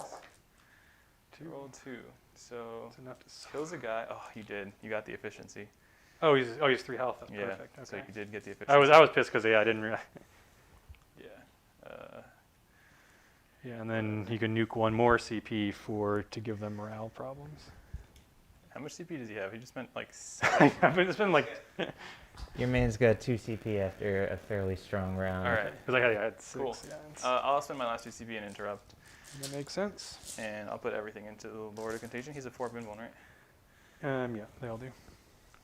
A: 2
C: Roll 2. So
A: That's enough to.
C: kills a guy. Oh, you did. You got the efficiency.
A: Oh, he's 3 health. That's
C: Yeah.
A: perfect.
C: So
A: Okay.
C: you did get the efficiency.
A: I was pissed because I didn't realize.
C: Yeah.
A: Yeah, and then he can nuke 1 more CP to give them morale problems.
C: How much CP does he have? He just spent like 7.
A: It's been like
B: Your man's got 2 CP after a fairly strong round.
C: All right.
A: because I had 6.
C: Cool.
A: Yeah,
C: I'll spend my last 2 CP and interrupt,
A: that makes sense.
C: and I'll put everything into the Lord of Contagion. He's a 4-bin one, right?
A: Yeah, they all do.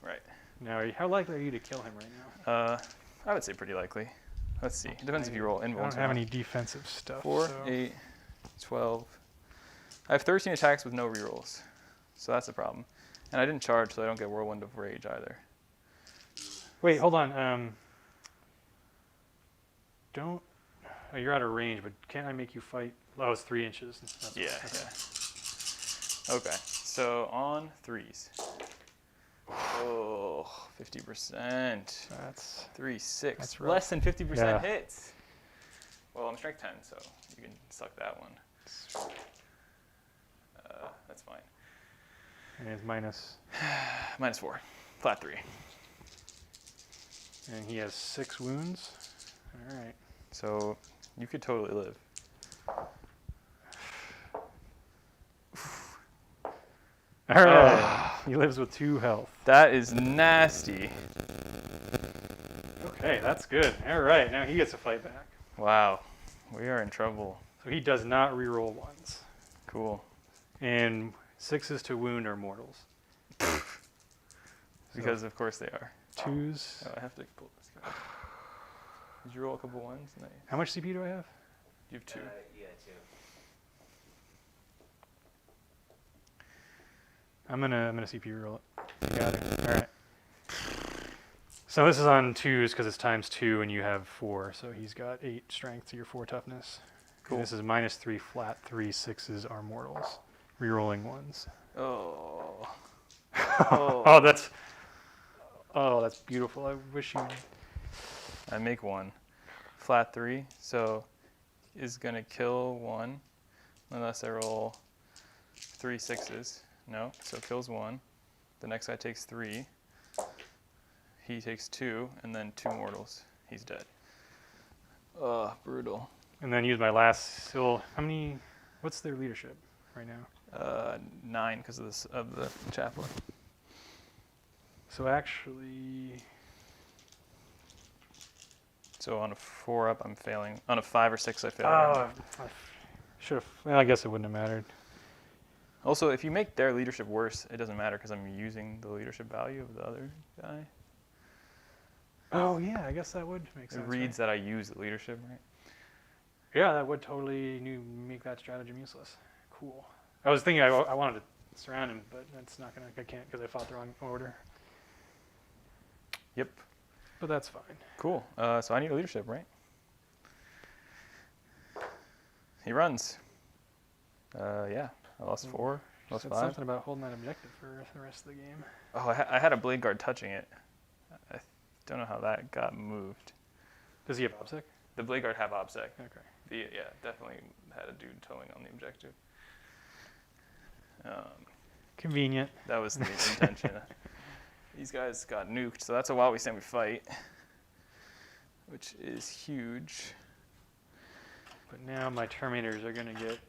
C: Right.
A: Now, how likely are you to kill him right now?
C: I would say pretty likely. Let's see. It depends if you roll
A: I
C: invulns.
A: don't have any defensive stuff.
C: 4,
A: so.
C: 8, 12. I have 13 attacks with no rerolls, so that's a problem. And I didn't charge, so I don't get Whirlwind of Rage either.
A: Wait, hold on. Don't. Oh, you're out of range, but can't I make you fight? Oh, it's 3 inches. That's
C: Yeah,
A: okay.
C: yeah. Okay, so on 3s. Oh, 50%.
A: That's
C: 3, 6.
A: That's rough.
C: Less than 50%
A: Yeah.
C: hits. Well, I'm strength 10, so you can suck that one. That's fine.
A: and it's minus,
C: -4. Flat 3.
A: and he has 6 wounds. All right.
C: So you could totally live.
A: All right. He lives with 2 health.
C: That is nasty.
A: Okay, that's good. All right, now he gets to fight back.
C: Wow. We are in trouble.
A: So he does not reroll 1s,
C: Cool.
A: and 6s to wound are mortals.
C: Because of course they are.
A: 2s.
C: Oh, I have to pull this guy. Did you roll a couple 1s? Nice.
A: How much CP do I have?
C: You have 2.
B: Yeah, 2.
A: I'm gonna CP roll it. Got it. All right. So this is on 2s because it's times 2, and you have 4. So he's got 8 strength to your 4 toughness.
C: Cool.
A: And this is -3 flat 3. 6s are mortals. Rerolling 1s.
C: Oh.
A: Oh, that's beautiful. I wish you.
C: I make 1. Flat 3. So is going to kill 1 unless I roll 3 6s. No. So kills 1. The next guy takes 3. He takes 2, and then 2 mortals. He's dead. Ugh, brutal.
A: And then use my last. So how many? What's their leadership right now?
C: 9 because of the chaplain.
A: So actually,
C: So on a 4-up, I'm failing. On a 5 or 6, I fail.
A: I Should have. Well, I guess it wouldn't have mattered.
C: Also, if you make their leadership worse, it doesn't matter because I'm using the leadership value of the other guy.
A: Oh yeah, I guess that would make sense.
C: It reads that I use the leadership, right?
A: Yeah, that would totally make that stratagem useless. Cool. I was thinking I wanted to surround him, but that's not gonna. I can't because I fought the wrong order.
C: Yep.
A: But that's fine.
C: Cool. So I need a leadership, right? He runs. Yeah. I lost 4. Lost
A: Said
C: 5.
A: something about holding that objective for the rest of the game.
C: Oh, I had a blade guard touching it. I don't know how that got moved.
A: Does he have OBSEC?
C: The blade guard have OBSEC.
A: Okay.
C: Yeah, definitely had a dude towing on the objective.
A: Convenient.
C: That was the intention. These guys got nuked, so that's a while we stand we fight, which is huge.
A: But now my Terminators are gonna get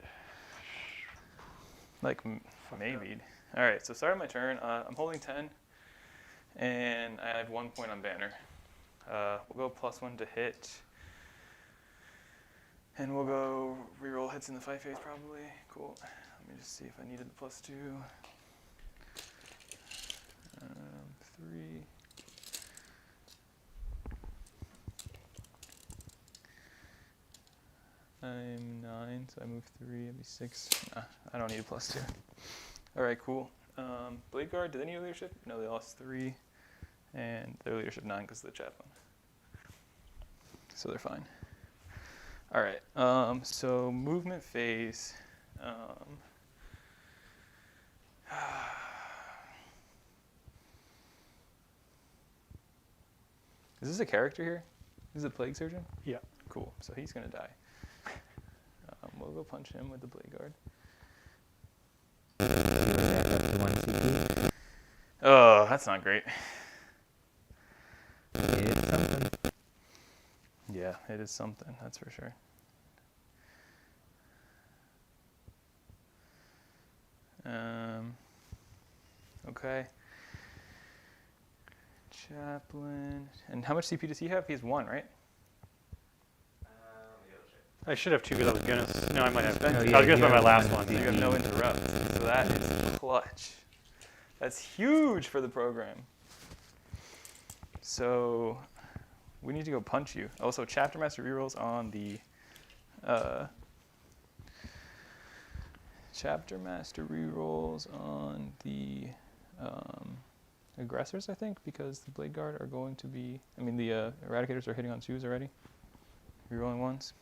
C: Like
A: fucked
C: maybe.
A: up.
C: All right, so start of my turn. I'm holding 10, and I have 1 point on banner. We'll go +1 to hit, and we'll go reroll hits in the fight phase probably. Cool. Let me just see if I needed the +2. 3. I'm 9, so I move 3. It'd be 6. Nah, I don't need a +2. All right, cool. Blade Guard, do they need a leadership? No, they lost 3, and their leadership 9 because of the chaplain. So they're fine. All right. So movement phase. Is this a character here? This is a Plague Surgeon?
A: Yeah.
C: Cool. So he's going to die. We'll go punch him with the Blade Guard.
B: Back up to 1 CP.
C: Oh, that's not great.
B: It's something.
C: Yeah, it is something, that's for sure. Okay. Chaplain. And how much CP does he have? He has 1, right?
A: I should have 2 because I was gonna. No, I might have.
C: Oh,
A: I
C: yeah,
A: was gonna
B: you
A: spend my
B: have
A: last
B: 1
A: one.
C: You have no interrupt. So that is clutch. That's huge for the program. So we need to go punch you. Also, Chapter Master rerolls on the aggressors, I think, because the Blade Guard are going to be. I mean, the Eradicators are hitting on 2s already. Rerolling 1s.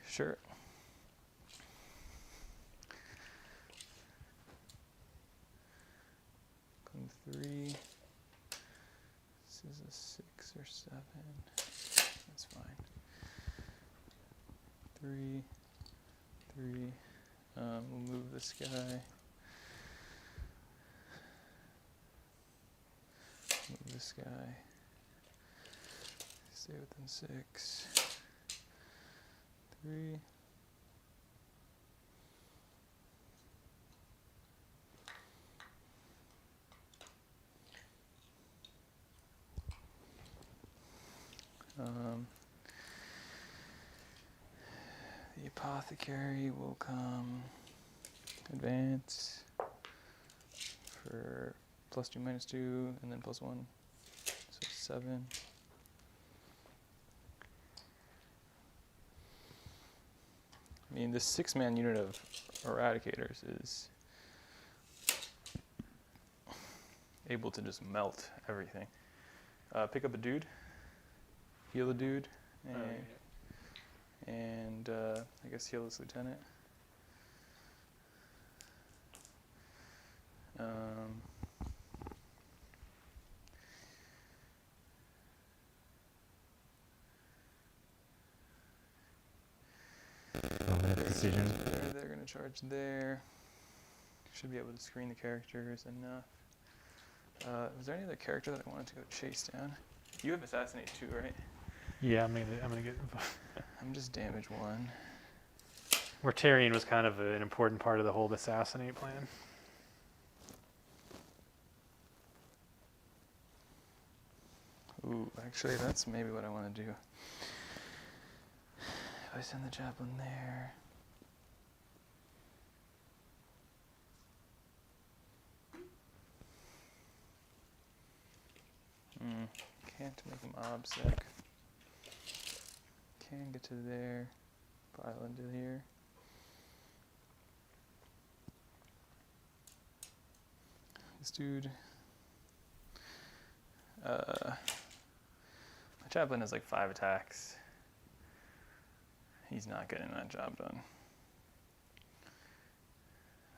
C: Sure. Come 3. This is a 6 or 7. That's fine. 3. 3. We'll move this guy. Move this guy. Stay within 6. 3. The Apothecary will come advance for +2, -2, and then +1, so 7. I mean, this 6-man unit of Eradicators is able to just melt everything. Pick up a dude, heal a dude, and I guess heal this lieutenant.
B: Decision.
C: They're going to charge there. Should be able to screen the characters enough. Was there any other character that I wanted to go chase down? You have Assassinate too, right?
A: Yeah, I'm gonna get.
C: I'm just damage 1.
A: Mortarion was kind of an important part of the whole assassinate plan.
C: Ooh, actually, that's maybe what I want to do. If I send the chaplain there, Can't make him obsec. Can get to there. Pile into here. This dude. My chaplain has like 5 attacks. He's not getting that job done.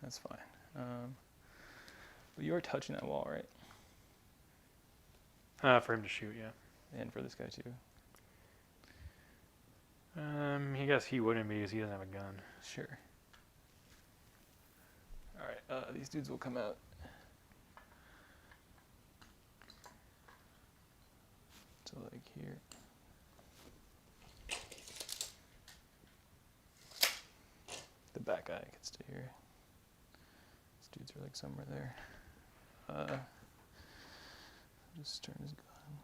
C: That's fine. But you are touching that wall, right?
A: For him to shoot, yeah.
C: And for this guy too.
A: I guess he wouldn't be because he doesn't have a gun.
C: Sure. All right. These dudes will come out. So like here. The back guy gets to here. These dudes are like somewhere there. Just turn his gun.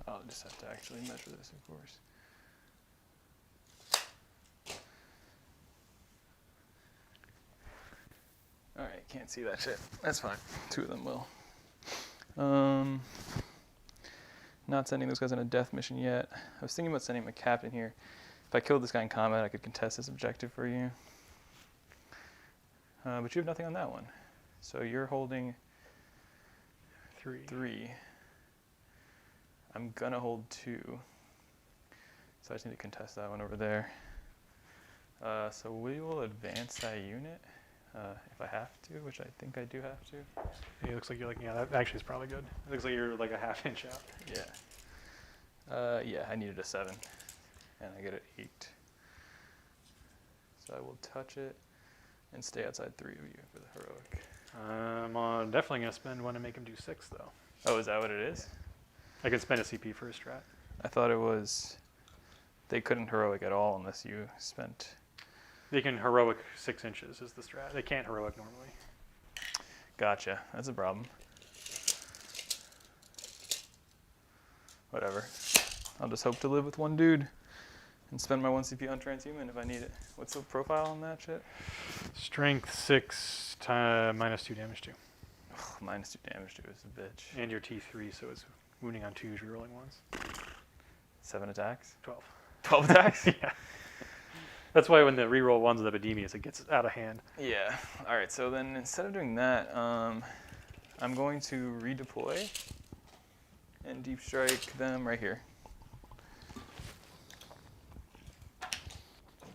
C: I'll just have to actually measure this, of course. All right, can't see that shit. That's fine. 2 of them will. Not sending those guys on a death mission yet. I was thinking about sending a captain here. If I killed this guy in combat, I could contest this objective for you. But you have nothing on that one. So you're holding 3. I'm gonna hold 2. So I just need to contest that one over there. So we will advance that unit if I have to, which I think I do have to.
A: It looks like you're like, yeah, that actually is probably good. It looks like you're like a half inch out.
C: Yeah. Yeah, I needed a 7, and I get an 8. So I will touch it and stay outside 3 of you for the heroic.
A: I'm definitely going to spend one to make him do 6, though.
C: Oh, is that what it is?
A: I could spend a CP for a strat.
C: I thought it was they couldn't heroic at all unless you spent.
A: They can heroic 6 inches is the strat. They can't heroic normally.
C: Gotcha. That's a problem. Whatever. I'll just hope to live with 1 dude and spend my 1 CP on transhuman if I need it. What's the profile on that shit?
A: Strength 6 minus 2 damage 2.
C: Minus 2 damage to is a bitch.
A: And your T3, so it's wounding on 2s, rerolling 1s.
C: 7 attacks?
A: 12.
C: 12 attacks?
A: Yeah. That's why when the reroll 1s with Epidemius, it gets out of hand.
C: Yeah. All right. So then instead of doing that, I'm going to redeploy and deep strike them right here.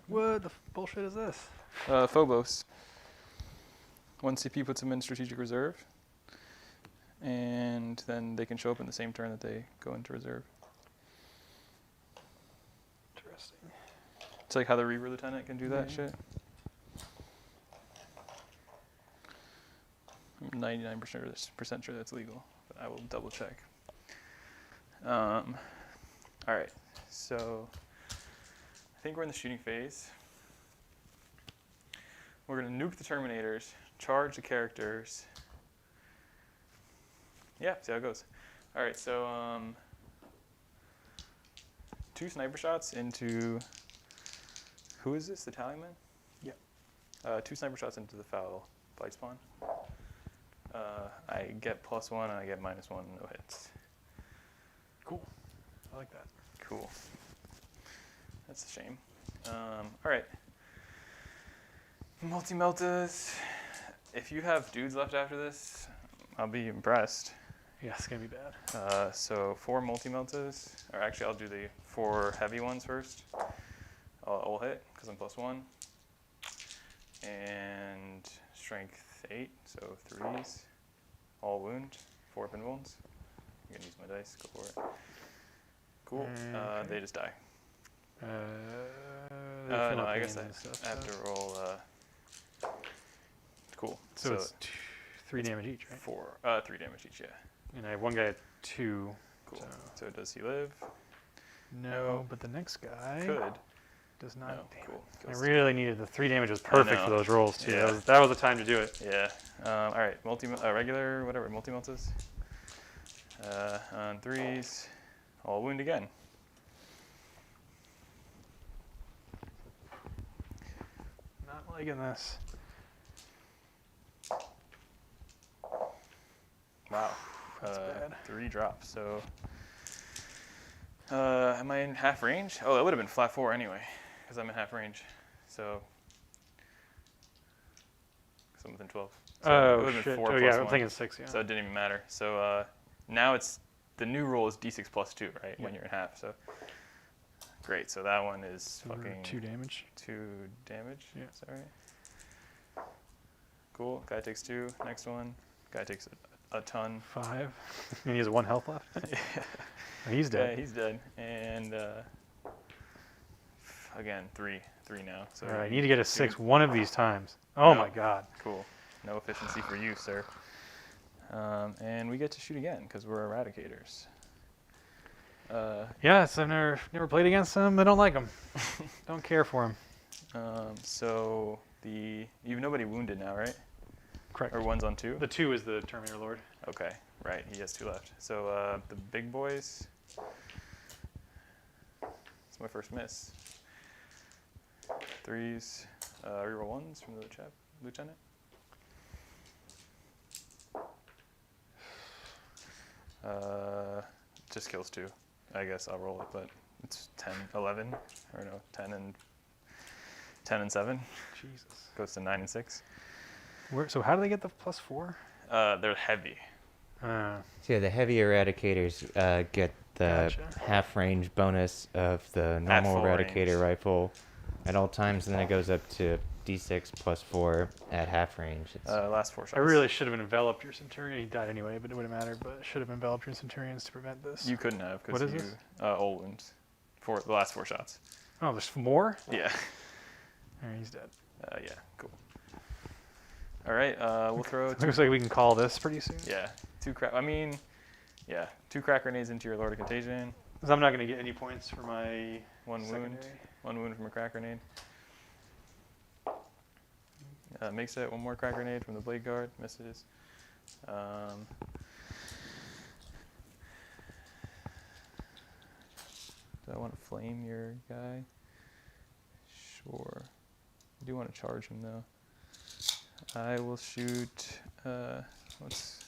A: What the bullshit is this?
C: Phobos. 1 CP puts them in strategic reserve, and then they can show up in the same turn that they go into reserve.
A: Interesting.
C: It's like how the Reaver Lieutenant can do that shit. I'm 99% sure that's legal, but I will double check. All right, so I think we're in the shooting phase. We're going to nuke the Terminators, charge the characters. Yeah, see how it goes. All right, so 2 sniper shots into, who is this, the Tallyman?
A: Yep.
C: 2 sniper shots into the foul Blightspawn. I get +1 and I get -1, no hits.
A: Cool. I like that.
C: Cool. That's a shame. All right. Multi-meltas. If you have dudes left after this, I'll be impressed.
A: Yeah, it's going to be bad.
C: So 4 multi-meltas, or actually I'll do the 4 heavy ones first. I'll hit, because I'm +1. And strength 8, so 3s. All wound, 4 weapon wounds. I'm going to use my dice, go for it. Cool,
A: Okay.
C: they just die.
A: No,
C: I guess I have to roll. Cool.
A: So it's 3 damage each, right?
C: 3 damage each, yeah.
A: And I have 1 guy at 2.
C: Cool. So does he live?
A: No, but the next guy
C: Could.
A: does not.
C: No,
A: Damn
C: cool.
A: it. I
C: Goes
A: really needed the 3 damage was perfect
C: know.
A: for those rolls too.
C: Yeah.
A: That was the time to do it.
C: Yeah. All right. Regular, whatever. Multi-meltas. On 3s. All wound again.
A: Not liking this.
C: Wow.
D: That's bad.
C: 3 drops. So, am I in half range? Oh, that would have been flat 4 anyway, because I'm in half range. So, because I'm within 12. So it
A: Oh,
C: would have been
A: shit.
C: 4
A: Oh,
C: plus
A: yeah, I'm
C: 1.
A: thinking 6, yeah.
C: So it didn't even matter. So now it's the new rule is d6 plus 2, right?
A: Yeah.
C: When you're in half. So great. So that one is
D: So we're
C: fucking
D: 2 damage.
C: 2 damage.
D: Yeah.
C: Is that right? Cool. Guy takes 2. Next one. Guy takes a ton.
D: 5.
A: And he has 1 health left. Oh, he's
C: Yeah,
A: dead.
C: he's dead. And again, 3 now. So
A: All right, I need to get a 6 one of these times. Oh,
C: No.
A: my God.
C: Cool. No efficiency for you, sir. And we get to shoot again because we're eradicators.
A: Yes, I've never played against him. I don't like him. Don't care for him.
C: So you've nobody wounded now, right?
A: Correct.
C: Or one's on 2?
A: The 2 is the Terminator Lord.
C: Okay, right. He has 2 left. So the big boys. It's my first miss. 3s. Reroll 1s from the lieutenant. Just kills 2. I guess I'll roll it, but it's 10, 11, or no, 10 and 7.
A: Jesus.
C: Goes to 9 and 6.
A: So how do they get the +4?
C: They're heavy.
B: So yeah, the heavy eradicators get the
A: Gotcha.
B: half range bonus of the normal
C: full
B: eradicator
C: range.
B: rifle at all times, and then it goes up to d6 plus 4 at half range. It's,
C: Last 4 shots.
A: I really should have enveloped your Centurion. He died anyway, but it wouldn't matter. But I should have enveloped your Centurions to prevent this.
C: You couldn't have because
A: What is
C: you
A: this?
C: old wounds. The last 4 shots.
A: Oh, there's more?
C: Yeah.
A: All right, he's dead.
C: Yeah. Cool. All right. We'll throw.
A: Looks like we can call this pretty soon.
C: Yeah. 2 crack. I mean, yeah. 2 crack grenades into your Lord of Contagion.
A: 'Cause I'm not going to get any points for my
C: 1 wound.
A: secondary.
C: 1 wound from a crack grenade. Makes it 1 more crack grenade from the blade guard. Misses. Do I want to flame your guy? Sure. I do want to charge him though. I will shoot. What's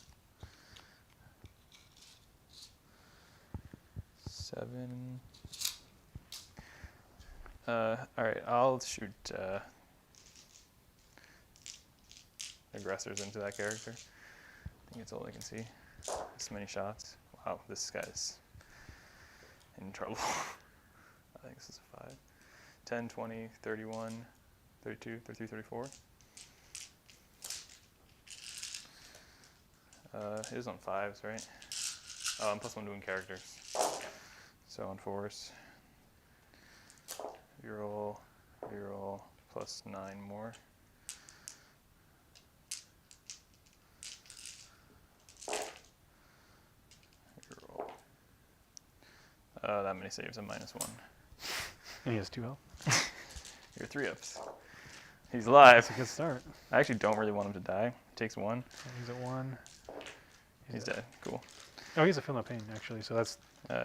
C: 7? All right. I'll shoot. Aggressors into that character. I think it's all I can see. This many shots. Wow, this guy's in trouble. I think this is a 5. 10, 20, 31, 32, 33, 34. It is on 5s, right? Oh, I'm +1 doing characters. So on 4s. Reroll, +9 more. That many saves, I'm -1.
A: And he has 2 health.
C: You're 3-ups. He's alive.
A: That's a good start.
C: I actually don't really want him to die. Takes 1.
A: He's at 1.
C: He's dead. Cool.
A: Oh, he's a Feel No Pain, actually. So that's.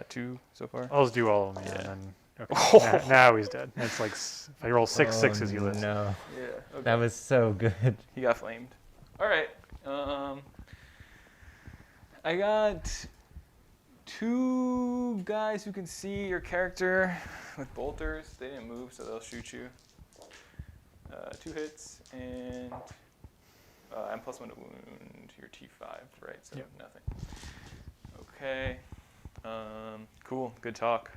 C: 2 so far.
A: I'll just do all of them, yeah.
C: Yeah.
A: And then, okay. now he's dead. It's like if I roll 6 6s, he lives.
B: No,
C: Yeah. Okay.
B: that was so good.
C: He got flamed. All right. I got 2 guys who can see your character with bolters. They didn't move, so they'll shoot you. 2 hits, and I'm +1 to wound your T5, right? So
A: Yep.
C: nothing. Okay. Cool. Good talk.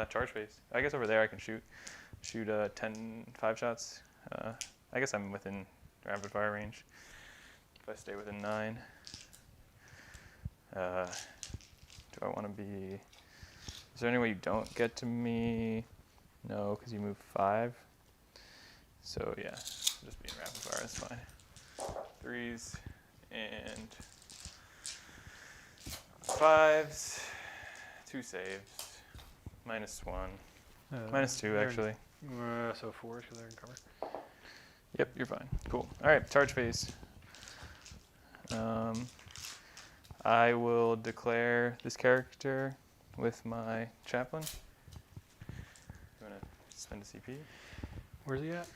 C: Charge phase. I guess over there I can shoot 5 shots. I guess I'm within rapid fire range. If I stay within 9. Do I want to be... Is there any way you don't get to me? No, because you move 5. So yeah, I'll just be in rapid fire, that's fine. 3s and 5s. 2 saves. -1. -2 actually.
A: So 4 because they're in cover.
C: Yep, you're fine. Cool. All right, charge phase. I will declare this character with my chaplain. You want to spend a CP?
A: Where's he at?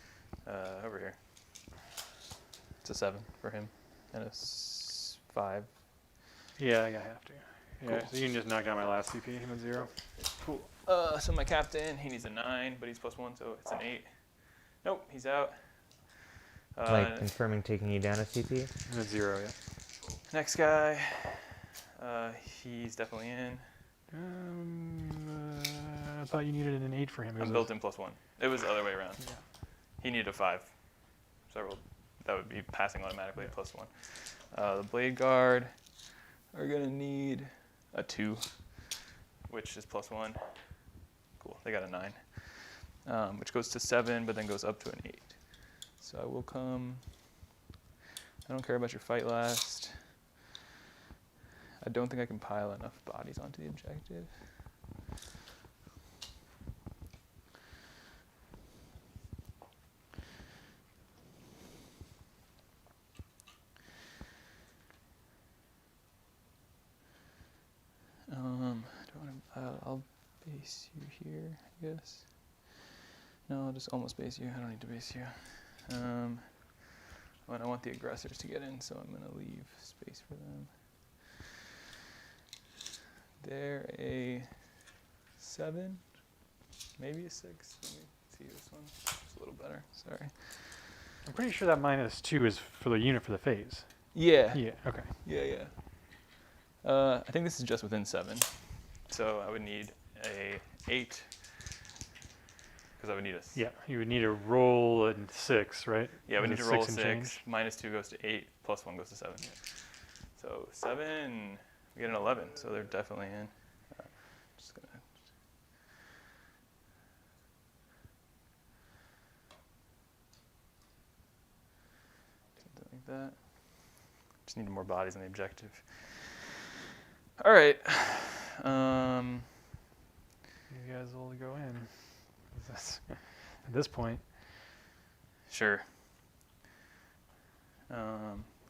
C: Over here. It's a 7 for him, and a 5
A: Yeah, I have to. Yeah,
C: Cool.
A: so you can just knock down my last CP. Him at 0.
C: Cool. So my captain, he needs a 9, but he's +1, so it's an 8. Nope, he's out.
B: Like confirming taking you down a CP?
A: Him at 0, yeah.
C: Next guy, he's definitely in.
A: I thought you needed an 8 for him.
C: I'm built in +1. It was the other way around.
A: Yeah.
C: He needed a 5. So that would be passing automatically at +1. The Blade Guard are going to need a 2, which is +1. Cool, they got a 9, which goes to 7, but then goes up to an 8. So I will come. I don't care about your fight last. I don't think I can pile enough bodies onto the objective. I'll base you here, I guess. No, I'll just almost base you. I don't need to base you. But I want the aggressors to get in, so I'm going to leave space for them. They're a 7, maybe a 6. Let me see this one. It's a little better. Sorry.
A: I'm pretty sure that -2 is for the unit for the phase.
C: Yeah.
A: Yeah, okay.
C: Yeah. I think this is just within 7. So I would need a 8. Because I would need a...
A: Yeah, you would need to roll a 6, right?
C: Yeah, we
A: Is
C: need
A: it
C: to roll a
A: 6 and
C: 6.
A: change?
C: -2 goes to 8. +1 goes to 7. Yeah. So 7, we get an 11. So they're definitely in. Just going to... Something like that. Just need more bodies on the objective. All right.
A: You guys will go in. At this point.
C: Sure.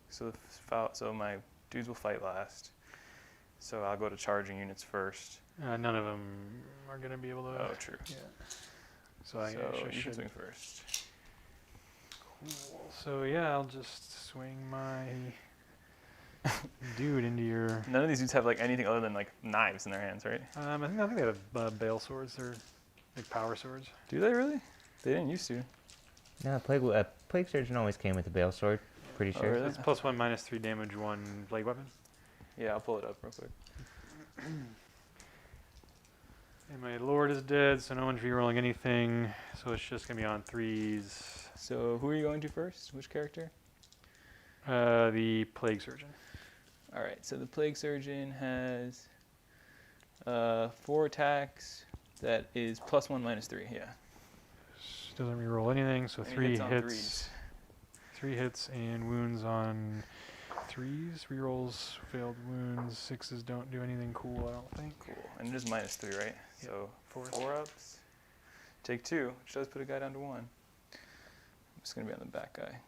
C: So my dudes will fight last. So I'll go to charging units first.
A: None of them are going to be able to.
C: Oh, true.
A: Yeah. So I
C: you
A: should
C: can swing first.
A: Cool. So yeah, I'll just swing my dude into your.
C: None of these dudes have like anything other than like knives in their hands, right?
A: I think they have bale swords. They're like power swords.
C: Do they really? They didn't used to.
B: No, Plague Surgeon always came with a Bale Sword, pretty
C: Oh,
B: sure.
C: really?
A: It's +1, -3 damage, 1 blade weapon.
C: Yeah, I'll pull it up real quick.
A: And my lord is dead, so no one's re-rolling anything. So it's just gonna be on 3s.
C: So who are you going to first? Which character?
A: The plague surgeon.
C: All right. So the Plague Surgeon has 4 attacks. That is +1, -3. Yeah.
A: Doesn't re-roll anything, so
C: And he
A: 3
C: hits on
A: hits.
C: 3s.
A: 3 hits and wounds on 3s. Rerolls, failed wounds. 6s don't do anything cool, I don't think.
C: Cool. And it is -3, right?
A: Yep.
C: So
A: Fours.
C: 4 ups. Take 2, which does put a guy down to 1. I'm just going to be on the back guy.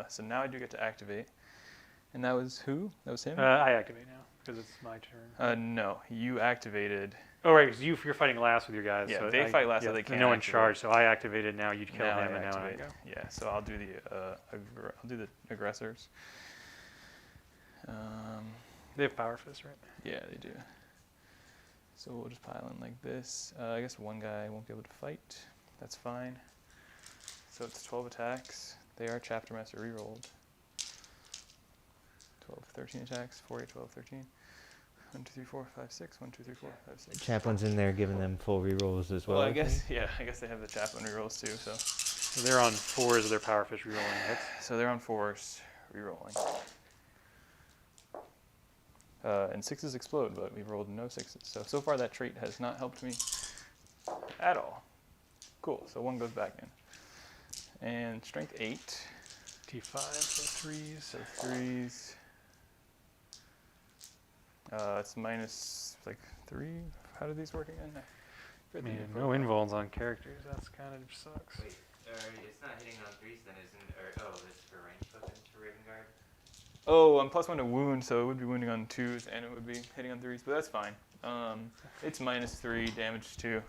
C: So now I do get to activate. And that was who? That was him?
A: I activate now, because it's my turn.
C: No, you activated.
A: Oh, right, because you're fighting last with your guys.
C: Yeah,
A: so
C: they fight last, so they
A: and
C: can't
A: no one's
C: activate.
A: charged, so I activated now, you'd kill
C: Now
A: him,
C: I
A: and now I
C: activate.
A: go.
C: Yeah, so I'll do the aggressors.
A: They have power fist, right?
C: Yeah, they do. So we'll just pile in like this. I guess one guy won't be able to fight. That's fine. So it's 12 attacks. They are Chapter Master rerolled. 12, 13 attacks. 4, 8, 12, 13. 1, 2, 3, 4, 5, 6. 1, 2, 3, 4, 5, 6.
B: Chaplain's in there giving them full rerolls as well.
C: Well, I
B: I
C: guess,
B: think.
C: I guess they have the Chaplain rerolls too.
A: So they're on 4s of their power fist rerolling hits.
C: So they're on 4s, rerolling. And 6s explode, but we've rolled no 6s. So far that trait has not helped me at all. Cool, so 1 goes back in. And strength 8.
A: T5, so 3s.
C: So 3s. It's minus like 3. How do these work again?
A: Man, no invulns on characters. That's kind of sucks.
B: Wait, it's not hitting on 3s then, isn't it? Or, this is for ranged weapons for Raven Guard?
C: Oh, I'm +1 to wound, so it would be wounding on 2s and it would be hitting on 3s, but that's fine. It's -3 damage too.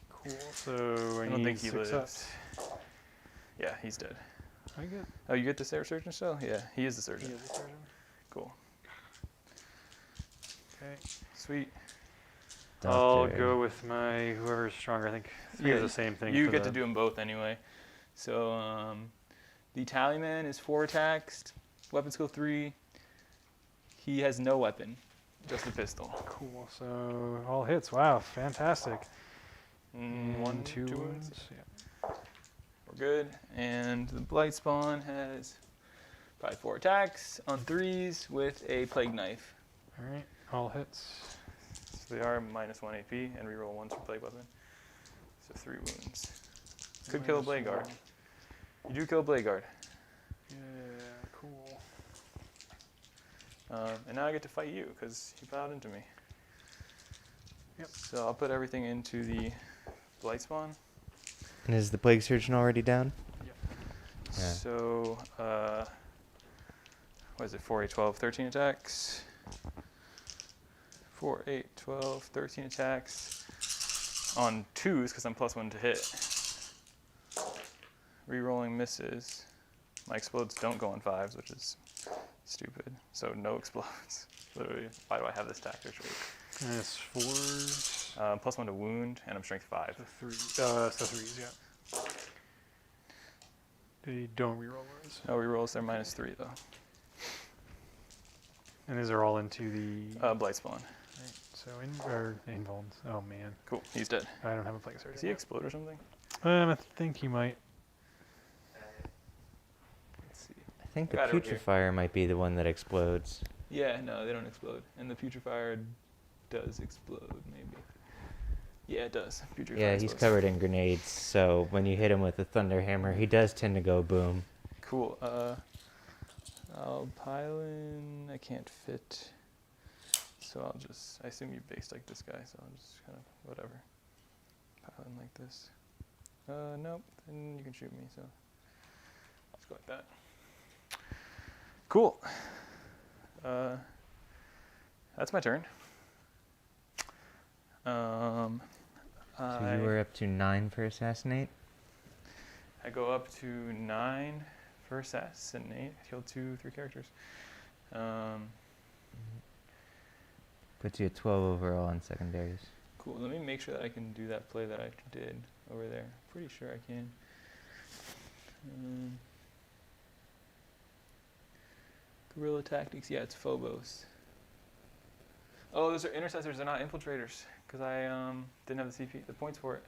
A: Cool, so
C: I don't think he
A: 6
C: lives.
A: ups.
C: Yeah, he's dead.
A: I get.
C: Oh, you get the surgeon still? Yeah, he is the
A: He
C: surgeon.
A: is a surgeon.
C: Cool.
A: Okay.
C: Sweet.
A: I'll
B: Doctor.
A: go with my whoever's stronger. I think three is the same thing.
C: You
A: for
C: get
A: the-
C: to do them both anyway. So the Tallyman is 4 attacks, weapon skill 3. He has no weapon, just a pistol.
A: Cool. So all hits. Wow, fantastic.
C: One,
A: two
C: two
A: wounds.
C: wounds.
A: Yeah.
C: We're good. And the Blightspawn has probably 4 attacks on 3s with a Plague Knife.
A: All right. All hits.
C: So they are minus 1 AP and reroll 1 for Plague Weapon. So 3 wounds. Could kill a Blade Guard. You do kill a Blade Guard.
A: Yeah. Cool.
C: And now I get to fight you because you bowed into me.
A: Yep.
C: So I'll put everything into the Blightspawn.
B: And is the Plague Surgeon already down?
A: Yep.
B: Yeah.
C: So, what is it? 4, 8, 12, 13 attacks. 4, 8, 12, 13 attacks. On 2s because I'm +1 to hit. Rerolling misses. My explodes don't go on 5s, which is stupid. So no explodes. Literally, why do I have this tactic?
A: And it's 4s.
C: +1 to wound, and I'm strength 5.
A: So 3. So 3s. Yeah. They don't reroll wounds.
C: No rerolls, they're -3 though.
A: And these are all into the.
C: Blightspawn.
A: Right. So invulns. Oh man.
C: Cool, he's dead.
A: I don't have a plague surgeon.
C: Does he explode or something?
A: I think he might.
C: Let's see.
B: I think the
C: Got it over here.
B: Putrefier might be the one that explodes.
C: Yeah, no, they don't explode. And the Putrefier does explode, maybe. Yeah, it does. Putrefier
B: Yeah, he's
C: explodes.
B: covered in grenades, so when you hit him with the Thunder Hammer, he does tend to go boom.
C: Cool. I'll pile in. I can't fit. So I'll just. I assume you based like this guy, so I'll just kind of whatever. Pile in like this. Nope. Then you can shoot me, so I'll just go like that. Cool. That's my turn.
B: So you were up to 9 for Assassinate?
C: I go up to 9 for Assassinate. I killed 3 characters.
B: Puts you at 12 overall on secondaries.
C: Cool. Let me make sure that I can do that play that I did over there. Pretty sure I can. Guerrilla tactics. Yeah, it's Phobos. Oh, those are intercessors. They're not infiltrators because I didn't have the CP, the points for it.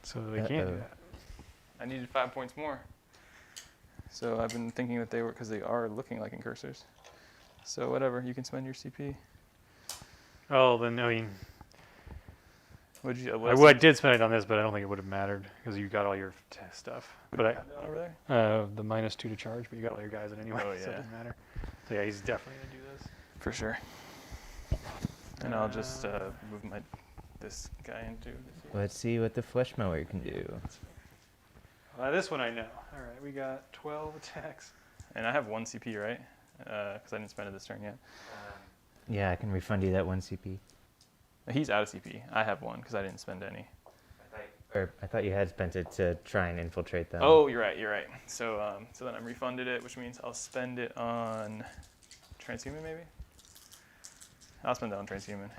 A: So they can't do that.
C: I needed 5 points more. So I've been thinking that they were because they are looking like incursors. So whatever, you can spend your CP.
A: Oh, then I mean,
C: What'd you?
A: I did spend it on this, but I don't think it would have mattered because you got all your stuff. But
C: over there.
A: the -2 to charge, but you got all your guys in anyway,
C: Oh,
A: so it
C: yeah.
A: doesn't matter. So yeah, he's definitely gonna do this.
C: For sure. And I'll just move this guy into.
B: Let's see what the Flesh Mower can do.
A: This one I know. All right, we got 12 attacks.
C: And I have 1 CP, right? Because I didn't spend it this turn yet.
B: Yeah, I can refund you that 1 CP.
C: He's out of CP. I have 1 because I didn't spend any.
B: Or I thought you had spent it to try and infiltrate them.
C: Oh, you're right. You're right. So so then I'm refunded it, which means I'll spend it on transhuman, maybe. I'll spend it on transhuman.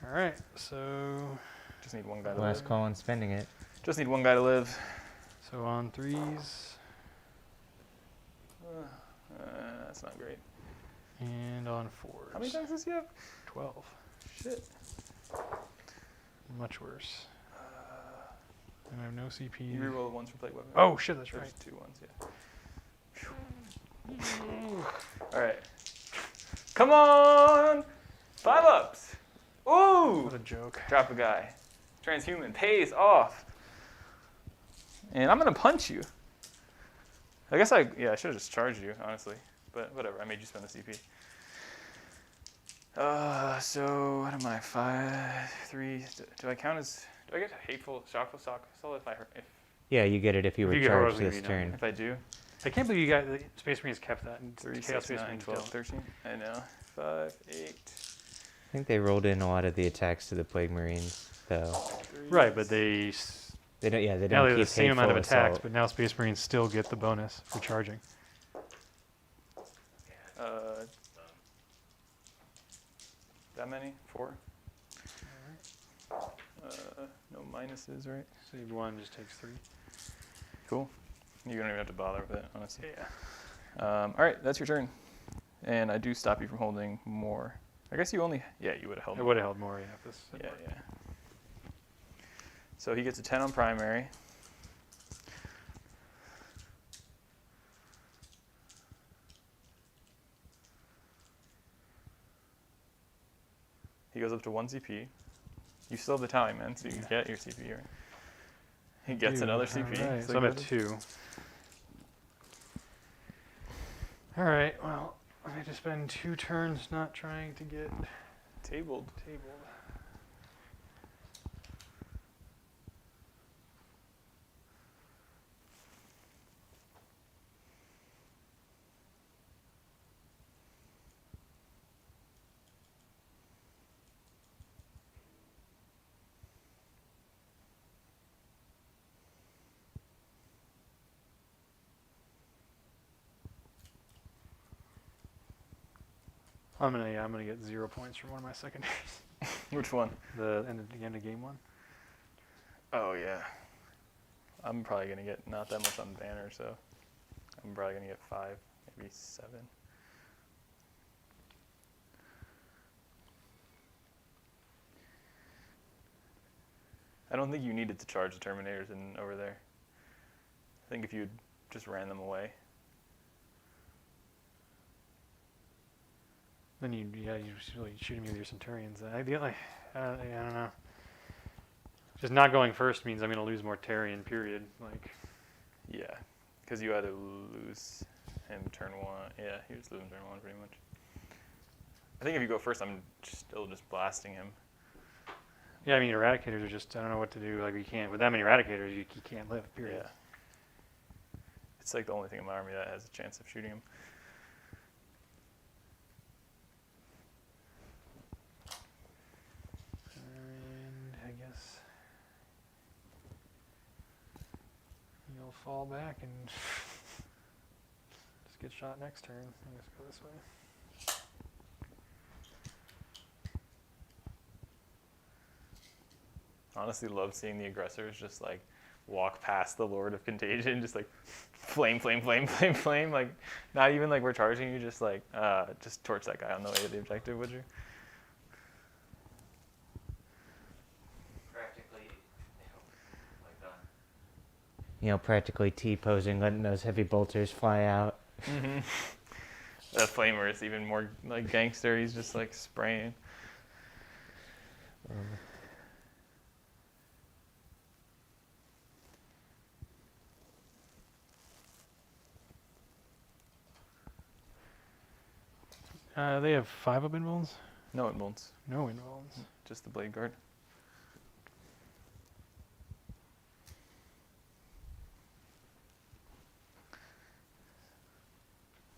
A: All right, so
C: Just need 1 guy to
B: Last
C: live.
B: call on spending it.
C: Just need 1 guy to live.
A: on 3s
C: That's not great.
A: and on 4s.
C: How many times does he have?
A: 12.
C: Shit.
A: Much worse. And I have no CP.
C: You reroll 1s for Plague Weapon.
A: Oh shit, that's
C: There's
A: right.
C: 2 1s, yeah. All right. Come on! 5 ups. Ooh!
A: What a joke.
C: Drop a guy. Transhuman pays off. And I'm gonna punch you. I guess I should have just charged you, honestly. But whatever, I made you spend the CP. So what am I? 5, 3. Do I count as? Do I get hateful shockful soul if
B: Yeah, you get it if you were
A: you get
B: charged
A: heroically
B: this
A: renowned.
B: turn.
C: if I do?
A: I can't believe you got the Space Marines kept that. And
C: 3,
A: Chaos
C: 6,
A: Space
C: 9,
A: Marines
C: 12,
A: don't.
C: 13. I know. 5, 8.
B: I think they rolled in a lot of the attacks to the Plague Marines, though.
C: 3.
A: Right, but they
B: They don't. Yeah, they
A: now
B: don't
A: they have
B: keep
A: the same amount of
B: hateful
A: attacks,
B: assault.
A: but now Space Marines still get the bonus for charging.
C: that many. 4. No minuses, right?
A: Save 1 just takes 3.
C: Cool. You don't even have to bother with it, honestly.
A: Yeah.
C: All right, that's your turn. And I do stop you from holding more. I guess you only, yeah, you would have held
A: I
C: more.
A: would have held more, yeah. If this had
C: Yeah,
A: worked.
C: yeah. So he gets a 10 on primary. He goes up to 1 CP. You still have the Tallyman, so you can get your CP, right? He gets
A: Dude,
C: another CP.
A: alright,
C: So
A: so I'm
C: he
A: at
C: goes-
A: 2. Alright, well, I have to spend 2 turns not trying to get
C: Tabled.
A: tabled. I'm gonna get 0 points from one of my secondaries.
C: Which one?
A: The end of game 1.
C: Oh, yeah. I'm probably going to get not that much on banner, so I'm probably going to get 5, maybe 7. I don't think you needed to charge the Terminators in over there. I think if you just ran them away.
A: Then you really shoot me with your Centurions. I don't know. Just not going first means I'm gonna lose Mortarion. Period. Like.
C: Yeah, because you either lose him turn 1. Yeah, you just lose him turn 1 pretty much. I think if you go first, I'm still just blasting him.
A: Yeah, I mean Eradicators are just I don't know what to do. Like you can't with that many Eradicators, you can't live. Period.
C: Yeah. It's like the only thing in my army that has a chance of shooting him.
A: And I guess you'll fall back and just get shot next turn. I'll just go this way.
C: Honestly, love seeing the aggressors just like walk past the Lord of Contagion, just like flame, flame, flame, flame, flame. Like not even like we're charging you, just like just torch that guy on the way to the objective, would you?
B: Practically T-posing, letting those heavy bolters fly out.
C: Mm-hmm. The flamer is even more like gangster. He's just like spraying.
A: They have 5 up invulns?
C: No invulns,
A: No invulns.
C: just the blade guard.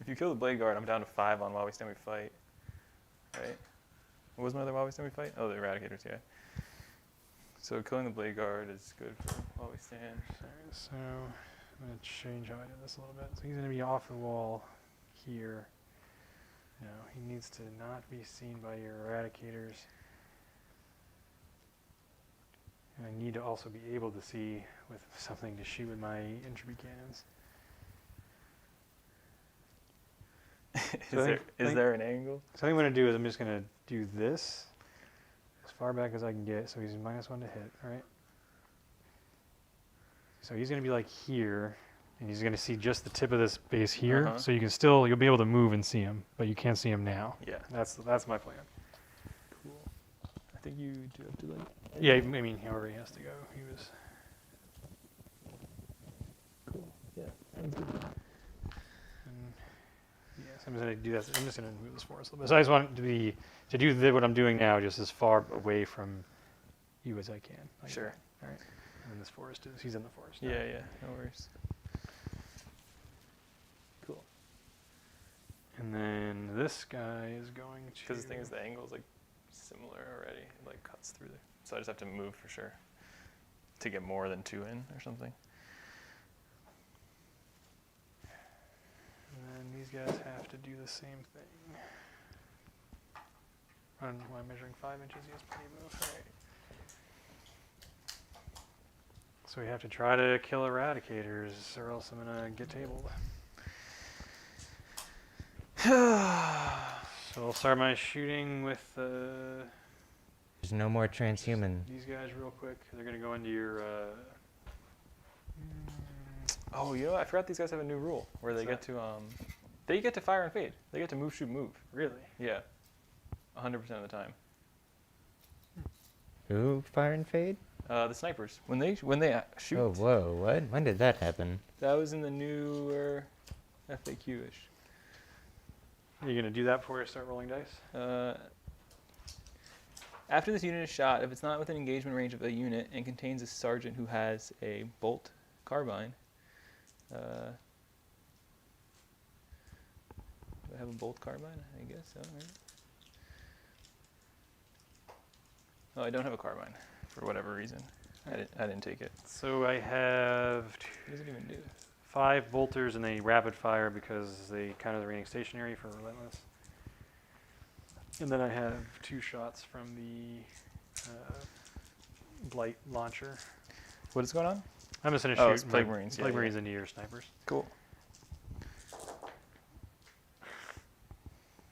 C: If you kill the blade guard, I'm down to 5 on while we stand we fight. Right? What was my other while we stand we fight? Oh, the Eradicators, yeah. So killing the blade guard is good for while we stand.
A: Alright, so I'm going to change how I do this a little bit. So he's going to be off the wall here. No, he needs to not be seen by your Eradicators. And I need to also be able to see with something to shoot with my Entropy cannons.
C: Is there an angle?
A: So I think what I'm going to do is I'm just going to do this as far back as I can get. So he's -1 to hit, right? So he's going to be like here, and he's going to see just the tip of this base here.
C: Uh-huh.
A: So you can you'll be able to move and see him, but you can't see him now.
C: Yeah.
A: That's my plan.
C: Cool. I think you do have to like.
A: Yeah, I mean, however he has to go. He was.
C: Cool. Yeah.
A: And yes, I'm just going to do that. I'm just going to move this forest a little bit. So I just want it to do what I'm doing now, just as far away from you as I can. Like
C: Sure.
A: that. All right. And then this forest he's in the forest now.
C: Yeah, yeah. No worries. Cool.
A: And then this guy is going to.
C: Because the thing is, the angle's like similar already. It like cuts through there. So I just have to move for sure to get more than 2 in or something.
A: And then these guys have to do the same thing. When I'm measuring 5 inches, yes, plenty of move. Alright. So we have to try to kill eradicators, or else I'm gonna get tabled. So I'll start my shooting with
B: There's no more transhuman.
A: these guys real quick. They're gonna go into your.
C: Oh, you know, I forgot these guys have a new rule where they get to they get to fire and fade. They get to move, shoot, move.
A: Really?
C: Yeah, 100% of the time.
B: Who fire and fade?
C: The snipers when they shoot.
B: Oh, whoa, what? When did that happen?
C: That was in the newer FAQ-ish.
A: Are you gonna do that before you start rolling dice?
C: After this unit is shot, if it's not within engagement range of a unit and contains a sergeant who has a bolt carbine, do I have a bolt carbine? I guess so. Right? Oh, I don't have a carbine for whatever reason. I didn't take it.
A: So I have
C: What does it even do?
A: 5 bolters and they rapid fire because they counter the remaining stationary for relentless. And then I have 2 shots from the Blight Launcher.
C: What is going on?
A: I'm just gonna
C: Oh,
A: shoot
C: it's Plague Marines.
A: Plague
C: Yeah,
A: Marines into your snipers.
C: Cool.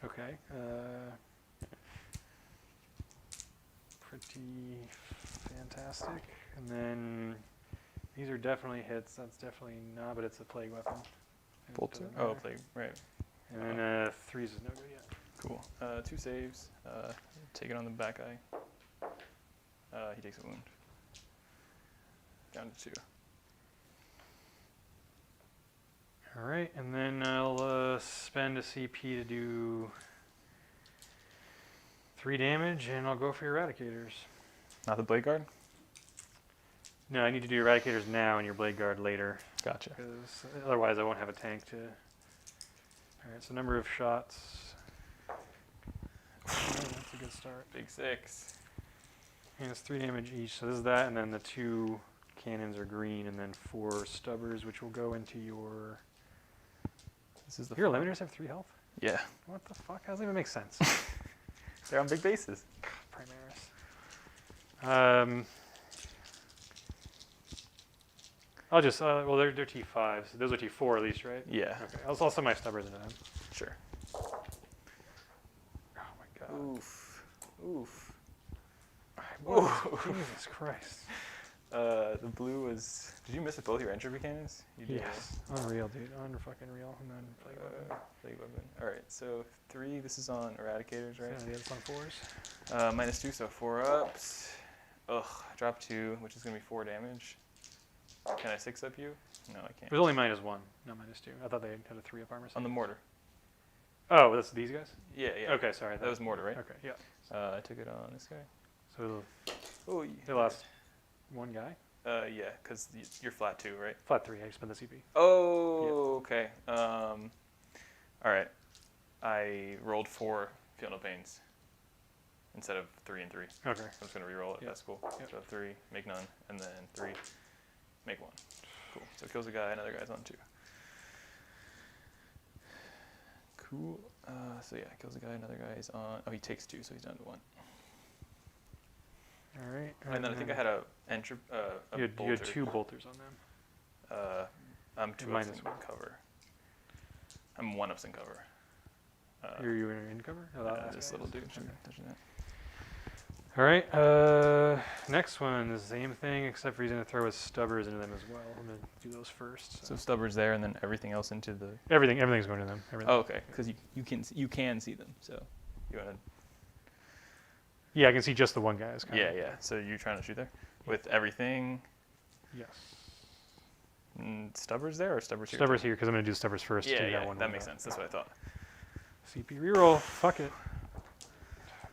A: Okay. Pretty fantastic. And then these are definitely hits. That's definitely not, but it's a plague weapon. It
C: Bolter?
A: doesn't
C: Oh,
A: matter.
C: Plague, right.
A: And then 3s is no good yet.
C: Cool. 2 saves. Take it on the back eye. He takes a wound. Down to 2.
A: All right, and then I'll spend a CP to do 3 damage, and I'll go for your eradicators.
C: Not the blade guard?
A: No, I need to do eradicators now and your blade guard later,
C: Gotcha.
A: because otherwise I won't have a tank to. All right, so number of shots. Oh, that's a good start.
C: Big 6.
A: And it's 3 damage each. So this is that, and then the 2 cannons are green, and then 4 stubbers, which will go into your.
C: This is the
A: Your eliminators have 3 health.
C: Yeah.
A: What the fuck? How does that even make sense?
C: They're on big bases.
A: Primaris. I'll just, well, they're T5s. Those are T4 at least, right?
C: Yeah.
A: Okay, I'll send my stubbers into them.
C: Sure.
A: Oh my god.
C: Oof. Oof.
A: Whoa, Jesus Christ.
C: The blue was. Did you miss with both your entropy cannons? You did.
A: Yes. Unreal, dude. Unfucking real. And then plague weapon.
C: Plague weapon. All right. So 3. This is on eradicators, right?
A: Yeah, it's on 4s.
C: -2, so 4 ups. Ugh. Drop 2, which is gonna be 4 damage. Can I 6 up you? No, I can't.
A: It was only -1, not -2. I thought they had a 3 up armor.
C: On the mortar.
A: Oh, that's these guys?
C: Yeah, yeah.
A: Okay, sorry.
C: That was mortar, right?
A: Okay, yeah.
C: I took it on this guy.
A: So
C: Oh,
A: they lost 1 guy?
C: yeah, because you're flat 2, right?
A: Flat 3, I spent the CP.
C: Oh, okay. All right. I rolled 4 Feel No Pains instead of 3 and 3.
A: Okay.
C: I'm just going to re-roll it.
A: Yep.
C: That's cool.
A: Yep.
C: So 3, make none, and then 3, make 1. Cool. So it kills a guy, another guy's on 2. Cool. So yeah, kills a guy, another guy's on. Oh, he takes 2, so he's down to 1.
A: All right.
C: And then I think I had a
A: You
C: bolter.
A: had 2 bolters on them.
C: I'm 2 ups in cover. I'm 1 ups in cover.
A: You were in cover? Oh, that last
C: This
A: guy
C: little
A: is?
C: dude.
A: Okay.
C: Touching that.
A: All right. Next one is the same thing, except for he's going to throw his stubbers into them as well. I'm going to do those first.
C: So Stubber's there, and then everything else into the.
A: Everything's going to them. Everything.
C: Oh, okay. Because you can see them. So you want to.
A: Yeah, I can see just the one guy.
C: Yeah. So you're trying to shoot there with everything.
A: Yes.
C: Stubber's there or Stubber's here?
A: Stubbers here because I'm going to do stubbers first.
C: Yeah,
A: to
C: yeah.
A: one
C: That
A: guy.
C: makes sense. That's what I thought.
A: CP reroll. Fuck it.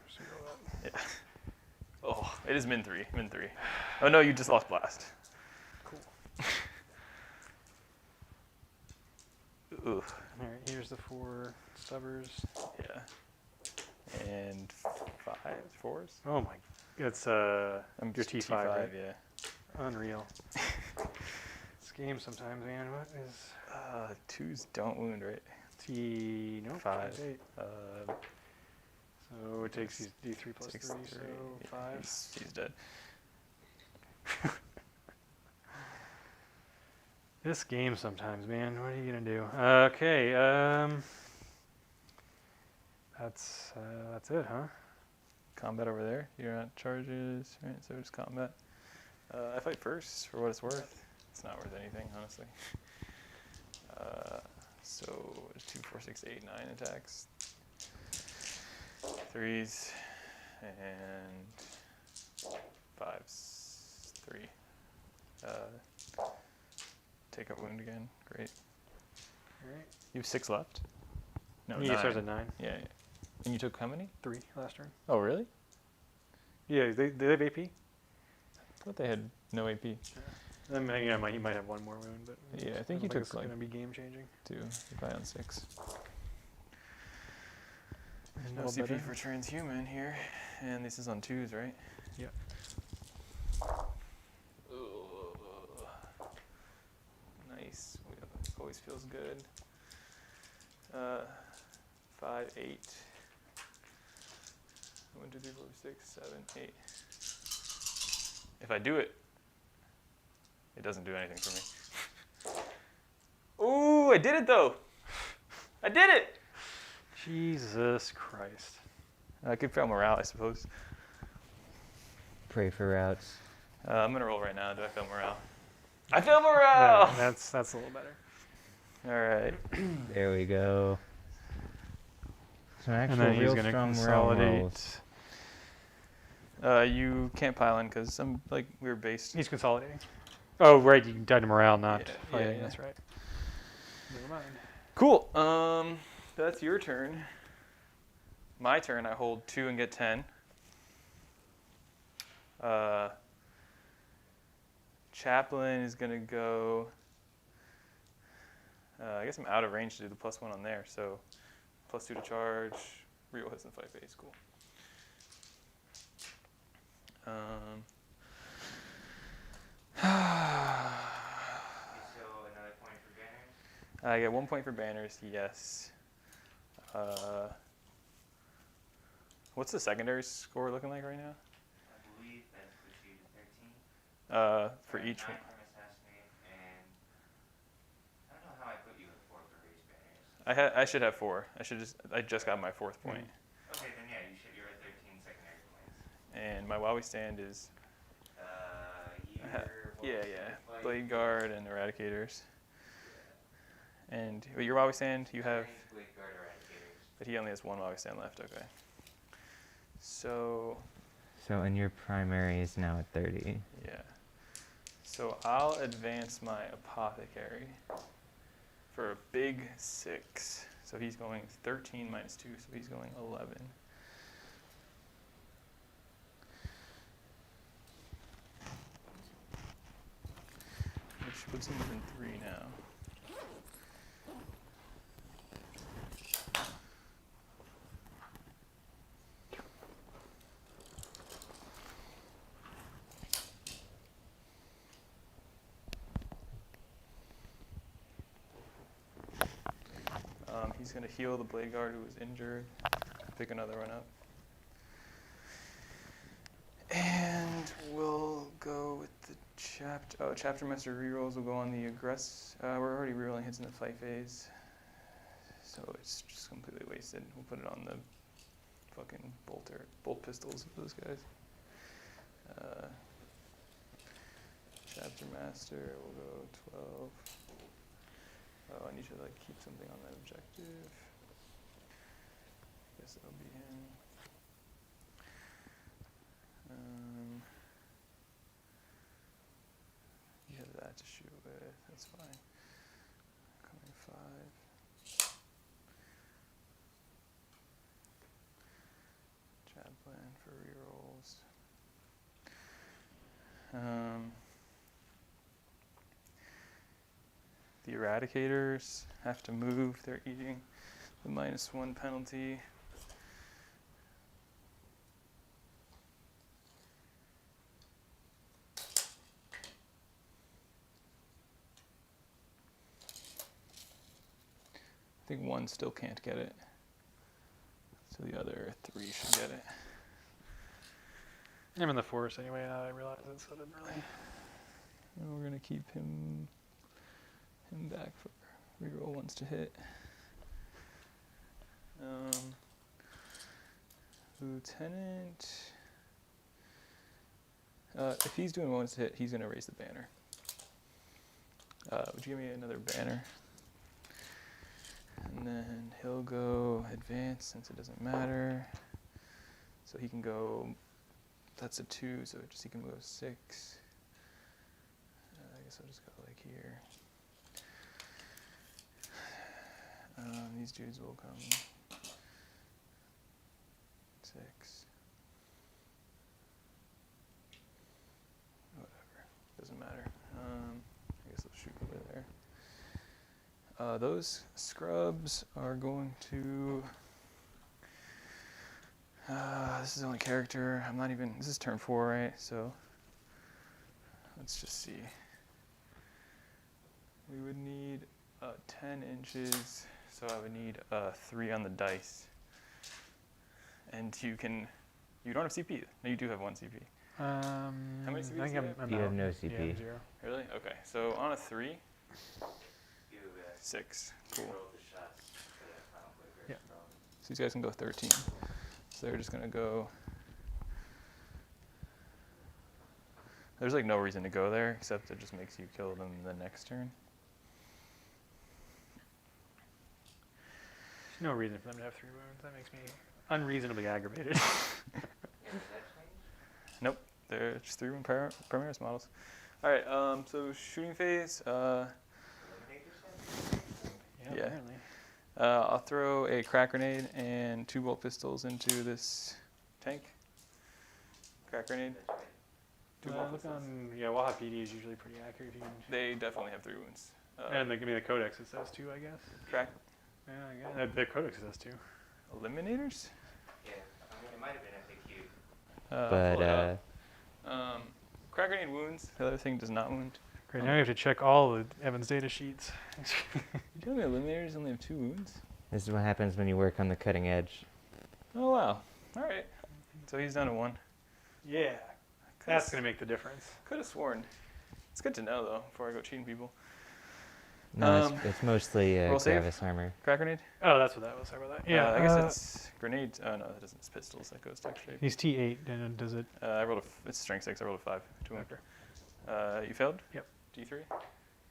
A: Just reroll that.
C: Yeah. Oh, it is min 3. Min 3. Oh no, you just lost blast.
A: Cool.
C: Ooh.
A: All right. Here's the 4 stubbers.
C: Yeah. And 5 4s.
A: Oh my. It's
C: I'm
A: your
C: just
A: T5. Right?
C: Yeah.
A: Unreal. This game sometimes, man. What is
C: 2s don't wound, right?
A: no
C: 5.
A: 8.
C: So
A: So it takes his D3 plus 3, so
C: Yeah,
A: 5.
C: He's dead.
A: This game sometimes, man. What are you gonna do? Okay. That's it, huh?
C: Combat over there. You're not charges, right? So just combat. I fight first for what it's worth. It's not worth anything, honestly. So 2, 4, 6, 8, 9 attacks. 3s and 5s. 3. Take a wound again. Great.
A: Alright.
C: You have 6 left? No,
A: He
C: 9.
A: starts at 9.
C: Yeah. And you took how many?
A: 3 last turn.
C: Oh, really?
A: Yeah, they have AP.
C: I thought they had no AP.
A: I mean, yeah, he might have one more wound, but
C: Yeah, I think
A: I don't
C: he took
A: it's
C: like
A: gonna be game changing.
C: 2. You buy on 6. There's no
A: Well,
C: CP
A: better.
C: for transhuman here, and this is on 2s, right?
A: Yep.
C: Nice. Always feels good. 5, 8. 1, 2, 3, 4, 6, 7, 8. If I do it, it doesn't do anything for me. Ooh, I did it though. I did it.
A: Jesus Christ.
C: I could fail morale, I suppose.
B: Pray for routes.
C: I'm gonna roll right now. Do I fail morale? I fail morale.
A: That's a little better.
C: All right.
B: There we go. Some
A: And
B: actual
A: then he's
B: real
A: gonna
B: strong morale rolls.
A: consolidate.
C: You can't pile in because some like we're based.
A: He's consolidating. Oh, right. You died to morale, not
C: Yeah,
A: fighting.
C: yeah.
A: That's right. Never mind.
C: Cool. That's your turn. My turn. I hold 2 and get 10. Chaplain is gonna go. I guess I'm out of range to do the +1 on there, so +2 to charge. Reroll hits in fight phase. Cool.
B: Another point for banners?
C: I get 1 point for banners. Yes. What's the secondary score looking like right now?
B: I believe that puts you to 13.
C: For each one.
B: 9 from assassinate, and I don't know how I put you at 4 for raise banners.
C: I should have 4. I just got my 4th point.
B: Okay, then yeah, you're at 13 secondary points.
C: And my while we stand is
B: Year,
C: Blade Guard and Eradicators. And your while we stand, you have.
B: Blade Guard Eradicators.
C: But he only has 1 while we stand left. Okay. So
B: And your primary is now at 30.
C: yeah. So I'll advance my Apothecary for a big 6. So he's going 13 minus 2, so he's going 11. Which puts him in 3 now. He's going to heal the Blade Guard who was injured, pick another one up. And we'll go with the Chapter Master rerolls will go on the aggress. We're already rerolling hits in the fight phase, so it's just completely wasted. We'll put it on the fucking bolt pistols of those guys. Chapter Master will go 12. Oh, I need to like keep something on that objective. Guess that'll be him. You have that to shoot with. That's fine. Coming 5. Chaplain for rerolls. The Eradicators have to move. They're eating the -1 penalty. I think 1 still can't get it. So So the other 3 should get it.
A: I'm in the forest anyway, now I realize it, so it didn't really...
C: And we're gonna keep him back for reroll ones to hit. Lieutenant. If he's doing ones to hit, he's gonna raise the banner. Would you give me another banner? And then he'll go advance since it doesn't matter. So he can go. That's a 2, so he can go 6. I guess I'll just go like here. These dudes will come 6. Whatever, doesn't matter. I guess I'll shoot over there. Those scrubs are going to. This is the only character. I'm not even. This is turn 4, right? So let's just see. We would need 10 inches. So I would need 3 on the dice. And you don't have CP. No, you do have 1 CP. How many CPs do you have?
B: You have no CP.
A: Yeah, 0.
C: Really? Okay. So on a 3, 6. Cool.
A: Yeah.
C: So these guys can go 13. So they're just going to go. There's like no reason to go there, except it just makes you kill them the next turn.
A: There's no reason for them to have 3 wounds. That makes me unreasonably aggravated.
C: Nope, they're just 3 wound Primaris models. All right, so shooting phase.
A: Yeah,
C: Yeah.
A: apparently.
C: I'll throw a crack grenade and 2 bolt pistols into this tank. Crack grenade. 2 bolt
A: Look
C: pistols.
A: on, yeah, Waha PD is usually pretty accurate. If you can,
C: They definitely have 3 wounds.
A: and the CODEX it says 2, I guess.
C: Crack
A: Yeah, I guess. The CODEX says 2.
C: eliminators.
B: Yeah, I mean, it might have been FAQ.
C: Pull it
B: But
C: up. Crack grenade wounds. The other thing does not wound.
A: Great, now you have to check all the Evans data sheets.
C: You tell me eliminators only have 2 wounds?
B: this is what happens when you work on the cutting edge.
C: Oh wow. All right. So he's down to 1.
A: Yeah, that's going to make the difference.
C: Could have sworn. It's good to know though before I go cheating people.
B: No, it's mostly
C: roll save?
B: Gravis armor.
C: Crack grenade.
A: Oh, that's what that was. Sorry about that. Yeah,
C: I guess it's grenades. Oh no, that doesn't. It's pistols. That goes to X-ray.
A: He's T8, and does it?
C: I rolled it's strength 6. I rolled a 5. 2
A: Okay.
C: You failed?
A: Yep.
C: D3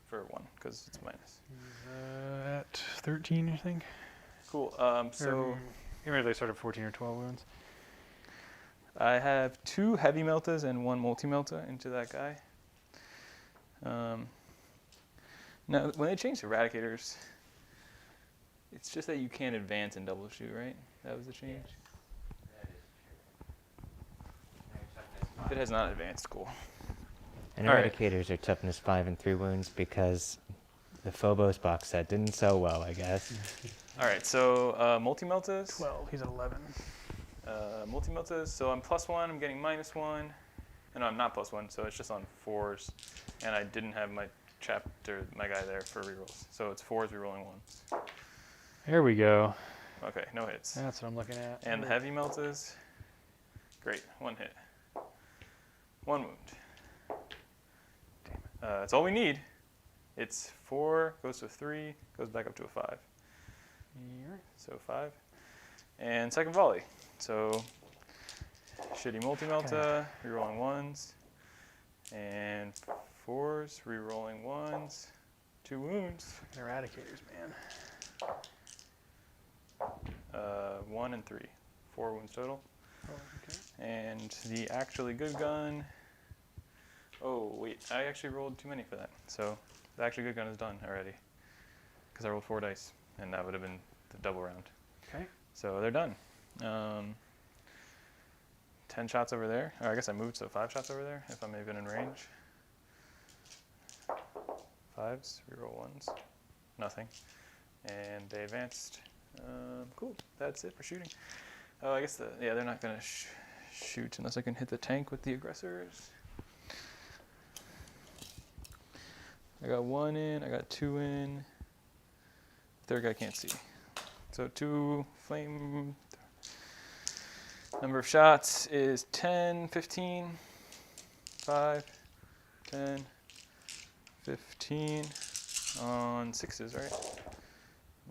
C: for 1 because it's minus.
A: He's at 13, I think.
C: Cool. So
A: maybe they started 14 or 12 wounds.
C: I have 2 heavy meltas and 1 multi melta into that guy. Now, when they changed Eradicators, it's just that you can't advance and double shoot, right? That was the change. If it has not advanced, cool.
B: And
C: All right.
B: Eradicators are toughness 5 and 3 wounds because the Phobos box set didn't sell well, I guess.
C: All right, so multi meltas.
A: 12. He's at 11.
C: Multi meltas. So I'm +1. I'm getting -1. No, I'm not +1. So it's just on 4s, and I didn't have my guy there for rerolls. So it's 4s rerolling 1s.
A: There we go.
C: Okay, no hits.
A: That's what I'm looking at.
C: And the heavy meltas. Great, 1 hit. 1 wound. That's all we need. It's 4, goes to a 3, goes back up to a 5. So 5. And second volley. So shitty multi-melta, rerolling 1s. And 4s, rerolling 1s. 2 wounds.
A: Eradicators, man.
C: 1 and 3. 4 wounds total.
A: Oh, okay.
C: And the actually good gun. Oh, wait. I actually rolled too many for that. So the actually good gun is done already. Because I rolled 4 dice. And that would have been the double round.
A: Okay.
C: So they're done. 10 shots over there. Or I guess I moved, so 5 shots over there if I'm even in range. 5s, reroll 1s. Nothing. And they advanced. Cool. That's it for shooting. Oh, I guess they're not going to shoot unless I can hit the tank with the aggressors. I got 1 in, I got 2 in. Third guy can't see. So 2 flame. Number of shots is 10, 15, 5, 10, 15 on 6s, right?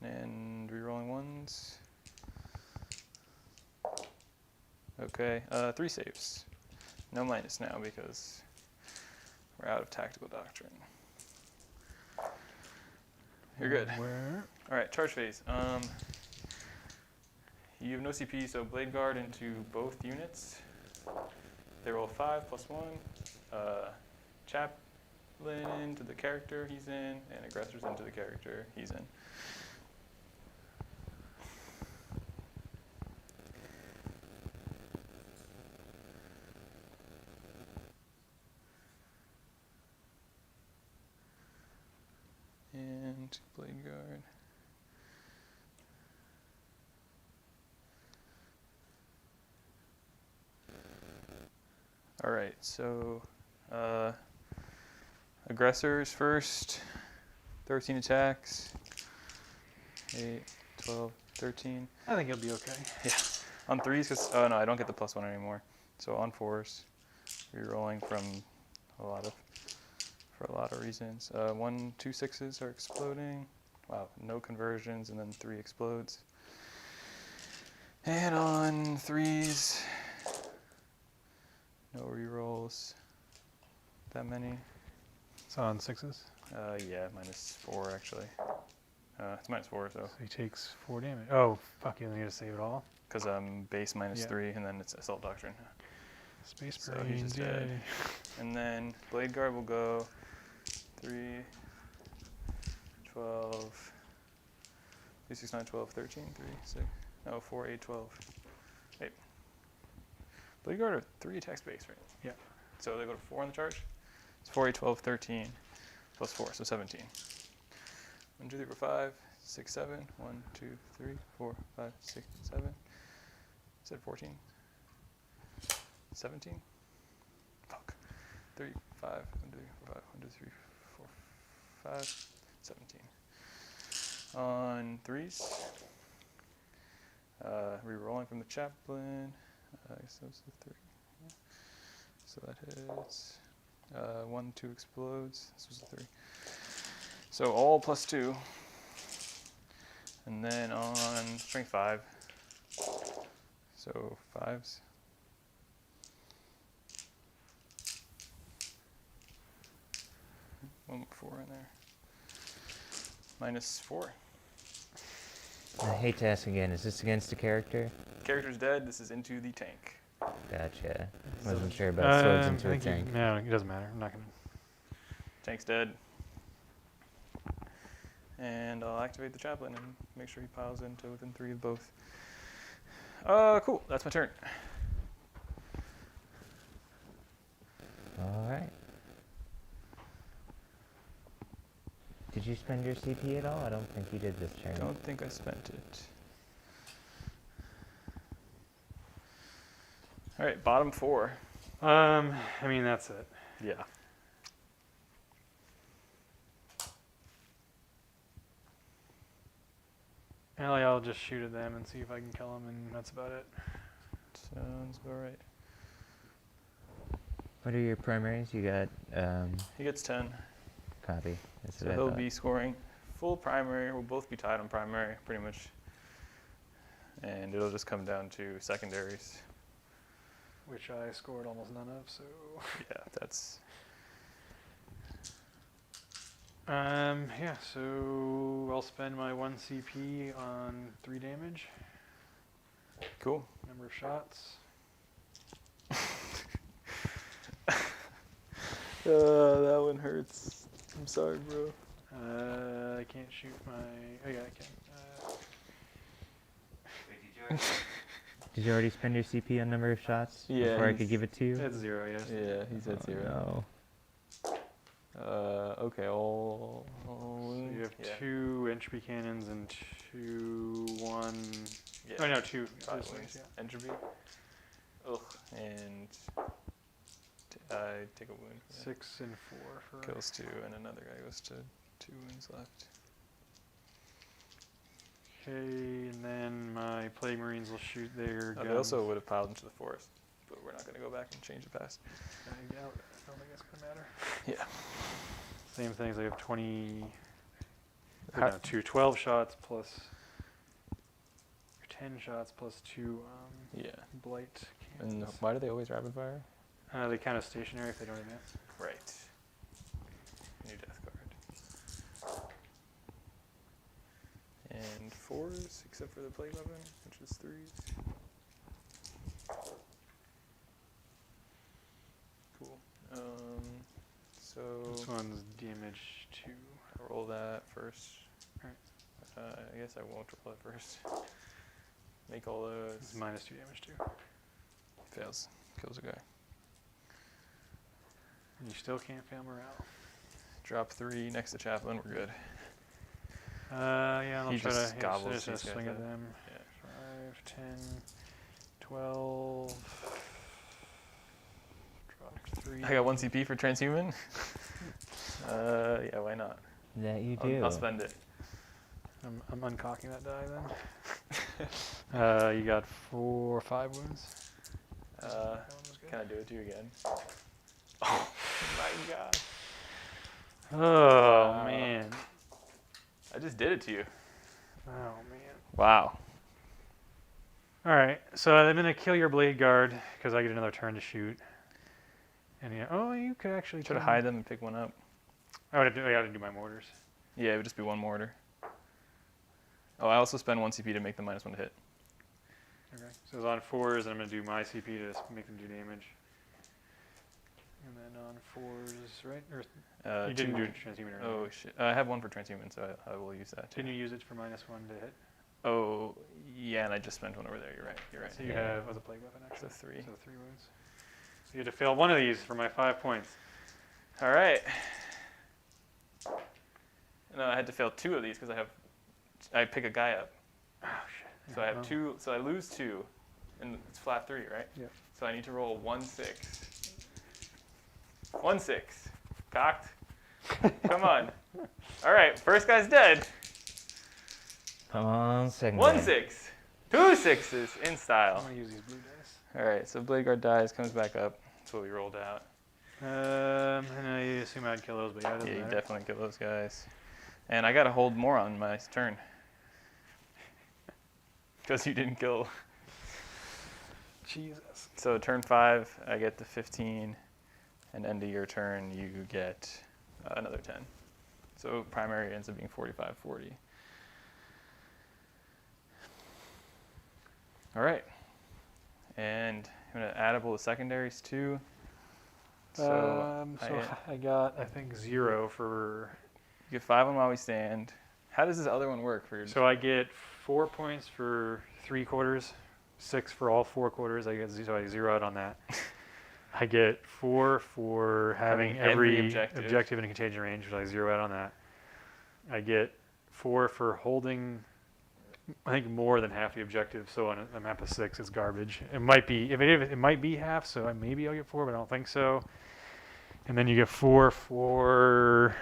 C: And rerolling 1s. Okay, 3 saves. No minus now because we're out of tactical doctrine. You're good.
D: Where?
C: All right, charge phase. You have no CP, so Blade Guard into both units. They roll 5 plus 1. Chaplain into the character he's in, and aggressors into the character he's in. And Blade Guard. All right, so aggressors first, 13 attacks, 8, 12, 13.
D: I think he'll be okay.
C: Yeah, on 3s, because, oh no, I don't get the +1 anymore. So on 4s, rerolling from for a lot of reasons. 1, 2 6s are exploding. Wow, no conversions, and then 3 explodes. And on 3s, no rerolls. That many?
D: So on 6s.
C: Yeah, -4 actually. It's -4, so.
D: So he takes 4 damage. Oh, fuck, you need to save it all.
C: Because base -3,
D: Yeah.
C: and then it's Assault Doctrine.
D: Space
C: So he's just
D: Marines,
C: dead.
D: yay.
C: And then Blade Guard will go 3, 12, 3, 6, 9, 12, 13, 3, 6, no, 4, 8, 12. Wait. Blade Guard are 3 attacks base, right?
D: Yeah.
C: So they go to 4 on the charge? It's 4, 8, 12, 13, plus 4, so 17. 1, 2, 3, 4, 5, 6, 7. 1, 2, 3, 4, 5, 6, 7. Is that 14? 17? Fuck. 3, 5, 1, 2, 3, 4, 5, 1, 2, 3, 4, 5, 17. On 3s, re-rolling from the chaplain. I guess that was the 3. Yeah. So that hits. 1, 2 explodes. This was a 3. So all +2. And then on strength 5. So 5s. One more 4 in there. -4.
B: I hate to ask again, is this against a character?
C: Character's dead. This is into the tank.
B: Gotcha. Wasn't sure about swords into
D: I
B: a
D: think
B: tank.
D: no, it doesn't matter. I'm not gonna.
C: Tank's dead. And I'll activate the chaplain and make sure he piles into within 3 of both. Cool. That's my turn.
B: All right. Did you spend your CP at all? I don't think you did this turn.
C: Don't think I spent it. All right, bottom 4.
A: I mean, that's it.
C: Yeah.
A: Allie, I'll just shoot at them and see if I can kill them, and that's about it.
C: Sounds about right.
B: What are your primaries? You got
C: He gets 10.
B: copy. That's
C: So
B: what I
C: he'll
B: thought.
C: be scoring full primary. We'll both be tied on primary, pretty much. And it'll just come down to secondaries.
A: Which I scored almost none of, so.
C: Yeah, that's...
A: Yeah, so I'll spend my 1 CP on 3 damage.
C: Cool.
A: Number of shots.
C: That one hurts. I'm sorry, bro.
A: I can't shoot my. Oh yeah, I can.
B: Did you already spend your CP on number of shots
C: Yeah,
B: before I
C: he's-
B: could give it to you?
A: It's 0, yes.
C: Yeah, he's at 0.
B: No.
C: Okay, all
A: So you have
C: yeah.
A: 2 entropy cannons and 2, 1.
C: Yeah.
A: Oh no, 2.
C: 5
A: this way,
C: wins.
A: yeah.
C: Entropy. Ugh, and I take a wound. for that.
A: 6 and 4 for.
C: Kills 2, and another guy goes to 2 wounds left.
A: Okay, and then my Plague Marines will shoot their guns.
C: They also would have piled into the forest, but we're not going to go back and change the past.
A: I don't think that's going to matter.
C: Yeah.
A: Same things, I have 20...
C: How-
A: No, 12 shots plus... 10 shots plus 2
C: Yeah.
A: Blight
C: And
A: cannons.
C: why do they always rapid fire?
A: They count as stationary if they don't advance.
C: Right. New death card. And 4s, except for the plague weapon, which is 3s. Cool. So
A: This one's damage 2.
C: I'll roll that first.
A: Alright.
C: I guess I won't roll it first. Make all those.
A: It's minus 2 damage too.
C: Fails. Kills a guy.
A: And you still can't fail morale.
C: Drop 3 next to Chaplain. We're good.
A: Yeah, I'll
C: He
A: try
C: just
A: to
C: gobbles
A: just
C: these guys
A: swing at
C: up.
A: them.
C: Yeah.
A: 5, 10, 12. Drop 3.
C: I got 1 CP for Transhuman. Yeah, why not?
B: That you do.
C: I'll spend it.
A: I'm uncocking that die then. You got 5 wounds. That one was good.
C: Can I do it to you again? Oh my god.
A: Oh man.
C: I just did it to you.
A: Oh man.
C: Wow.
A: All right, so I'm gonna kill your blade guard because I get another turn to shoot. And you could actually
C: Try to
A: kill
C: hide
A: me.
C: them and pick one up.
A: I would have to do my mortars.
C: Yeah, it would just be 1 mortar. Oh, I also spend 1 CP to make them -1 to hit.
A: Okay, so it's on 4s, and I'm gonna do my CP to make them do damage. And then on 4s, right? Or you didn't do transhuman earlier.
C: Oh shit! I have 1 for transhuman, so I will use that. Too.
A: Didn't you use it for -1 to hit?
C: Oh yeah, and I just spent 1 over there. You're right. You're right.
A: So you have the plague weapon actually.
C: So 3.
A: So 3 wounds. So you had to fail 1 of these for my 5 points.
C: All right. No, I had to fail 2 of these because I pick a guy up.
A: Oh shit.
C: So I have 2. So I lose 2, and it's flat 3, right?
A: Yep.
C: So I need to roll 1 6. 1 6. Cocked. Come on. All right, first guy's dead.
B: Come on, second
C: 1
B: guy.
C: 6. 2 6s in
A: I'm
C: style.
A: gonna use these blue dice.
C: All right, so Blade Guard dies, comes back up. That's what we rolled out.
A: And I assume I'd kill those, but yeah, it doesn't
C: Yeah, you
A: matter.
C: definitely kill those guys. And I got to hold more on my turn. Because you didn't kill.
A: Jesus.
C: So turn 5, I get the 15. And end of your turn, you get another 10. So primary ends up being 45, 40. All right. And I'm going to addable the secondaries too. So
A: I got, I think, 0 for...
C: you get 5 on while we stand. How does this other one work for your...
A: So I get 4 points for 3 quarters, 6 for all 4 quarters. I get 0 out on that. I get 4 for having every objective in a contagion range, which I 0 out on that. I get 4 for holding, I think, more than half the objective. So on a map of 6, it's garbage. It might be, it might be half, so maybe I'll get 4, but I don't think so. And then you get 4 for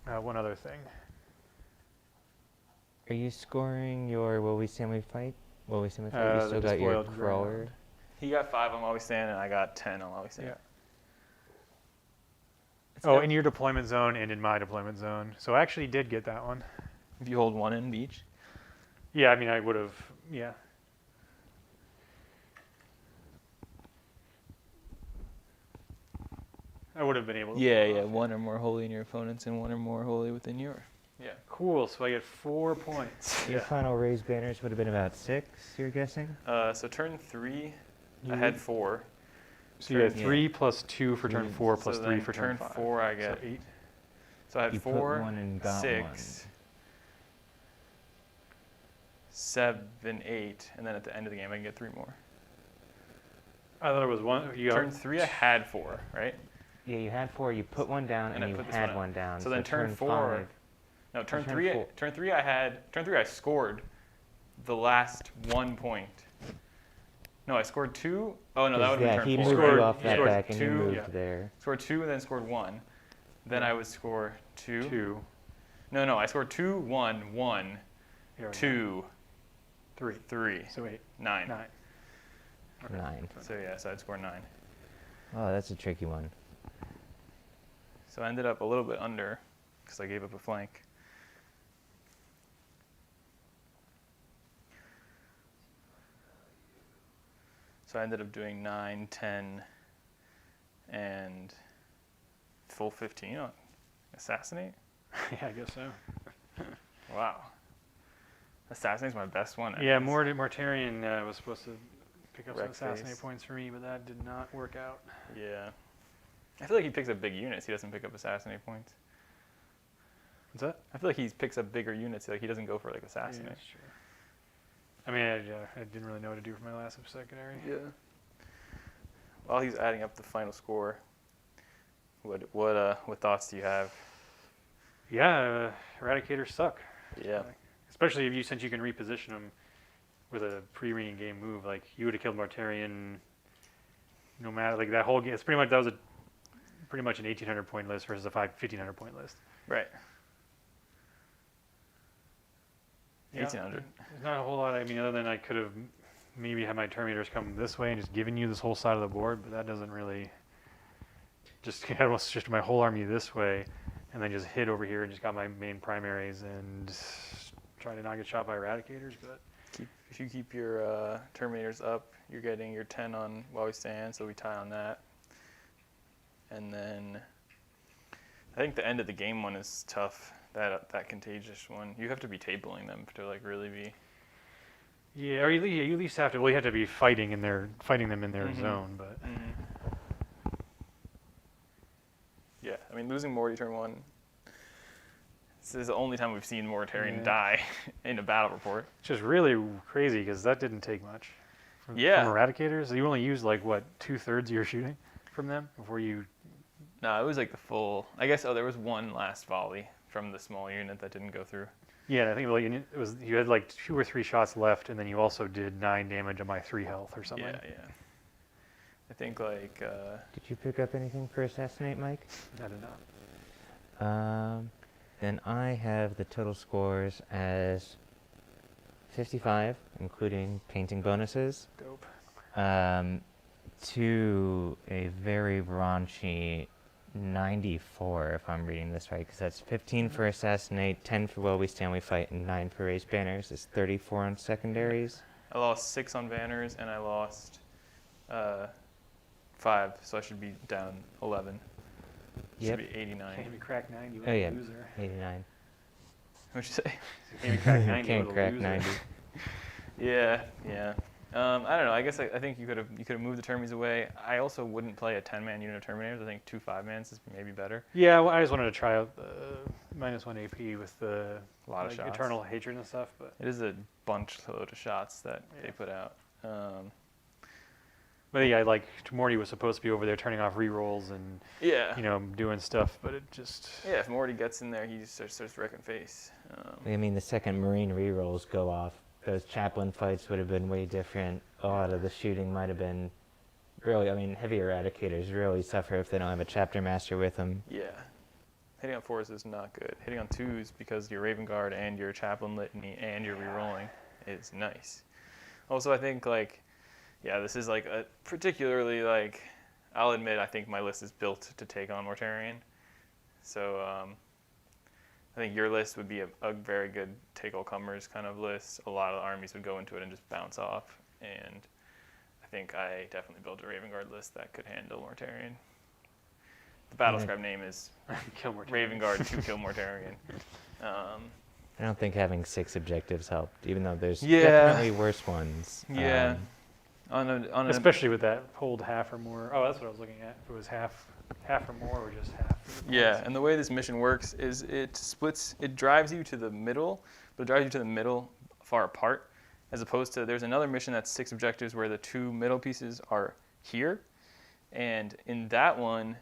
A: one other thing.
B: Are you scoring your Will We Stand We Fight? Will We Stand We Fight? You
A: The
B: still got your
A: Despoiled
B: crawler.
A: Ground.
C: He got 5 on while we stand, and I got 10 on while we stand.
A: Yeah.
C: It's
A: Oh,
C: good.
A: in your deployment zone and in my deployment zone. So I actually did get that one.
C: If you hold 1 in each.
A: Yeah, I mean, I would have, yeah. I would have been able to.
C: Yeah,
A: pull it
C: yeah.
A: off.
C: 1 or more holy in your opponent's, and 1 or more holy within your. Yeah.
A: Cool, so I get 4 points.
B: Your final raised banners would have been about 6, you're guessing?
C: So turn 3, I had 4.
A: So you had
B: Yeah.
A: 3 plus 2 for turn 4 plus
C: so
A: 3
C: then
A: for turn 5.
C: 4, I get.
A: So 8.
C: So I had
B: You put
C: 4,
B: 1 and got
C: 6, 7, 8, and then at the end of the game I can get 3 more.
A: I thought it was 1. You got
C: Turn 3, I had 4, right?
B: Yeah, you had 4, you put 1 down,
C: And
B: and
C: I
B: you
C: put this
B: had
C: one up.
B: 1 down.
C: So then turn 4.
B: 5,
C: No, turn
B: turn
C: 3.
B: 4.
C: Turn 3, I scored the last 1 point. No, I scored 2. Oh no, that would have
B: he
C: been turn 4.
B: moved
A: Scored-
B: you off that
A: scored
B: back, and you
A: 2,
B: moved
A: yeah.
B: there.
C: Scored 2 and then scored 1. Then I would score 2.
A: 2.
C: No, I scored 2, 1, 1,
D: Here we go.
C: 2,
D: 3.
C: 3,
D: So 8.
C: 9.
D: 9. Okay.
B: 9.
C: So yeah, so I'd score 9.
B: Oh, that's a tricky one.
C: So I ended up a little bit under because I gave up a flank. So I ended up doing 9, 10, and full 15 on Assassinate.
D: Yeah, I guess so.
C: Wow. Assassinate's my best one.
D: Yeah, Mortarion was supposed to pick up some
C: Wreck
D: assassinate
C: face.
D: points for me, but that did not work out.
C: Yeah. I feel like he picks up big units. He doesn't pick up assassinate points.
D: What's that?
C: I feel like he picks up bigger units. Like he doesn't go for like
D: Yeah,
C: assassinate.
D: that's true. I mean, I didn't really know what to do for my last secondary.
C: Yeah. While he's adding up the final score, what thoughts do you have?
D: Yeah, Eradicators suck.
C: Yeah.
D: Especially if since you can reposition them with a pre-ring game move. Like, you would have killed Mortarion no matter, like, that whole game. It's pretty much, that was pretty much an 1,800 point list versus a 1,500 point list.
C: Right.
D: Yeah,
C: 1,800.
D: There's not a whole lot, I mean, other than I could have maybe had my Terminators come this way and just given you this whole side of the board, but that doesn't really, I almost just my whole army this way, and then just hit over here and just got my main primaries and try to not get shot by Eradicators, but...
C: If you keep your Terminators up, you're getting your 10 on while we stand, so we tie on that. And then I think the end of the game one is tough. That contagious one, you have to be tabling them to like really be.
D: Yeah, or you at least have to. Well, you have to be fighting them in their
C: Mhm.
D: zone, but
C: Yeah, I mean losing Morty turn 1. This is the only time we've seen Mortarion
D: Yeah.
C: die in a battle report.
D: it's just really crazy because that didn't take much. From Eradicators, you only used like what 2/3 of your shooting from them before you.
C: No, it was like the full. I guess there was one last volley from the small unit that didn't go through.
D: Yeah, and I think it was you had like 2 or 3 shots left, and then you also did 9 damage on my 3 health or something.
C: Yeah, yeah. I think like.
B: Did you pick up anything for Assassinate, Mike?
D: I don't know.
B: Then I have the total scores as 55, including painting bonuses,
D: Dope.
B: to a very raunchy 94, if I'm reading this right, because that's 15 for Assassinate, 10 for While We Stand We Fight, and 9 for Raise Banners. It's 34 on secondaries.
C: I lost 6 on banners and I lost 5, so I should be down 11.
B: Yep.
C: Should be 89.
D: Can't even crack 90. You
B: Oh, yeah.
D: loser.
B: 89.
C: What'd you say?
D: Can't even crack 90.
B: Can't
D: what a
B: crack
D: loser.
B: 90.
C: Yeah, yeah. I don't know. I guess I think you could have moved the Termies away. I also wouldn't play a 10-man unit of Terminators. I think 2 5-mans is maybe better.
D: Yeah, well, I just wanted to try out the -1 AP with the
C: A lot of shots.
D: Eternal Hatred and stuff, but
C: It is a bunch load of shots that they
D: Yeah.
C: put out.
D: but yeah, like Morty was supposed to be over there turning off rerolls and
C: Yeah.
D: doing stuff, but it just
C: Yeah, if Morty gets in there, he just starts wrecking face.
B: I mean, the second Marine rerolls go off. Those chaplain fights would have been way different. A lot of the shooting might have been really, I mean, heavy Eradicators really suffer if they don't have a chapter master with them.
C: Yeah. Hitting on 4s is not good. Hitting on 2s because your Raven Guard and your Chaplain Litany and your rerolling is nice. Also, I think, like, yeah, this is, like, a particularly, like, I'll admit I think my list is built to take on Mortarion. So, I think your list would be a very good take-all-comers kind of list. A lot of the armies would go into it and just bounce off. And I think I definitely built a Raven Guard list that could handle Mortarion. The battle scribe name is
D: kill Morty.
C: Raven Guard to kill Mortarion.
B: I don't think having 6 objectives helped, even though there's
C: Yeah.
B: definitely worse ones.
C: Yeah. On a
D: Especially with that hold half or more. Oh, that's what I was looking at. If it was half or more, or just half.
C: yeah, and the way this mission works is it drives you to the middle, but it drives you to the middle far apart, as opposed to there's another mission that's 6 objectives where the 2 middle pieces are here, and in that one,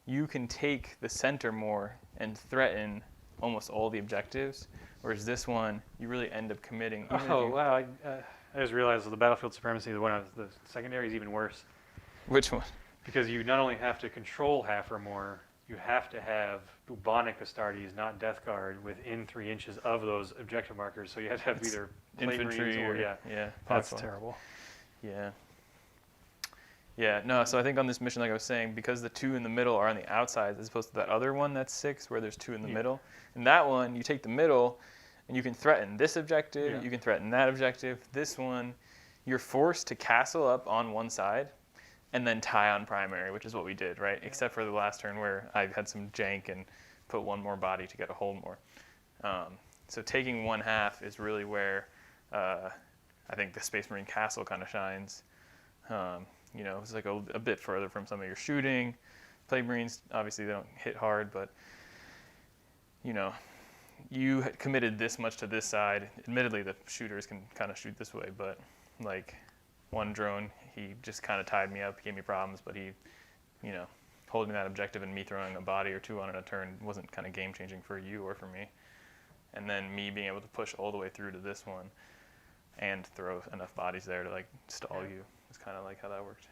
C: you can take the center more and threaten almost all the objectives, whereas this one, you really end up committing. even if
D: Oh
C: you-
D: wow! I just realized the battlefield supremacy, the secondary is even worse
C: Which one?
D: because you not only have to control half or more, you have to have bubonic Astartes, not Death Guard, within 3 inches of those objective markers. So you have to have either plate
C: infantry
D: marines or yeah. That's
C: possible.
D: terrible.
C: Yeah. Yeah, no, so I think on this mission, like I was saying, because the 2 in the middle are on the outside as opposed to that other one that's 6 where there's 2 in the middle. In that one, you take the middle and you can threaten this objective, you can threaten that objective. This one, you're forced to castle up on one side and then tie on primary, which is what we did, right? Except for the last turn where I had some jank and put 1 more body to get a hold more. So taking 1/2 is really where I think the Space Marine Castle kind of shines. You know, it's like a bit further from some of your shooting. Plague Marines, obviously, they don't hit hard, but, you know, you had committed this much to this side. Admittedly, the shooters can kind of shoot this way, but, like, one drone, he just kind of tied me up, gave me problems, but he, you know, holding that objective and me throwing a body or 2 on it a turn wasn't kind of game-changing for you or for me. And then me being able to push all the way through to this one and throw enough bodies there to, like, stall you. It's kind of like how that worked.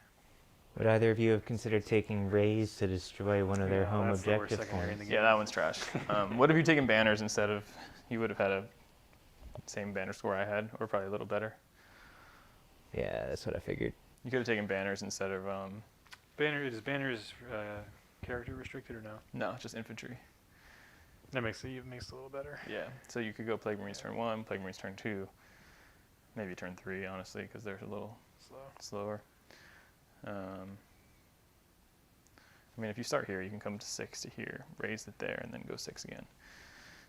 B: Would either of you have considered taking Rays to destroy one of their home
D: that's the worst
B: objective
D: secondary in
B: points?
D: the
C: Yeah, that one's trash. What if you taken banners instead of, you would have had a same banner score I had, or probably a little better.
B: Yeah, that's what I figured.
C: You could have taken banners instead of,
D: Is banners character restricted or no?
C: no, just infantry.
D: That makes it a little better.
C: Yeah, so you could go Plague Marines turn 1, Plague Marines turn 2, maybe turn 3, honestly, because they're a little slower. I mean, if you start here, you can come to 6 to here, raise it there, and then go 6 again.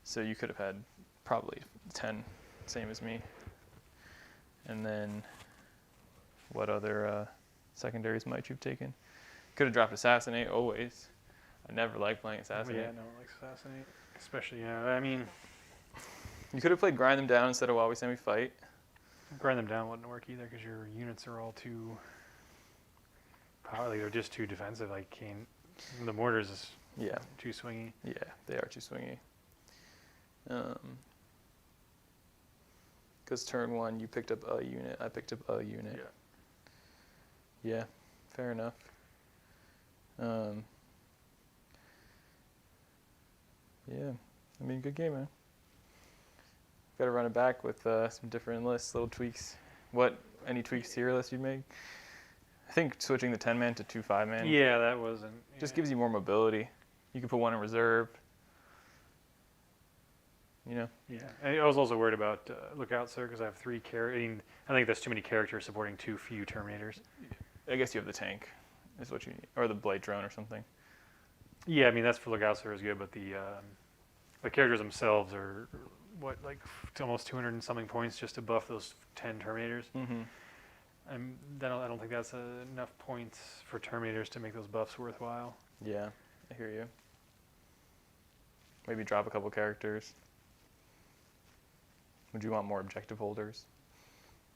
C: So you could have had probably 10, same as me. And then what other secondaries might you have taken? Could have dropped Assassinate, always. I never liked playing Assassinate.
D: Yeah, no one likes Assassinate. Especially, I mean...
C: You could have played Grind Them Down instead of While We Stand We Fight.
D: Grind them down wouldn't work either because your units are all too powerful. They're just too defensive. Like the mortars is too swingy.
C: Yeah, they are too swingy. Because turn 1, you picked up a unit. I picked up a unit. Yeah, fair enough. Yeah, I mean, good game, man. Got to run it back with some different lists, little tweaks. Any tweaks to your list you'd make? I think switching the 10-man to 2 5-man.
D: Yeah, that wasn't.
C: Just gives you more mobility. You can put 1 in reserve. You know?
D: Yeah, and I was also worried about Lookout Sir because I have 3 characters. I think there's too many characters supporting too few Terminators.
C: I guess you have the tank, is what you need, or the Blight Drone or something.
D: Yeah, I mean that's for Lookout Sir is good, but the characters themselves are like almost 200 and something points just to buff those 10 Terminators.
C: Mm-hmm.
D: And then I don't think that's enough points for Terminators to make those buffs worthwhile.
C: Yeah, I hear you. Maybe drop a couple characters. Would you want more objective holders?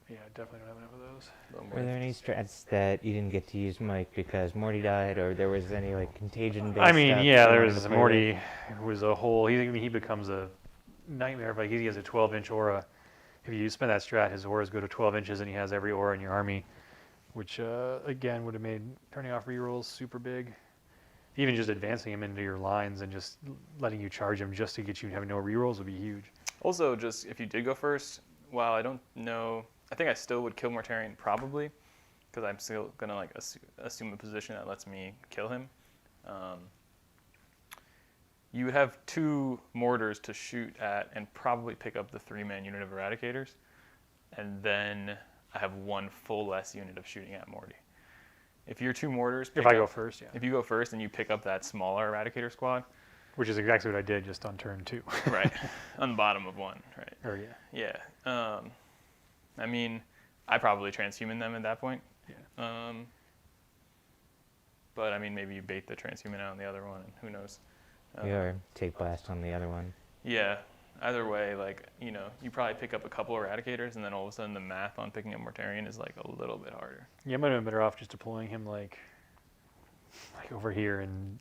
D: Yeah, I definitely don't have enough of those.
B: Were there any strats that you didn't get to use, Mike, because Morty died, or there was any like contagion-based
D: I mean,
B: stuff
D: yeah,
B: you
D: there
B: wanted
D: was
B: to play
D: Morty was a whole. He becomes a nightmare. Like he has a 12-inch aura. If you spend that strat, his auras go to 12 inches, and he has every aura in your army, which again would have made turning off rerolls super big. Even just advancing him into your lines and just letting you charge him just to get you having no rerolls would be huge.
C: Also, just if you did go first, while I don't know, I think I still would kill Mortarion probably, because I'm still gonna like assume a position that lets me kill him. You would have 2 mortars to shoot at and probably pick up the 3-man unit of Eradicators, and then I have 1 full less unit of shooting at Morty. If you're 2 mortars,
D: If I go first, yeah.
C: If you go first and you pick up that smaller Eradicator squad,
D: Which is exactly what I did just on turn 2.
C: right, on the bottom of 1, right?
D: Or yeah.
C: Yeah. I mean, I probably transhuman them at that point.
D: Yeah.
C: But I mean, maybe you bait the transhuman out on the other one, and who knows?
B: or take blast on the other one.
C: Yeah. Either way, like, you know, you probably pick up a couple Eradicators, and then all of a sudden the math on picking up Mortarion is like a little bit harder.
D: Yeah, I might have been better off just deploying him like over here and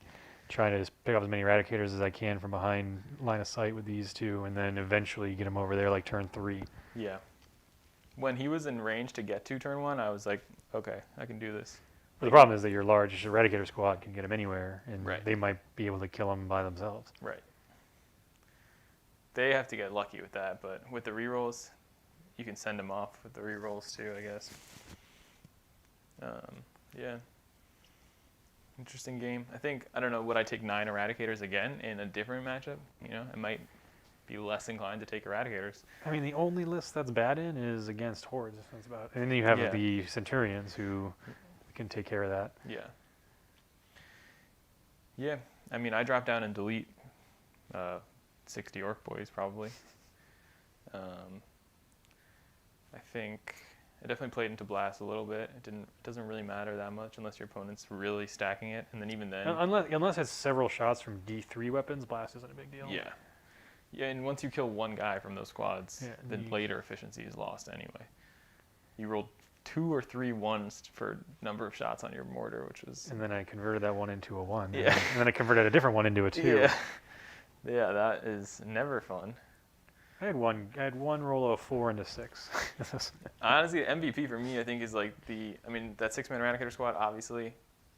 D: trying to just pick up as many Eradicators as I can from behind line of sight with these 2, and then eventually get him over there like turn 3.
C: Yeah. When he was in range to get to turn 1, I was like, okay, I can do this.
D: But the problem is that your large Eradicator squad can get them anywhere, and
C: Right.
D: they might be able to kill them by themselves.
C: Right. They have to get lucky with that, but with the rerolls, you can send them off with the rerolls too, I guess. Yeah. Interesting game. I don't know, would I take 9 Eradicators again in a different matchup? You know, I might be less inclined to take Eradicators.
D: I mean, the only list that's bad in is against hordes. That's about. And then you have
C: Yeah.
D: the Centurions who can take care of that.
C: Yeah. Yeah. I mean, I drop down and delete 60 Orc Boys probably. I think I definitely played into Blast a little bit. It doesn't really matter that much unless your opponent's really stacking it, and then even then.
D: Unless it's several shots from D3 weapons, Blast isn't a big deal.
C: Yeah. Yeah, and once you kill one guy from those squads,
D: Yeah,
C: then later efficiency is lost anyway. You rolled 2 or 3 ones for number of shots on your mortar, which was.
D: And then I converted that one into a 1.
C: Yeah.
D: And then I converted a different one into a 2.
C: Yeah. Yeah, that is never fun.
D: I had one roll of 4 into 6.
C: Honestly, the MVP for me, I think, is like that 6-man Eradicator squad, obviously.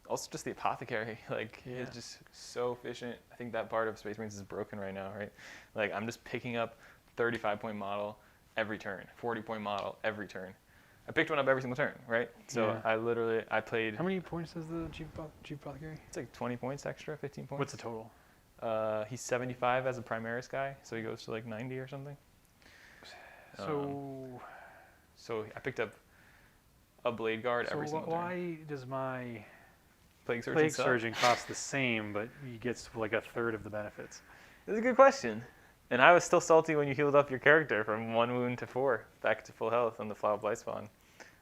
C: Also, just the Apothecary, it's just so efficient. I think that part of Space Marines is broken right now, right? Like, I'm just picking up 35-point model every turn, 40-point model every turn. I picked one up every single turn, right? So
D: Yeah.
C: I played.
D: How many points does the Chief Apothecary?
C: It's like 20 points extra, 15 points.
D: What's the total?
C: He's 75 as a Primaris guy, so he goes to like 90 or something. So I picked up a Blade Guard every single turn.
D: Why does my
C: Plague
D: Plague
C: suck?
D: Surgeon cost the same, but he gets like a third of the benefits?
C: That's a good question. And I was still salty when you healed up your character from 1 wound to 4, back to full health on the Flower Blightspawn. I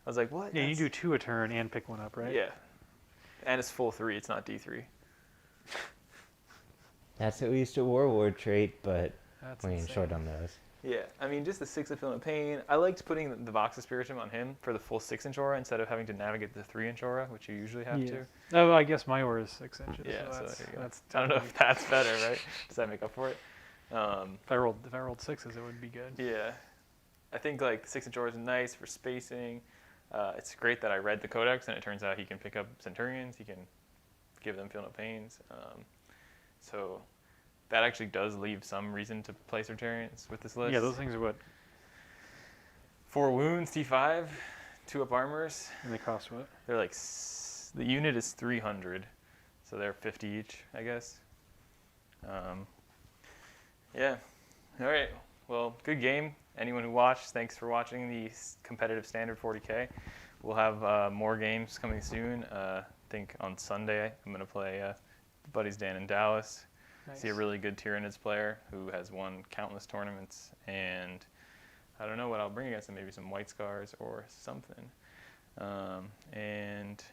C: was like, what?
D: Yeah, you do 2 a turn and pick one up, right?
C: Yeah. And it's full 3, it's not D3.
B: That's at least a Warlord trait, but
D: That's
B: we ain't
D: insane.
B: short on those.
C: Yeah, I mean, just the 6 of Feeling Pain. I liked putting the Vox of Spiritum on him for the full 6-inch aura instead of having to navigate the 3-inch aura, which you usually have to.
D: Oh, I guess my aura is 6 inches.
C: Yeah,
D: so
C: so
D: that's,
C: there you go.
D: that's
C: I don't know if that's better, right? Does that make up for it?
D: If I rolled 6s, it would be good.
C: Yeah. I think like the 6-inch aura is nice for spacing. It's great that I read the Codex, and it turns out he can pick up Centurions. He can give them Feel No Pains. So that actually does leave some reason to play Centurions with this list.
D: Yeah, those things are what?
C: 4 wounds, T5, 2 up armors.
D: And they cost what?
C: They're like, the unit is 300, so they're 50 each, I guess. Yeah. All right. Well, good game. Anyone who watched, thanks for watching the competitive standard 40K. We'll have more games coming soon. I think on Sunday I'm going to play Buddies Dan in Dallas.
D: Nice.
C: See a really good Tyranids player who has won countless tournaments, and I don't know what I'll bring against him. Maybe some White Scars or something. And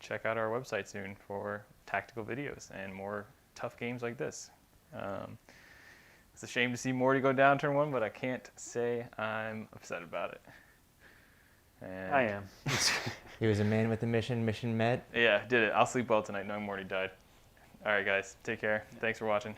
C: check out our website soon for tactical videos and more tough games like this. It's a shame to see Morty go down turn 1, but I can't say I'm upset about it. And
D: I am.
B: He was a man with a mission, mission met.
C: Yeah, did it. I'll sleep well tonight knowing Morty died. All right, guys. Take care. Thanks for watching.